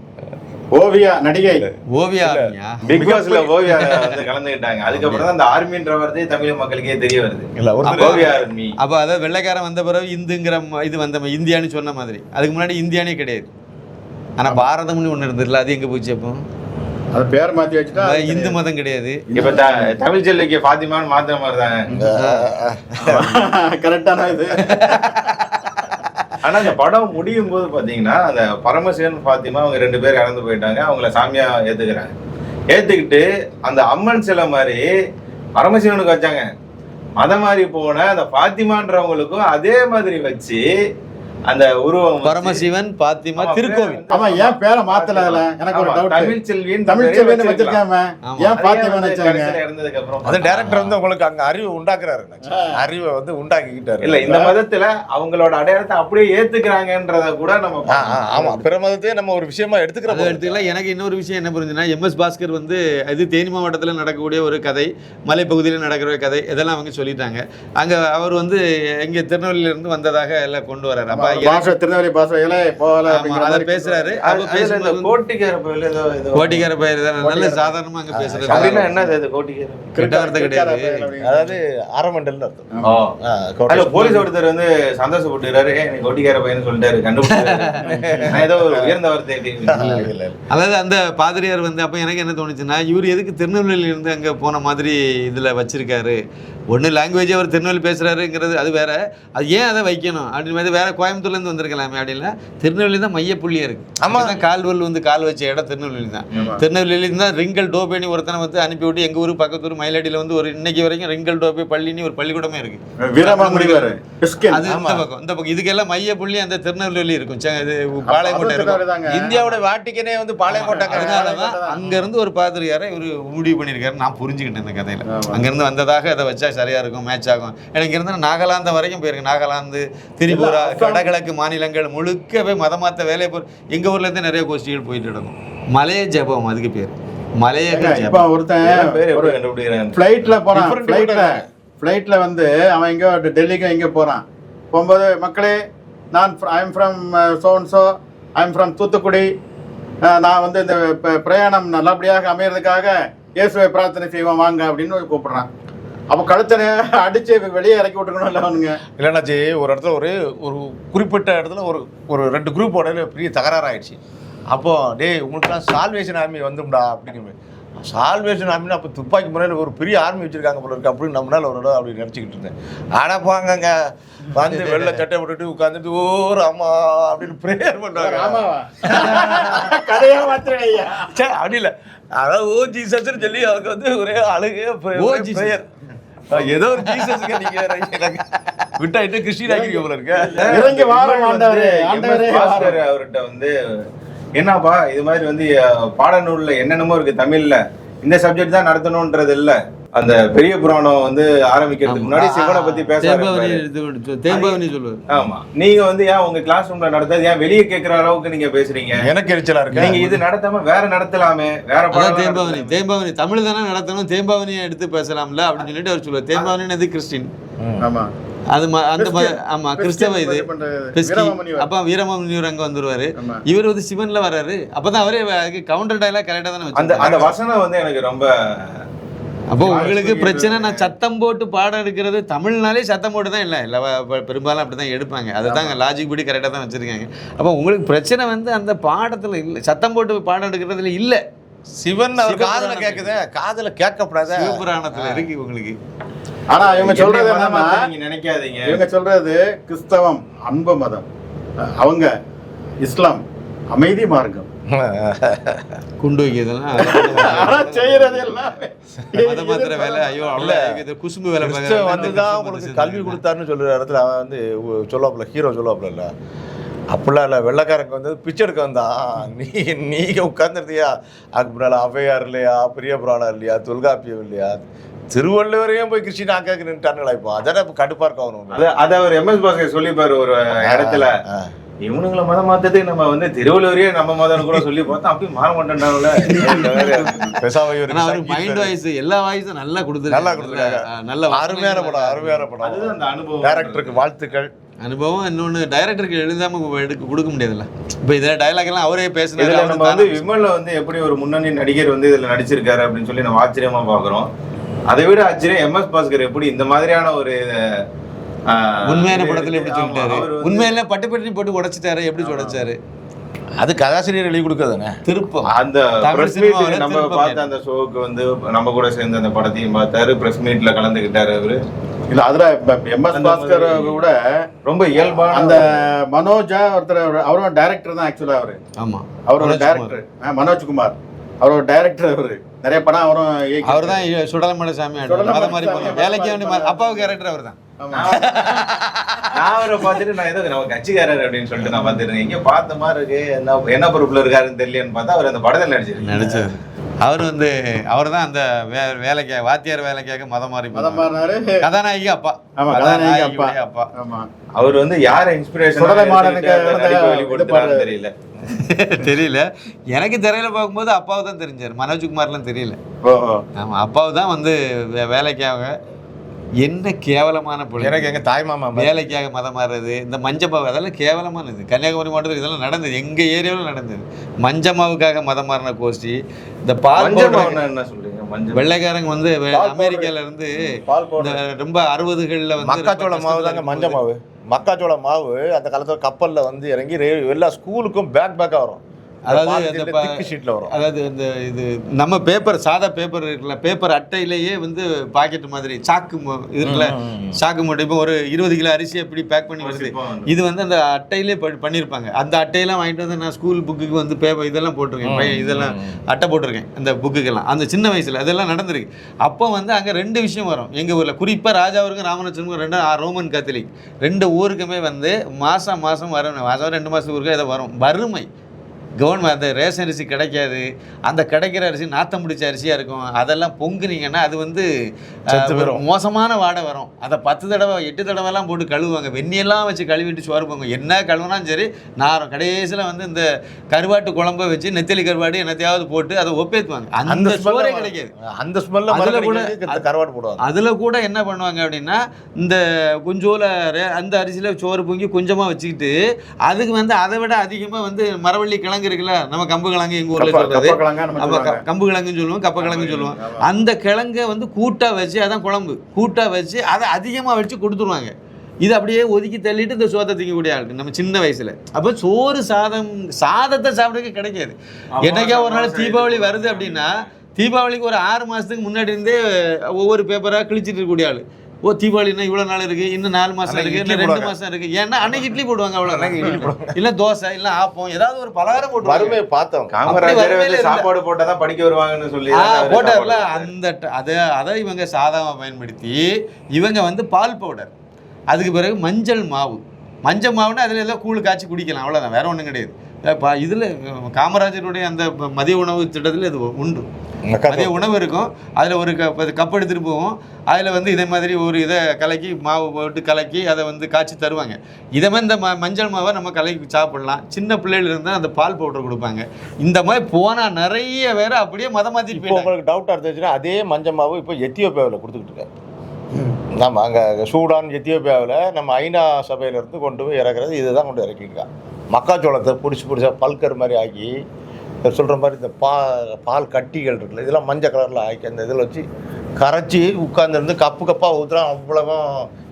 ஓவியா நடிகை, ஓவியா ஆர்மியா? பிக் பாஸ்ல ஓவியா வந்து கலந்துக்கிட்டாங்க. அதுக்கப்புறம் தான் அந்த ஆர்மின்ற வார்த்தை தமிழ் மக்களுக்கே தெரிய வருது. ஓவியா ஆர்மி. அப்போ அதாவது வெள்ளைக்காரன் வந்த பிறகு இந்துங்கிற இது வந்த இந்தியான்னு சொன்ன மாதிரி, அதுக்கு முன்னாடி இந்தியானே கிடையாது. ஆனால் பாரதம்னு ஒன்று இருந்ததுல, அது எங்கே போச்சு? அப்போ அது பேர் மாற்றி வச்சுட்டா இந்து மதம் கிடையாது. இப்ப தமிழ் செல்விக்கு ஃபாத்திமான்னு மாத்துற மாதிரி தானே. கரெக்டான இது. ஆனா அந்த படம் முடியும் போது பாத்தீங்கன்னா அந்த பரமசிவன் ஃபாத்திமா அவங்க 2 பேர் இறந்து போயிட்டாங்க. அவங்கள சாமியா ஏத்துக்கிறாங்க. ஏத்துக்கிட்டு அந்த அம்மன் சிலை மாதிரி பரமசிவனுக்கு வச்சாங்க. அத மாதிரி போன அந்த ஃபாத்திமான்றவங்களுக்கும் அதே மாதிரி வச்சு அந்த உருவம் பரமசிவன் பாத்திமா திருக்கோவில். ஆமா, ஏன் பேரை மாத்தல? அதுல எனக்கு ஒரு டவுட். தமிழ் செல்வின்னு வச்சிருக்காம ஏன் பாத்திமான்னு வச்சாங்க? இறந்ததுக்கு அப்புறம் அது டைரக்டர் வந்து உங்களுக்கு அங்க அறிவு உண்டாக்குறாரு, அறிவை வந்து உண்டாக்கிக்கிட்டாரு. இல்ல இந்த மதத்துல அவங்களோட அடையாளத்தை அப்படியே ஏத்துக்கிறாங்கன்றத கூட நம்ம ஆமா, பிற மதத்தையே நம்ம ஒரு விஷயமா எடுத்துக்கிறோம். எடுத்துக்கலாம். எனக்கு இன்னொரு விஷயம் என்ன புரிஞ்சுன்னா, எம்எஸ் பாஸ்கர் வந்து இது தேனி மாவட்டத்தில் நடக்கக்கூடிய ஒரு கதை, மலைப்பகுதியில் நடக்கிற கதை, இதெல்லாம் அவங்க சொல்லிட்டாங்க. அங்க அவர் வந்து எங்க திருநெல்வேலியிலிருந்து வந்ததாக எல்லாம் கொண்டு வர்றாரு. அப்ப திருநெல்வேலி பாஷையில போகல அதை பேசுறாரு. அப்ப பேசும்போது கோட்டிக்கார பயிர் நல்ல சாதாரணமா அங்க பேசுறாரு. அப்படின்னா என்னது அது? கோட்டிக்கார கெட்ட வார்த்தை கிடையாது, அதாவது ஆரமண்டல் அர்த்தம். போலீஸ் ஒருத்தர் வந்து சந்தோஷப்பட்டுறாரு, கோட்டிக்கார பையன் சொல்லிட்டாரு, கண்டுபிடிச்சாரு. ஏதோ ஒரு உயர்ந்த வார்த்தை. அதாவது அந்த பாதிரியார் வந்து அப்ப எனக்கு என்ன தோணுச்சுன்னா, இவர் எதுக்கு திருநெல்வேலியில இருந்து அங்க போன மாதிரி இதுல வச்சிருக்காரு. ஒன்று லாங்குவேஜ் அவர் திருநெல்வேலி பேசுறாருங்கிறது அது வேற, அது ஏன் அதை வைக்கணும் அப்படின்னு மாதிரி வேற கோயம்புத்தூர்லேருந்து வந்திருக்கலாமே அப்படின்னா, திருநெல்வேலி தான் மையப்புள்ளியா இருக்கு. ஆமாம் தான் கால்வல் வந்து கால் வச்ச இடம் திருநெல்வேலி தான். திருநெல்வேலியில தான் ரிங்கல் டோபேனி ஒருத்தனை வந்து அனுப்பிவிட்டு எங்க ஊர் பக்கத்து ஊர் மயிலாடியில் வந்து ஒரு இன்னைக்கு வரைக்கும் ரிங்கல் டோபே பள்ளின்னு ஒரு பள்ளிக்கூடமே இருக்கு. அது இந்த பக்கம் இதுக்கெல்லாம் மையப்புள்ளி அந்த திருநெல்வேலி இருக்கும். இது பாளையங்கோட்டை இருக்கும். இந்தியாவோட வாட்டிக்கனே வந்து பாளையங்கோட்டை. அதனாலதான் அங்க இருந்து ஒரு பாதிரியாரை இவரு முடிவு பண்ணியிருக்காரு. நான் புரிஞ்சுக்கிட்டேன் இந்த கதையில. அங்கிருந்து வந்ததாக அதை வச்சா சரியா இருக்கும், மேட்ச் ஆகும். எனக்கு இருந்து நாகாலாந்து வரைக்கும் போயிருக்கு. நாகாலாந்து, திரிபுரா, வடகிழக்கு மாநிலங்கள் முழுக்கவே மதமாத்த வேலையை போய் எங்க ஊர்ல இருந்து நிறைய கோஷ்டிகள் போயிட்டு இருக்கும். மலைய ஜபம் அதுக்கு பேர். மலைய இப்ப ஒருத்தன் ஃபிளைட்ல போறான். ஃபிளைட்ல வந்து அவன் எங்க டெல்லிக்கு எங்க போறான். போகும்போது மக்களே, நான் IIM from சோன்சோ, IIM from Thoothukudi, நான் வந்து இந்த பிரயாணம் நல்லபடியாக அமையறதுக்காக இயேசுவை பிரார்த்தனை செய்வோம் வாங்க அப்படின்னு கூப்பிடுறான். அப்போ கழுத்தனை அடிச்சு வெளியே இறக்கி விட்டுக்கணும் இல்லை அவனுங்க. இல்லைன்னாச்சு ஒரு இடத்துல ஒரு குறிப்பிட்ட இடத்துல ஒரு 2 குரூப்போட பெரிய தகராறு ஆயிடுச்சு. அப்போ உங்களுக்குலாம் சால்வேஷன் ஆர்மி வந்தும்டா அப்படின்னு. சால்வேஷன் ஆர்மின்னு அப்போ துப்பாக்கி முறையில் ஒரு பெரிய ஆர்மி வச்சிருக்காங்க போல இருக்கு அப்படின்னு நம்மளால ஒரு இடம் அப்படி நினச்சிக்கிட்டு இருந்தேன். ஆனால் பாங்கங்க வந்து வெள்ளை சட்டை போட்டுட்டு உட்காந்துட்டு ஓ ராமா அப்படின்னு ப்ரேயர் பண்ணுவாங்க. கதையா மாத்திரையா அப்படி இல்லை, அதாவது ஓ ஜீசஸ்ன்னு சொல்லி அவருக்கு வந்து ஒரே அழுகே ப்ரேயர். ஏதோ ஒரு ஜீசஸ்க்கு நீங்க விட்டா இன்னும் கிறிஸ்டின் ஆக்கிருக்க போல இருக்கு. அவர்கிட்ட வந்து என்னப்பா இது மாதிரி வந்து பாடநூல்ல என்னென்னமோ இருக்கு தமிழ்ல, இந்த சப்ஜெக்ட் தான் நடத்தணும்ன்றது இல்ல. அந்த பெரிய புராணம் வந்து ஆரம்பிக்கிறதுக்கு முன்னாடி சிவனை பத்தி தேம்பாவனி சொல்லுவாரு. ஆமா, நீங்க வந்து ஏன் உங்க கிளாஸ் ரூம்ல நடத்தாது, ஏன் வெளியே கேட்கிற அளவுக்கு நீங்க பேசுறீங்க? எனக்கு எரிச்சலா இருக்கு. நீங்க இது நடத்தாம வேற நடத்தலாமே, வேற தேம்பாவனி தமிழ் தானே நடத்தணும், தேம்பாவனியை எடுத்து பேசலாம்ல அப்படின்னு சொல்லிட்டு அவர் சொல்லுவார். தேம்பாவனி கிறிஸ்டின், அது அந்த ஆமா கிறிஸ்தவ இது. அப்ப வீரமாமுனிவர் அங்க வந்துருவாரு. இவர் வந்து சிவன்ல வர்றாரு. அப்பதான் அவரே கவுண்டர் டயலாக் கரெக்டா தானே வச்சு. அந்த வசனம் வந்து எனக்கு ரொம்ப. அப்போ உங்களுக்கு பிரச்சனை, நான் சத்தம் போட்டு பாடம் எடுக்கிறது, தமிழ்னாலே சத்தம் போட்டு தான் இல்லை பெரும்பாலும் அப்படி தான் எடுப்பாங்க. அதை தான் லாஜிக் படி கரெக்டாக தான் வச்சுருக்காங்க. அப்போ உங்களுக்கு பிரச்சனை வந்து அந்த பாடத்தில் இல்லை, சத்தம் போட்டு பாடம் எடுக்கிறதுல இல்லை. சிவன் அவர் காதுல கேட்குது, காதுல கேட்கப்படாத சிவபுராணத்தில் இருக்கு உங்களுக்கு. ஆனா இவங்க சொல்றது என்னன்னா, நீங்க நினைக்காதீங்க, இவங்க சொல்றது கிறிஸ்தவம் அன்பு மதம், அவங்க இஸ்லாம் அமைதி மார்க்கம். குண்டு வைக்கிறதுலாம் செய்யறது எல்லாமே மத மாத்திர வேலை. ஐயோ அவ்வளோ குசும்பு வேலை வந்துதான் உங்களுக்கு கல்வி கொடுத்தாருன்னு சொல்ற இடத்துல அவன் வந்து சொல்லுவாப்புல, ஹீரோ சொல்லுவாப்புல. இல்லை அப்படிலாம் இல்லை, வெள்ளைக்காரங்க வந்து பிச்சை எடுக்க வந்தான். நீங்க உட்காந்துருந்தியா, அதுக்கு முன்னால ஔவையார் இல்லையா, பெரிய புராணம் இல்லையா, தொல்காப்பியம் இல்லையா, திருவள்ளுவரையும் போய் கிறிஸ்டின் ஆக்காக்கு நின்றுட்டானுங்களா? இப்போ அதான் இப்போ கடுப்பா இருக்கும் அவனுக்கு. அதை அவர் எம்எஸ் பாஸ்கர் சொல்லிப்பாரு ஒரு இடத்துல, இவனுங்களை மதம் மாத்தது நம்ம வந்து திருவள்ளுவரையே நம்ம மதம் கூட சொல்லி பார்த்தா அப்படி மாற மாட்டேன்டாங்கல்ல. மைண்ட் வாய்ஸ் எல்லா வாய்ஸும் நல்லா கொடுத்துருக்காங்க. நல்ல அருமையான படம், அருமையான படம். அதுதான் அந்த அனுபவம். டைரக்டருக்கு வாழ்த்துக்கள். அனுபவம். இன்னொன்று டைரக்டருக்கு எழுதாம கொடுக்க முடியாதுல்ல. இப்போ இதில் டைலாக் எல்லாம் அவரே பேசுனாரு. நம்ம வந்து விமல்ல வந்து எப்படி ஒரு முன்னணி நடிகர் வந்து இதுல நடிச்சிருக்காரு அப்படின்னு சொல்லி நம்ம ஆச்சரியமா பாக்குறோம். அதை விட ஆச்சரியம் எம்எஸ் பாஸ்கர் எப்படி இந்த மாதிரியான ஒரு உண்மையான படத்துல எப்படி சொல்லிட்டாரு, உண்மையில பட்டு போட்டு உடைச்சிட்டாரு, எப்படி உடைச்சாரு. அது கதாசிரியர் எழுதி கொடுக்கறதுனே. திருப்பம் அந்த தமிழ் பிரஸ் சினிமாவுல மீட் நம்ம திருப்பம் பார்த்த அந்த ஷோக்கு வந்து நம்ம கூட சேர்ந்து அந்த படத்தையும் பார்த்தாரு, பிரஸ் மீட்ல கலந்துக்கிட்டாரு அவரு. இல்ல அதுல எம்எஸ் பாஸ்கர் கூட ரொம்ப இயல்பான அந்த மனோஜா ஒருத்தர், அவரும் டைரக்டர் தான் ஆக்சுவலா. அவரு ஆமா அவரோட மனோஜ் டைரக்டர் மனோஜ்குமார், அவரோட டைரக்டர். அவரு நிறைய படம் அவரும் அவர் தான் சுடலமட சாமி மத மாதிரி போன வேலைக்கு வேண்டிய அப்பாவுக்கு கேரக்டர் அவர் தான். நான் அவரை பார்த்துட்டு நான் ஏதோ நம்ம கட்சிக்காரர் அப்படின்னு சொல்லிட்டு நான் பார்த்துருக்கேன். இங்க பார்த்த மாதிரி இருக்கு, என்ன பொறுப்புல இருக்காருன்னு தெரியலன்னு பார்த்தா அவர் அந்த படத்தில் நடிச்சது. அவர் வந்து அவர் தான் அந்த வேலைக்காக வாத்தியார் வேலைக்காக மதம் மாறினாரு. கதாநாயகி அப்பா. ஆமா, கதாநாயகி அப்பா. ஆமா, அவர் வந்து யார இன்ஸ்பிரேஷன் தெரியல தெரியல எனக்கு திரையில பார்க்கும்போது அப்பாவை தான் தெரிஞ்சாரு, மனோஜ்குமார்லாம் தெரியல. ஆமா, அப்பாவை தான் வந்து வேலைக்காக. என்ன கேவலமான பிள்ளை. எனக்கு எங்க தாய் மாமா வேலைக்காக மதம் மாறுறது, இந்த மஞ்சமாவு, அதெல்லாம் கேவலமானது. கன்னியாகுமரி மாவட்டத்தில் இதெல்லாம் நடந்தது, எங்க ஏரியாவில் நடந்தது. மஞ்சமாவுக்காக மதம் மாறின கோஷ்டி. இந்த பால் என்ன சொல்றீங்க? வெள்ளைக்காரங்க வந்து அமெரிக்கால இருந்து ரொம்ப 60களில் வந்து மக்காச்சோள மாவு தாங்க மஞ்ச மாவு. மக்காச்சோள மாவு அந்த காலத்துல கப்பல்ல வந்து இறங்கி எல்லா ஸ்கூலுக்கும் பேக்கா வரும். அதாவது திக்கு ஷீட்ல வரும். அதாவது இந்த இது நம்ம பேப்பர், சாதா பேப்பர் இருக்குல்ல, பேப்பர் அட்டையிலேயே வந்து பாக்கெட் மாதிரி சாக்கு இருக்குல்ல, சாக்கு மூட்டை. இப்போ ஒரு 20 கிலோ அரிசி எப்படி பேக் பண்ணி வருது, இது வந்து அந்த அட்டையிலே பண்ணியிருப்பாங்க. அந்த அட்டையெல்லாம் வாங்கிட்டு வந்து நான் ஸ்கூல் புக்குக்கு வந்து பேப்பர் இதெல்லாம் போட்டிருக்கேன், பையன் இதெல்லாம் அட்டை போட்டிருக்கேன் அந்த புக்குக்கெல்லாம். அந்த சின்ன வயசுல அதெல்லாம் நடந்திருக்கு. அப்போ வந்து அங்கே 2 விஷயம் வரும் எங்கள் ஊரில், குறிப்பாக ராஜாவுக்கும் ராமநாதனுக்கும் 2 ரோமன் கத்தலிக் 2 ஊருக்குமே வந்து மாதம் வரும், மாதம் 2 மாதத்துக்கு ஊருக்கு இதை வரும். வறுமை. கவர்மெண்ட் அந்த ரேஷன் அரிசி கிடைக்காது, அந்த கிடைக்கிற அரிசி நாத்தம் பிடிச்ச அரிசியாக இருக்கும். அதெல்லாம் பொங்குனீங்கன்னா அது வந்து மோசமான வாடை வரும். அதை 10 தடவை 8 தடவைலாம் போட்டு கழுவுவாங்க, வெந்நியெல்லாம் வச்சு கழுவிட்டு சோறு போங்க. என்ன கழுவுனாலும் சரி நாரம். கடைசியில் வந்து இந்த கருவாட்டு குழம்பை வச்சு நெத்தலி கருவாடு என்னத்தையாவது போட்டு அதை ஒப்பேத்துவாங்க. அந்த சோறே கிடைக்காது. அந்த ஸ்மெல்ல அதில் கூட கருவாடு போடுவாங்க. அதில் கூட என்ன பண்ணுவாங்க அப்படின்னா, இந்த கொஞ்சோல அந்த அரிசியில் சோறு பொங்கி கொஞ்சமாக வச்சுக்கிட்டு அதுக்கு வந்து அதை விட அதிகமாக வந்து மரவள்ளி கிழங்கு இருக்குல்ல, நம்ம கம்பு கிழங்கு எங்க ஊர்ல சொல்றது கம்பு கிழங்குன்னு சொல்லுவோம், கப்ப கிழங்குன்னு சொல்லுவோம். அந்த கிழங்கை வந்து கூட்டா வச்சு, அதான் குழம்பு கூட்டா வச்சு அதை அதிகமா வச்சு கொடுத்துருவாங்க. இது அப்படியே ஒதுக்கி தள்ளிட்டு இந்த சோத்தை திங்கக்கூடிய ஆளுக்கு நம்ம சின்ன வயசுல. அப்ப சோறு சாதத்தை சாப்பிடறதுக்கு கிடைக்காது. என்னைக்கா ஒரு நாள் தீபாவளி வருது அப்படின்னா, தீபாவளிக்கு ஒரு 6 மாசத்துக்கு முன்னாடி இருந்தே ஒவ்வொரு பேப்பரா கிழிச்சிட்டு இருக்கக்கூடிய ஆளு. ஓ, தீபாவளினா இவ்வளோ நாள் இருக்கு, இன்னும் 4 மாசம் இருக்கு, இன்னும் 2 மாசம் இருக்கு. ஏன்னா அன்னைக்கு இட்லி போடுவாங்க, அவ்வளோ இல்ல தோசை இல்ல ஆப்பம், ஏதாவது ஒரு பலகாரம் போட்டு வறுமையை பார்த்தோம். காமராஜர் சாப்பாடு போட்டாதான் படிக்க வருவாங்கன்னு சொல்லி போட்டார்ல. அதை இவங்க சாதமாக பயன்படுத்தி இவங்க வந்து பால் பவுடர், அதுக்கு பிறகு மஞ்சள் மாவு. மஞ்சள் மாவுன்னா அதில் ஏதோ கூழ் காய்ச்சி குடிக்கலாம், அவ்வளோதான், வேற ஒன்றும் கிடையாது. இதில் காமராஜருடைய அந்த மதிய உணவு திட்டத்தில் இது உண்டு. மதிய உணவு இருக்கும், அதில் ஒரு கப் எடுத்துகிட்டு போவோம். அதில் வந்து இதே மாதிரி ஒரு இதை கலக்கி மாவு போட்டு கலக்கி அதை வந்து காய்ச்சி தருவாங்க. இதே மாதிரி இந்த மஞ்சள் மாவை நம்ம கலக்கி சாப்பிடலாம். சின்ன பிள்ளைகள் இருந்தால் அந்த பால் பவுடர் கொடுப்பாங்க. இந்த மாதிரி போனால் நிறைய பேர் அப்படியே மதம் மாற்றி. இப்போ உங்களுக்கு டவுட்டாக இருந்துச்சுன்னா அதே மஞ்சள் மாவு இப்போ எத்தியோப்பியாவில் கொடுத்துக்கிட்டு இருக்காரு. நம்ம அங்கே சூடான் எத்தியோப்பியாவில் நம்ம ஐநா சபையிலேருந்து கொண்டு போய் இறக்குறது இதுதான் கொண்டு இறக்கிருக்கான். மக்காச்சோளத்தை பிடிச்சா பல்கர் மாதிரி ஆக்கி சொல்கிற மாதிரி இந்த பால் கட்டிகள் இருக்குல்ல, இதெல்லாம் மஞ்சள் கலரில் ஆக்கி அந்த இதில் வச்சு கரைச்சி உட்காந்துருந்து கப்பாக ஊற்றுறான். அவ்வளவும்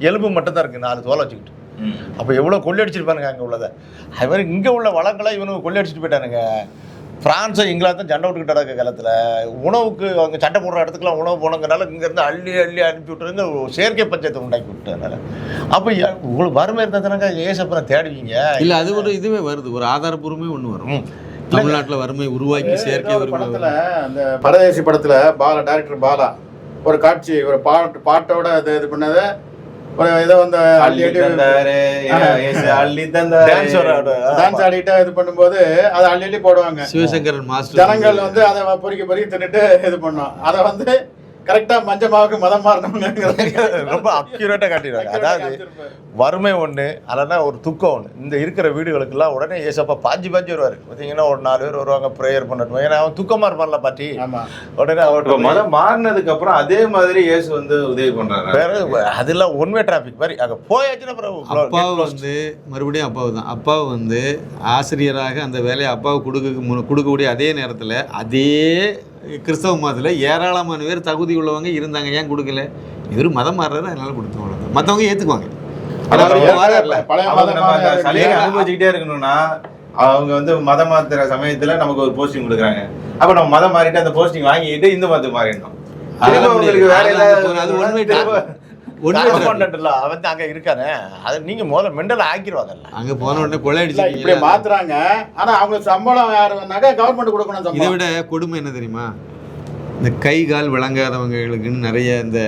எலும்பு மட்டும் தான் இருக்குது, 4 தோலை வச்சுக்கிட்டு. அப்போ எவ்வளோ கொள்ளையடிச்சிருப்பானுங்க அங்கே உள்ளதை. அது மாதிரி இங்கே உள்ள வளங்களை இவனுக்கு கொள்ளையடிச்சிட்டு போயிட்டானுங்க. ஃப்ரான்ஸை இங்கிலாந்து சண்டை விட்டுக்கிட்டு கிடக்க காலத்தில் உணவுக்கு அவங்க சண்டை போடுற இடத்துக்குலாம் உணவு போனதுனால இங்கேருந்து அள்ளி அனுப்பி விட்டுருங்க, செயற்கை பஞ்சத்தை உண்டாக்கி விட்டதுனால. அப்போ உங்களுக்கு வறுமை இருந்ததுனாக்கா ஏசப்பனை தேடுவீங்க இல்லை. அது ஒரு இதுவே வருது, ஒரு ஆதாரப்பூர்வமே ஒன்று வரும். தமிழ்நாட்டில் வறுமை உருவாக்கி செயற்கை படத்தில், அந்த பரதேசி படத்தில் டைரக்டர் பாலா ஒரு காட்சி, ஒரு பாட்டோட இது பண்ணதை ஒரு ஏதோ வந்து டான்ஸ் ஆடிட்டு இது பண்ணும்போது அதை அள்ளி போடுவாங்க. சிவசங்கரன் மாஸ்டர் ஜனங்கள் வந்து அதை பொறுக்கி தின்னுட்டு இது பண்ணோம். அதை வந்து கரெக்டா மஞ்சள் மாவுக்கு மதம் மாறணும்னு ரொம்ப அக்யூரேட்டா காட்டிடுவாங்க. அதாவது வறுமை ஒண்ணு, அல்லனா ஒரு துக்கம் ஒண்ணு. இந்த இருக்கிற வீடுகளுக்கெல்லாம் உடனே ஏசப்பா பாஞ்சு வருவாரு. பார்த்தீங்கன்னா ஒரு 4 பேர் வருவாங்க, ப்ரேயர் பண்ணட்டும். ஏன்னா அவன் துக்கமா இருப்பான்ல பாட்டி. உடனே அவர் மதம் மாறினதுக்கு அப்புறம் அதே மாதிரி இயேசு வந்து உதவி பண்றாரு. வேற அதெல்லாம் ஒன்வே டிராபிக் மாதிரி அங்க போயாச்சுன்னா அப்பாவு வந்து மறுபடியும் அப்பாவு தான். அப்பாவு வந்து ஆசிரியராக அந்த வேலையை அப்பாவுக்கு கொடுக்கக்கூடிய அதே நேரத்தில் அதே கிறிஸ்தவ மதத்தில் ஏராளமான பேர் தகுதி உள்ளவங்க இருந்தாங்க. ஏன் கொடுக்கல? இவர் மதம் மாறுறாரு, அதனால கொடுத்தவங்க. மற்றவங்க ஏற்றுக்குவாங்க. அனுபவிச்சுக்கிட்டே இருக்கணும்னா அவங்க வந்து மதம் மாத்துற சமயத்துல நமக்கு ஒரு போஸ்டிங் கொடுக்குறாங்க. அப்ப நம்ம மதம் மாறிட்டு அந்த போஸ்டிங் வாங்கிட்டு இந்து மதத்துக்கு மாறிடணும். உங்களுக்கு வேற அது உண்மை அவன் அங்க இருக்கானே, அது நீங்க முதல்ல மெண்டல் ஆக்கிடுவாங்கல்ல. அங்க போன உடனே கொலை இப்படி அடிச்சு மாத்துறாங்க. ஆனா அவங்களுக்கு சம்பளம் யாருன்னாக்கா கவர்மெண்ட் கொடுக்கணும் இதை சம்பளம். விட கொடுமை என்ன தெரியுமா, இந்த கை கால் விளங்காதவங்களுக்குன்னு நிறைய இந்த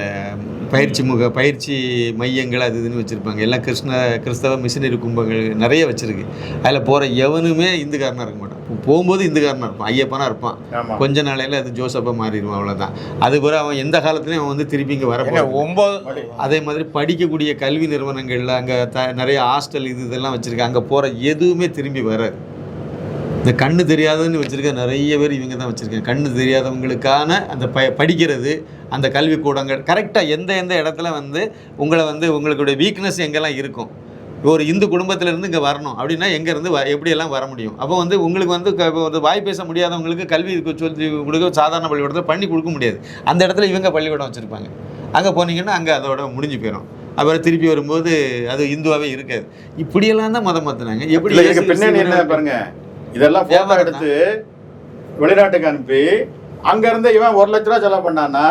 பயிற்சி மையங்கள் அது இதுன்னு வச்சுருப்பாங்க. எல்லாம் கிறிஸ்தவ மிஷினரி கும்பங்கள் நிறைய வச்சுருக்கு. அதில் போகிற எவனுமே இந்துக்காரனாக இருக்க மாட்டான். போகும்போது இந்துக்காரனாக இருப்பான், ஐயப்பனாக இருப்பான். கொஞ்ச நாளையில் அது ஜோசப்பாக மாறிடுவான், அவ்வளோதான். அது பிறகு அவன் எந்த காலத்துலையும் அவன் வந்து திருப்பி இங்கே வர 9 அதே மாதிரி படிக்கக்கூடிய கல்வி நிறுவனங்களில் அங்கே நிறைய ஹாஸ்டல் இதெல்லாம் வச்சுருக்காங்க. அங்கே போகிற எதுவுமே திரும்பி வராது. இந்த கண்ணு தெரியாதன்னு வச்சுருக்க நிறைய பேர் இவங்க தான் வச்சுருக்காங்க. கண்ணு தெரியாதவங்களுக்கான அந்த படிக்கிறது, அந்த கல்விக்கூடங்கள் கரெக்டாக எந்த இடத்துல வந்து உங்களுடைய வீக்னஸ் எங்கெல்லாம் இருக்கும். ஒரு இந்து குடும்பத்திலேருந்து இங்கே வரணும் அப்படின்னா எங்கேருந்து எப்படியெல்லாம் வர முடியும். அப்போ வந்து உங்களுக்கு வந்து வாய் பேச முடியாதவங்களுக்கு கல்வி சொல்லி உங்களுக்கு சாதாரண பள்ளிக்கூடத்தில் பண்ணி கொடுக்க முடியாது. அந்த இடத்துல இவங்க பள்ளிக்கூடம் வச்சுருப்பாங்க. அங்கே போனீங்கன்னா அங்கே அதோட முடிஞ்சு போயிடும். அப்புறம் திருப்பி வரும்போது அது இந்துவாகவே இருக்காது. இப்படியெல்லாம் தான் மதம் மாற்றினாங்க. எப்படி பின்னாடி என்ன பாருங்க, இதெல்லாம் போட்டோ எடுத்து வெளிநாட்டுக்கு அனுப்பி அங்க இருந்து இவன் 1 லட்ச ரூபா செலவு பண்ணான்னா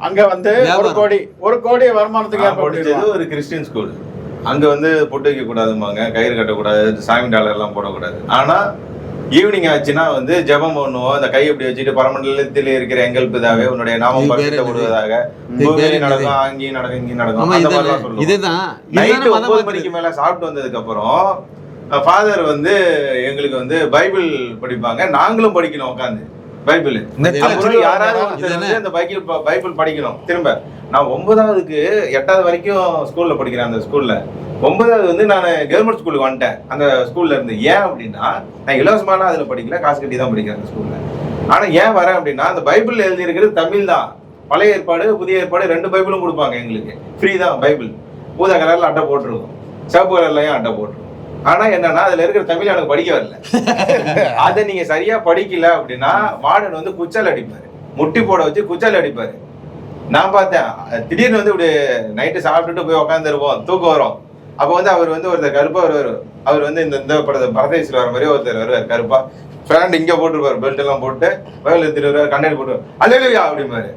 அங்க வந்து 1 கோடி வருமானத்துக்கு ஏற்படுது. ஒரு கிறிஸ்டியன் ஸ்கூல் அங்க வந்து பொட்டு வைக்க கூடாதுமாங்க, கயிறு கட்டக்கூடாது, சாமி டாலர் எல்லாம் போடக்கூடாது. ஆனா ஈவினிங் ஆச்சுன்னா வந்து ஜெபம் பண்ணுவோம். அந்த கை அப்படி வச்சுட்டு பரமண்டலத்தில் இருக்கிற எங்கள் பிதாவே உன்னுடைய நாமம் பரிசுத்த விடுவதாக நடக்கும், அங்கேயும் நடக்கும், இங்கேயும் நடக்கும். அந்த மாதிரிலாம் சொல்லுவோம். இதுதான் நைட்டு 9 மணிக்கு மேல சாப்பிட்டு வந்ததுக்கு அப்புறம் ஃபாதர் வந்து எங்களுக்கு வந்து பைபிள் படிப்பாங்க. நாங்களும் படிக்கணும் உட்காந்து பைபிள். யாராவது அந்த பைபிள் படிக்கணும். திரும்ப நான் 9ஆவதுக்கு 8வது வரைக்கும் ஸ்கூல்ல படிக்கிறேன். அந்த ஸ்கூல்ல 9வது வந்து நான் கவர்மெண்ட் ஸ்கூலுக்கு வந்துட்டேன் அந்த ஸ்கூல்ல இருந்து. ஏன் அப்படின்னா நான் இலவசமான அதுல படிக்கல, காசு கட்டி தான் படிக்கிறேன் அந்த ஸ்கூல்ல. ஆனா ஏன் வரேன் அப்படின்னா அந்த பைபிள் எழுதி இருக்கிறது தமிழ் தான். பழைய ஏற்பாடு புதிய ஏற்பாடு 2 பைபிளும் கொடுப்பாங்க எங்களுக்கு. ஃப்ரீ தான் பைபிள். ஊதா கலர்ல அட்டை போட்டிருக்கும், சிவப்பு கலர்லயும் அட்டை போட்டிருக்கும். ஆனா என்னன்னா அதுல இருக்கிற தமிழ் எனக்கு படிக்க வரல. அதை நீங்க சரியா படிக்கல அப்படின்னா வார்டன் வந்து குச்சல் அடிப்பாரு, முட்டி போட வச்சு குச்சல் அடிப்பாரு. நான் பார்த்தேன். திடீர்னு வந்து இப்படி நைட்டு சாப்பிட்டுட்டு போய் உட்காந்துருப்போம், தூக்கம் வரும். அப்போ வந்து அவர் வந்து ஒருத்தர் கருப்பா வருவார். அவர் வந்து இந்த பரதேசில் வர மாதிரி ஒருத்தர் வருவார் கருப்பா. ஃபேண்ட் இங்கே போட்டுருப்பாரு, பெல்ட் எல்லாம் போட்டு வயல் எடுத்துட்டு வருவார், கண்ணாடி போட்டுருவார். அலையலையா அப்படிம்பாரு.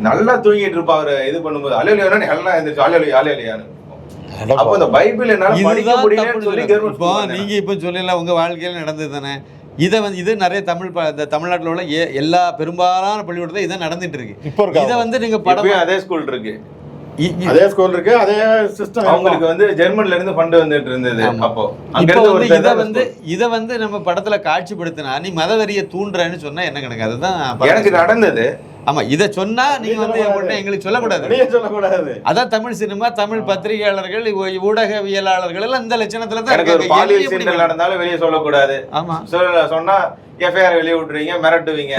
நல்லா தூங்கிட்டு இருப்பா அவர் இது பண்ணும்போது. அலையலையானு எல்லாம் எழுந்திரிச்சு அலையலையான்னு. அப்போ இந்த பைபிள் என்னால படிக்க முடியலன்னு சொல்லி இப்போ நீங்க இப்ப சொல்லல உங்க வாழ்க்கையில நடந்தது தானே. இது நிறைய தமிழ்நாட்டில் உள்ள எல்லா பெரும்பாலான பள்ளிக்கூடத்துல இதான் நடந்துட்டு இருக்கு. இதை வந்து நீங்க படம் அதே ஸ்கூல் இருக்கு, அதே ஸ்கூல் இருக்கு, அதே சிஸ்டம். அவங்களுக்கு வந்து ஜெர்மன்ல இருந்து ஃபண்ட் வந்துட்டு இருந்தது. அப்போ இதை வந்து நம்ம படத்துல காட்சிப்படுத்தினா நீ மதவெறியை தூண்டுறன்னு சொன்னா என்ன கணக்கு? அதுதான் எனக்கு நடந்தது. ஆமா, இதை சொன்னா நீங்க வந்து எங்களுக்கு சொல்லக்கூடாது. அதான் தமிழ் சினிமா, தமிழ் பத்திரிகையாளர்கள், ஊடகவியலாளர்கள் எல்லாம் இந்த லட்சணத்துல தான் நடந்தாலும் வெளியே சொல்லக்கூடாது. ஆமா, சொன்னா எஃப்ஐஆர் வெளியே விட்டுருவீங்க, மிரட்டுவீங்க.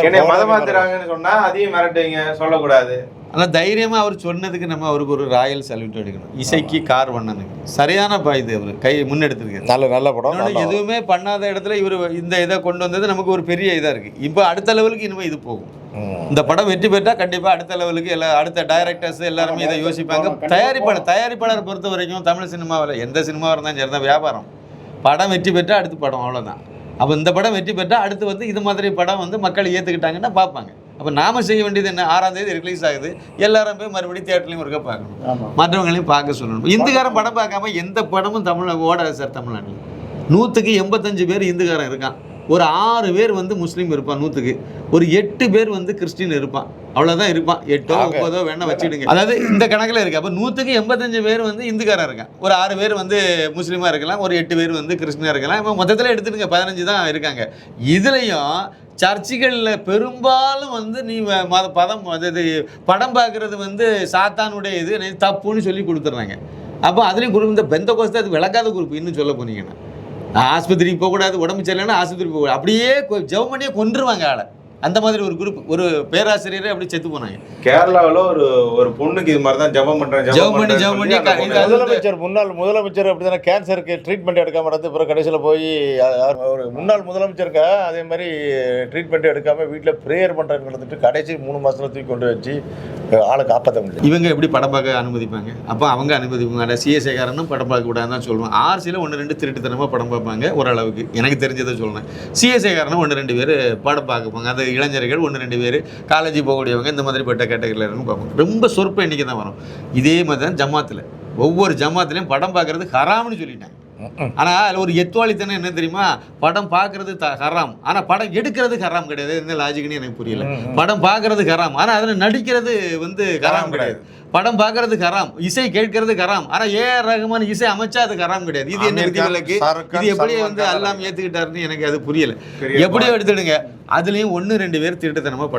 என்னை மதம் மாத்துறாங்கன்னு சொன்னா அதையும் மிரட்டுவீங்க, சொல்லக்கூடாது. ஆனால் தைரியமா அவர் சொன்னதுக்கு நம்ம அவருக்கு ஒரு ராயல் சல்யூட் எடுக்கணும். இசைக்கு கார் வண்ணனுக்கு சரியான இது அவர் கை முன்னெடுத்திருக்கு. நல்ல படம். எதுவுமே பண்ணாத இடத்துல இவர் இந்த இதை கொண்டு வந்தது நமக்கு ஒரு பெரிய இதா இருக்கு. இப்போ அடுத்த லெவலுக்கு இனிமே இது போகும். இந்த படம் வெற்றி பெற்றா கண்டிப்பா அடுத்த லெவலுக்கு அடுத்த டைரக்டர்ஸ் எல்லாருமே இதை யோசிப்பாங்க. தயாரிப்பாளர் பொறுத்த வரைக்கும் தமிழ் சினிமாவில் எந்த சினிமாவாக இருந்தாலும் சரிதான் வியாபாரம். படம் வெற்றி பெற்றா அடுத்த படம், அவ்வளோதான். அப்போ இந்த படம் வெற்றி பெற்றா அடுத்து வந்து இது மாதிரி படம் வந்து மக்கள் ஏற்றுக்கிட்டாங்கன்னா பார்ப்பாங்க. அப்போ நாம செய்ய வேண்டியது என்ன, 6ஆம் தேதி ரிலீஸ் ஆகுது, எல்லாரும் போய் மறுபடியும் தியேட்டர்லையும் இருக்க பார்க்கணும், மற்றவங்களையும் பார்க்க சொல்லணும். இந்துக்காரன் படம் பார்க்காம எந்த படமும் தமிழ் ஓடாது சார். தமிழ்நாட்டில் 100க்கு 85 பேர் இந்துக்காரன் இருக்கான். ஒரு 6 பேர் வந்து முஸ்லீம் இருப்பான், 100க்கு ஒரு 8 பேர் வந்து கிறிஸ்டின் இருப்பான். அவ்வளோதான் இருப்பான். 8ஓ 9ஓ வேணா வச்சுடுங்க. அதாவது இந்த கணக்கில் இருக்கு. அப்போ 100க்கு 85 பேர் வந்து இந்துக்காரன் இருக்கான். ஒரு 6 பேர் வந்து முஸ்லீமாக இருக்கலாம், ஒரு 8 பேர் வந்து கிறிஸ்டினாக இருக்கலாம். இப்போ மொத்தத்தில் எடுத்துடுங்க 15 தான் இருக்காங்க. இதுலேயும் சர்ச்சுகளில் பெரும்பாலும் வந்து நீ படம் பார்க்குறது வந்து சாத்தானுடைய இது தப்புன்னு சொல்லி கொடுத்துட்றாங்க. அப்போ அதுலேயும் குரூப் இந்த பெந்த கோஸ்து அது விளக்காத குரூப். இன்னும் சொல்ல போனீங்கன்னா ஆஸ்பத்திரிக்கு போகக்கூடாது, உடம்பு சரியில்லைன்னா ஆஸ்பத்திரிக்கு போகக்கூடாது, அப்படியே ஜெபம் பண்ணியே கொண்டுருவாங்க ஆளை. அந்த மாதிரி ஒரு குரூப், ஒரு பேராசிரியரே அப்படி செத்து போனாங்க. கேரளாவில் ஒரு பொண்ணுக்கு இது மாதிரி தான் ஜெபம் பண்ணி முன்னாள் முதலமைச்சர் அப்படிதானே கேன்சருக்கு ட்ரீட்மெண்ட் எடுக்காம இருந்து அப்புறம் கடைசியில் போய் ஒரு முன்னாள் முதலமைச்சருக்கு அதே மாதிரி ட்ரீட்மெண்ட் எடுக்காம வீட்டில் ப்ரேயர் பண்ணுறதுக்கு நடந்துட்டு கடைசி 3 மாசத்துல தூக்கி கொண்டு வச்சு ஆளை காப்பாற்ற முடியும். இவங்க எப்படி படம் பார்க்க அனுமதிப்பாங்க? அப்போ அவங்க அனுமதிப்பாங்க. சிஎஸ்ஐ காரனும் படம் பார்க்க கூடாதுன்னு தான் சொல்லுவாங்க. ஆர்சியில் 1-2 திருட்டுத்தனமாக படம் பார்ப்பாங்க, ஓரளவுக்கு எனக்கு தெரிஞ்சதை சொல்லுவேன். சிஎஸ்ஐ காரனும் 1-2 பேர் படம் பார்ப்பாங்க. அது இளைஞர்கள் 1-2 பேர், காலேஜ் போகக்கூடியவங்க, இந்த மாதிரிப்பட்ட கேட்டகரியில் இருந்து பார்ப்பாங்க. ரொம்ப சொற்ப எண்ணிக்கை தான் வரும். இதே மாதிரி தான் ஜமாத்தில், ஒவ்வொரு ஜமாத்துலையும் படம் பார்க்கறது ஹராம்னு சொல்லிட்டாங்க. ஆனால் அதில் ஒரு எத்வாளித்தனம் என்ன தெரியுமா? படம் பார்க்கறது ஹராம், ஆனால் படம் எடுக்கிறது ஹராம் கிடையாது. என்ன லாஜிக்னு எனக்கு புரியல. படம் பார்க்கறது ஹராம், ஆனால் அதில் நடிக்கிறது வந்து ஹராம் கிடையாது. படம் பார்க்கறது ஹராம், இசை கேட்கறது ஹராம், ஆனால் ஏஆர் ரஹ்மான் இசை அமைச்சா அது ஹராம் கிடையாது. இது என்ன விதிவிலக்கு? இது எப்படி வந்து எல்லாம் ஏற்றுக்கிட்டாருன்னு எனக்கு அது புரியல. எப்படியோ எடுத்துடுங்க. அதுலேயும் 1-2 பேர் திருட்டுத்தனமாக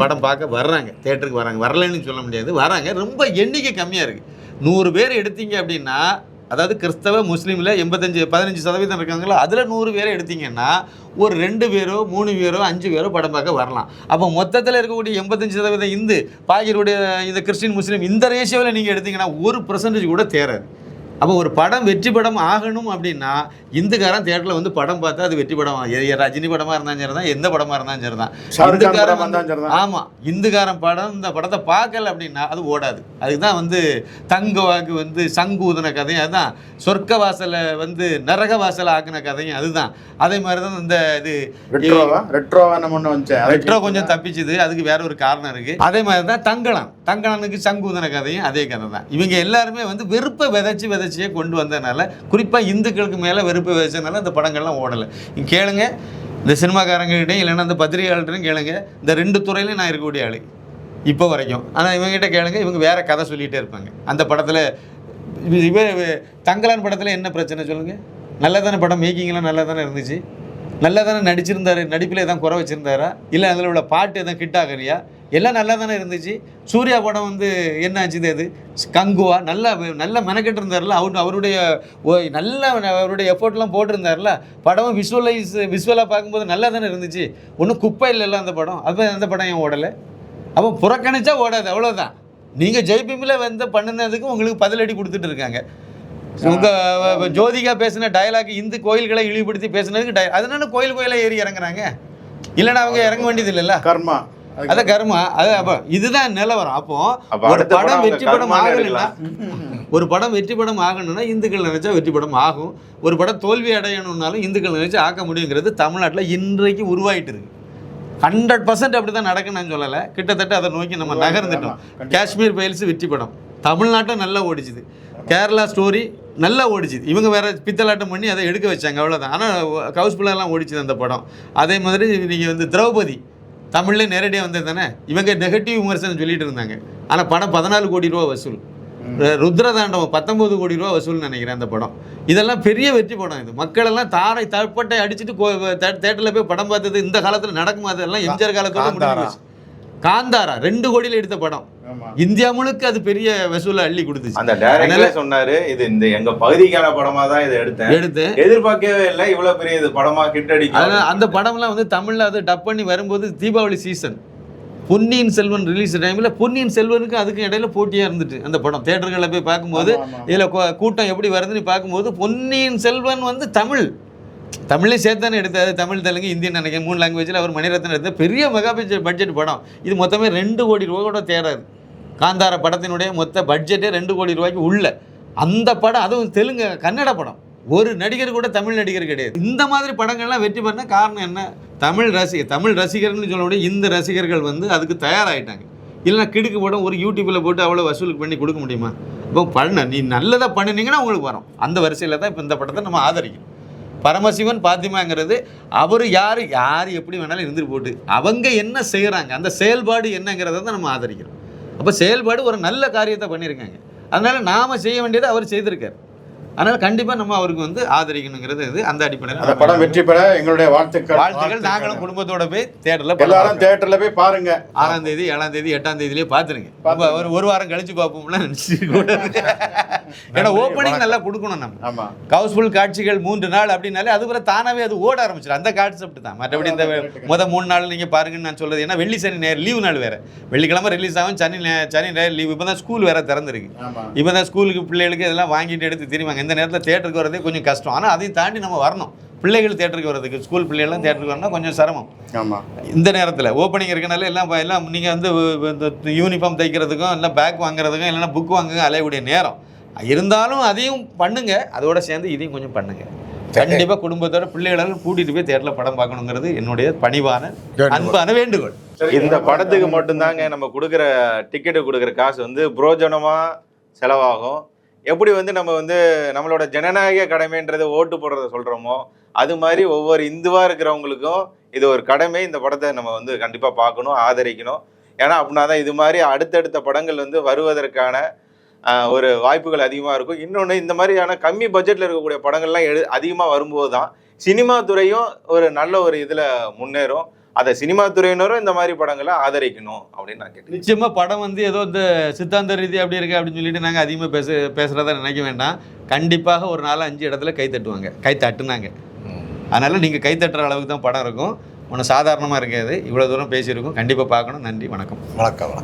படம் பார்க்க வர்றாங்க, தேட்டருக்கு வராங்க. வரலன்னு சொல்ல முடியாது, வராங்க. ரொம்ப எண்ணிக்கை கம்மியாக இருக்குது. 100 பேர் எடுத்தீங்க அப்படின்னா, அதாவது கிறிஸ்தவ முஸ்லீமில் 15% இருக்காங்களோ, அதில் 100 பேரை எடுத்தீங்கன்னா ஒரு 2 பேரோ 3 பேரோ 5 பேரோ படம் பார்க்க வரலாம். அப்போ மொத்தத்தில் இருக்கக்கூடிய 85% இந்து, பாகிருடைய இந்த கிறிஸ்டின் முஸ்லீம், இந்த ரேஷியோவில் நீங்கள் எடுத்தீங்கன்னா 1% கூட தேராது. அப்போ ஒரு படம் வெற்றி படம் ஆகணும் அப்படின்னா இந்துக்காரன் தேட்டரில் வந்து படம் பார்த்தா அது வெற்றி படம். ரஜினி படமாக இருந்தாலும் சரி தான், எந்த படமாக இருந்தாலும் சரி தான். ஆமாம், இந்துக்காரன் படம் இந்த படத்தை பார்க்கல அப்படின்னா அது ஓடாது. அதுதான் வந்து தங்கவாக்கு வந்து சங்கு ஊதின கதையும் அதுதான், சொர்க்க வாசலை வந்து நரக வாசலை ஆக்கின கதையும் அதுதான். அதே மாதிரி தான் இந்த இது ரெட்ரோ கொஞ்சம் தப்பிச்சுது, அதுக்கு வேற ஒரு காரணம் இருக்குது. அதே மாதிரி தான் தங்கலனுக்கு சங்கு ஊதின கதையும் அதே கதை தான். இவங்க எல்லாருமே வந்து வெறுப்பை விதைச்சியே கொண்டு வந்ததுனால, குறிப்பாக இந்துக்களுக்கு மேலே வெறுப்பை விதைச்சதுனால இந்த படங்கள்லாம் ஓடலை. இங்கே கேளுங்க, இந்த சினிமாக்காரங்ககிட்டையும் இல்லைன்னா அந்த பத்திரிகையாளர்கிட்டையும் கேளுங்க, இந்த 2 துறையிலையும் நான் இருக்கக்கூடிய ஆளு இப்போ வரைக்கும். ஆனால் இவங்ககிட்ட கேளுங்க, இவங்க வேற கதை சொல்லிகிட்டே இருப்பாங்க. அந்த படத்தில் தங்கலான் படத்தில் என்ன பிரச்சனை சொல்லுங்கள்? நல்லா தானே படம், மேக்கிங்லாம் நல்லா தானே இருந்துச்சு, நல்லா தானே நடிச்சிருந்தாரு, நடிப்பில் எதாவது குறை வச்சுருந்தாரா, இல்லை அதில் உள்ள பாட்டு எதாவது ஹிட் ஆகலையா, எல்லாம் நல்லா தானே இருந்துச்சு. சூர்யா படம் வந்து என்ன ஆச்சுது, அது கங்குவா நல்லா மெனக்கெட்டு இருந்தார்ல, அவருடைய அவருடைய எஃபோர்ட்லாம் போட்டிருந்தார்ல, படம் விஷுவலாக பார்க்கும்போது நல்லா தானே இருந்துச்சு, ஒன்றும் குப்பை இல்லைல்ல அந்த படம். அப்போ அந்த படம் ஏன் ஓடலை? அப்போ புறக்கணிச்சா ஓடாது, அவ்வளோதான். நீங்கள் ஜெய்பீமில் வந்து பண்ணினதுக்கு உங்களுக்கு பதிலடி கொடுத்துட்டு இருக்காங்க. உங்கள் ஜோதிகா பேசின டயலாக் இந்து கோயில்களை இழிவுபடுத்தி பேசினதுக்கு அதனால கோயிலை ஏறி இறங்குறாங்க. இல்லைன்னா அவங்க இறங்க வேண்டியது இல்லைல்ல, கர்மா. அதான் கர்மா. அது அப்போ இதுதான் நிலவரம். அப்போ ஒரு படம் வெற்றி படம் ஆகலைன்னா, ஒரு படம் வெற்றி படம் ஆகணும்னா இந்துக்கள் நினைச்சா வெற்றி படம் ஆகும். ஒரு படம் தோல்வி அடையணும்னாலும் இந்துக்கள் நினைச்சா ஆக்க முடியுங்கிறது தமிழ்நாட்டில் இன்றைக்கு உருவாயிட்டு இருக்கு. 100% அப்படி தான் நடக்குன்னு நான் சொல்லலை, கிட்டத்தட்ட அதை நோக்கி நம்ம நகர்ந்துட்டோம். காஷ்மீர் ஃபைல்ஸ் வெற்றி படம் தமிழ்நாட்டில் நல்லா ஓடிச்சுது. கேரளா ஸ்டோரி நல்லா ஓடிச்சுது. இவங்க வேறு பித்தலாட்டம் பண்ணி அதை எடுக்க வச்சாங்க, அவ்வளோதான். ஆனால் ஹவுஸ்ஃபுல்லாலாம் ஓடிச்சுது அந்த படம். அதே மாதிரி நீங்கள் வந்து திரௌபதி தமிழ்லேயே நேரடியாக வந்தது தானே. இவங்க நெகட்டிவ் விமர்சனம் சொல்லிட்டு இருந்தாங்க, ஆனால் படம் 14 கோடி ரூபா வசூல். ருத்ரதாண்டவம் 19 கோடி ரூபா வசூல்னு நினைக்கிறேன் அந்த படம். இதெல்லாம் பெரிய வெற்றி படம். இது மக்களெல்லாம் தாரை தப்பட்டை அடிச்சுட்டு தேட்டரில் போய் படம் பார்த்தது இந்த காலத்தில் நடக்குமா? அதெல்லாம் எம்ஜிஆர் காலத்தோட முடிஞ்சு. காந்தாரா 2 கோடியில் எடுத்த படம், இந்தியா முழுக்க அது பெரிய வசூலை அள்ளி கொடுத்துச்சு. அந்த டைரக்டர் சொன்னாரு, இது இந்த எங்க பகுதிக்கான படமா தான் இதை எடுத்து எதிர்பார்க்கவே இல்லை இவ்வளவு பெரிய இது படமா ஹிட் அடிக்கும். அந்த படம்லாம் வந்து தமிழ்ல அது டப் பண்ணி வரும்போது தீபாவளி சீசன் பொன்னியின் செல்வன் ரிலீஸ் டைமில் பொன்னியின் செல்வனுக்கு அதுக்கு இடையில போட்டியாக இருந்துட்டு அந்த படம் தேட்டர்களில் போய் பார்க்கும்போது இதில் கூட்டம் எப்படி வருதுன்னு பார்க்கும்போது பொன்னியின் செல்வன் வந்து தமிழ்லேயும் சேர்த்தானே எடுத்தாரு. தமிழ், தெலுங்கு, இந்தியன் நினைக்கிறேன் 3 லாங்குவேஜில் அவர் மணிரத்னம் எடுத்த பெரிய மெகா பட்ஜெட் படம். இது மொத்தமே 2 கோடி ரூபா கூட தேராது. காந்தார படத்தினுடைய மொத்த பட்ஜெட்டே 2 கோடி ரூபாய்க்கு உள்ள அந்த படம். அதுவும் தெலுங்கு கன்னட படம். ஒரு நடிகர் கூட தமிழ் நடிகர் கிடையாது. இந்த மாதிரி படங்கள்லாம் வெற்றி பண்ண காரணம் என்ன? தமிழ் ரசிகர்னு சொல்லக்கூடிய இந்த ரசிகர்கள் வந்து அதுக்கு தயாராகிட்டாங்க. இல்லைனா கிடுக்கு படம் ஒரு யூடியூப்பில் போட்டு அவ்வளோ வசூலுக்கு பண்ணி கொடுக்க முடியுமா? இப்போ நீ நல்லதாக பண்ணினீங்கன்னா உங்களுக்கு வரும். அந்த வரிசையில் தான் இப்போ இந்த படத்தை நம்ம ஆதரிக்கணும். பரமசிவன் பாத்திமாங்கிறது அவர் யார் எப்படி வேணாலும் இருந்துட்டு போட்டு அவங்க என்ன செய்கிறாங்க, அந்த செயல்பாடு என்னங்கிறத தான் நம்ம ஆதரிக்கிறோம். அப்போ செயல்பாடு ஒரு நல்ல காரியத்தை பண்ணியிருக்காங்க. அதனால் நாம் செய்ய வேண்டியதை அவர் செய்திருக்கார். அதனால் கண்டிப்பாக நம்ம அவருக்கு வந்து ஆதரிக்கணுங்கிறது இது. அந்த அந்த அடிப்படையில் படம் வெற்றி பெற எங்களுடைய வாழ்த்துக்கள். நாங்களும் குடும்பத்தோட போய் தேட்டரில் எல்லாரும் தியேட்டர்ல போய் பாருங்க. 6ஆம் தேதி 7ஆம் தேதி 8ஆம் தேதியிலே பார்த்துருங்க. ஒரு வாரம் கழிச்சு பார்ப்போம்லாம் நினச்சி கூட. ஏன்னா ஓப்பனிங் நல்லா கொடுக்கணும் நம்ம. ஆமா, ஹவுஸ்ஃபுல் காட்சிகள் 3 நாள் அப்படின்னாலே அது பிறகு தானாகவே அது ஓட ஆரம்பிச்சிடும். அந்த கான்செப்ட் தான். மற்றபடி இந்த 3 நாள் நீங்கள் பாருங்கன்னு நான் சொல்றது ஏன்னா வெள்ளி சனி நேரம் லீவு நாள் வேறு. வெள்ளிக்கிழமை ரிலீஸ் ஆகும், சனி நேரம் லீவு. இப்போ தான் ஸ்கூல் வேறு திறந்துருக்கு. இப்போ தான் ஸ்கூலுக்கு பிள்ளைகளுக்கு இதெல்லாம் வாங்கிட்டு எடுத்து திரும்பிங்க. இந்த நேரத்தில் தேட்டருக்கு வரதே கொஞ்சம் கஷ்டம். ஆனால் அதையும் தாண்டி நம்ம வரணும். பிள்ளைகள் தேட்டருக்கு வர்றதுக்கு, ஸ்கூல் பிள்ளைகள்லாம் தேட்டருக்கு வரணும்னா கொஞ்சம் சிரமம். ஆமாம், இந்த நேரத்தில் ஓப்பனிங் இருக்கனால எல்லாம் நீங்கள் வந்து இந்த யூனிஃபார்ம் தைக்கிறதுக்கும் இல்லை பேக் வாங்குறதுக்கும் இல்லைன்னா புக் வாங்குங்க அலையக்கூடிய நேரம் இருந்தாலும் அதையும் பண்ணுங்க. அதோட சேர்ந்து இதையும் கொஞ்சம் பண்ணுங்க. கண்டிப்பாக குடும்பத்தோட பிள்ளைகளெல்லாம் கூட்டிகிட்டு போய் தேட்டரில் படம் பார்க்கணுங்கிறது என்னுடைய பணிவான அன்பான வேண்டுகோள். இந்த படத்துக்கு மட்டும்தாங்க நம்ம கொடுக்குற டிக்கெட்டு கொடுக்குற காசு வந்து புரோஜனமாக செலவாகும். எப்படி வந்து நம்ம வந்து நம்மளோட ஜனநாயக கடமைன்றது ஓட்டு போடுறத சொல்கிறோமோ அது மாதிரி ஒவ்வொரு இந்துவாக இருக்கிறவங்களுக்கும் இது ஒரு கடமை. இந்த படத்தை நம்ம வந்து கண்டிப்பாக பார்க்கணும், ஆதரிக்கணும். ஏன்னா அப்படின்னா தான் இது மாதிரி அடுத்தடுத்த படங்கள் வந்து வருவதற்கான ஒரு வாய்ப்புகள் அதிகமாக இருக்கும். இன்னொன்று, இந்த மாதிரியான கம்மி பட்ஜெட்டில் இருக்கக்கூடிய படங்கள்லாம் அதிகமாக வரும்போது தான் சினிமா துறையும் ஒரு நல்ல ஒரு இதில் முன்னேறும். அதை சினிமா துறையினரும் இந்த மாதிரி படங்களை ஆதரிக்கணும் அப்படின்னு நான் கேட்டேன். நிச்சயமாக படம் வந்து ஏதோ இந்த சித்தாந்த ரீதி அப்படி இருக்கு அப்படின்னு சொல்லிட்டு நாங்கள் அதிகமாக பேசுகிறத நினைக்க வேண்டாம். கண்டிப்பாக ஒரு 4-5 இடத்துல கை தட்டுனாங்க. அதனால் நீங்கள் கை தட்டுற அளவுக்கு தான் படம் இருக்கும். ஒன்றும் சாதாரணமாக இருக்காது. இவ்வளோ தூரம் பேசியிருக்கோம். கண்டிப்பாக பார்க்கணும். நன்றி, வணக்கம். வணக்கம்.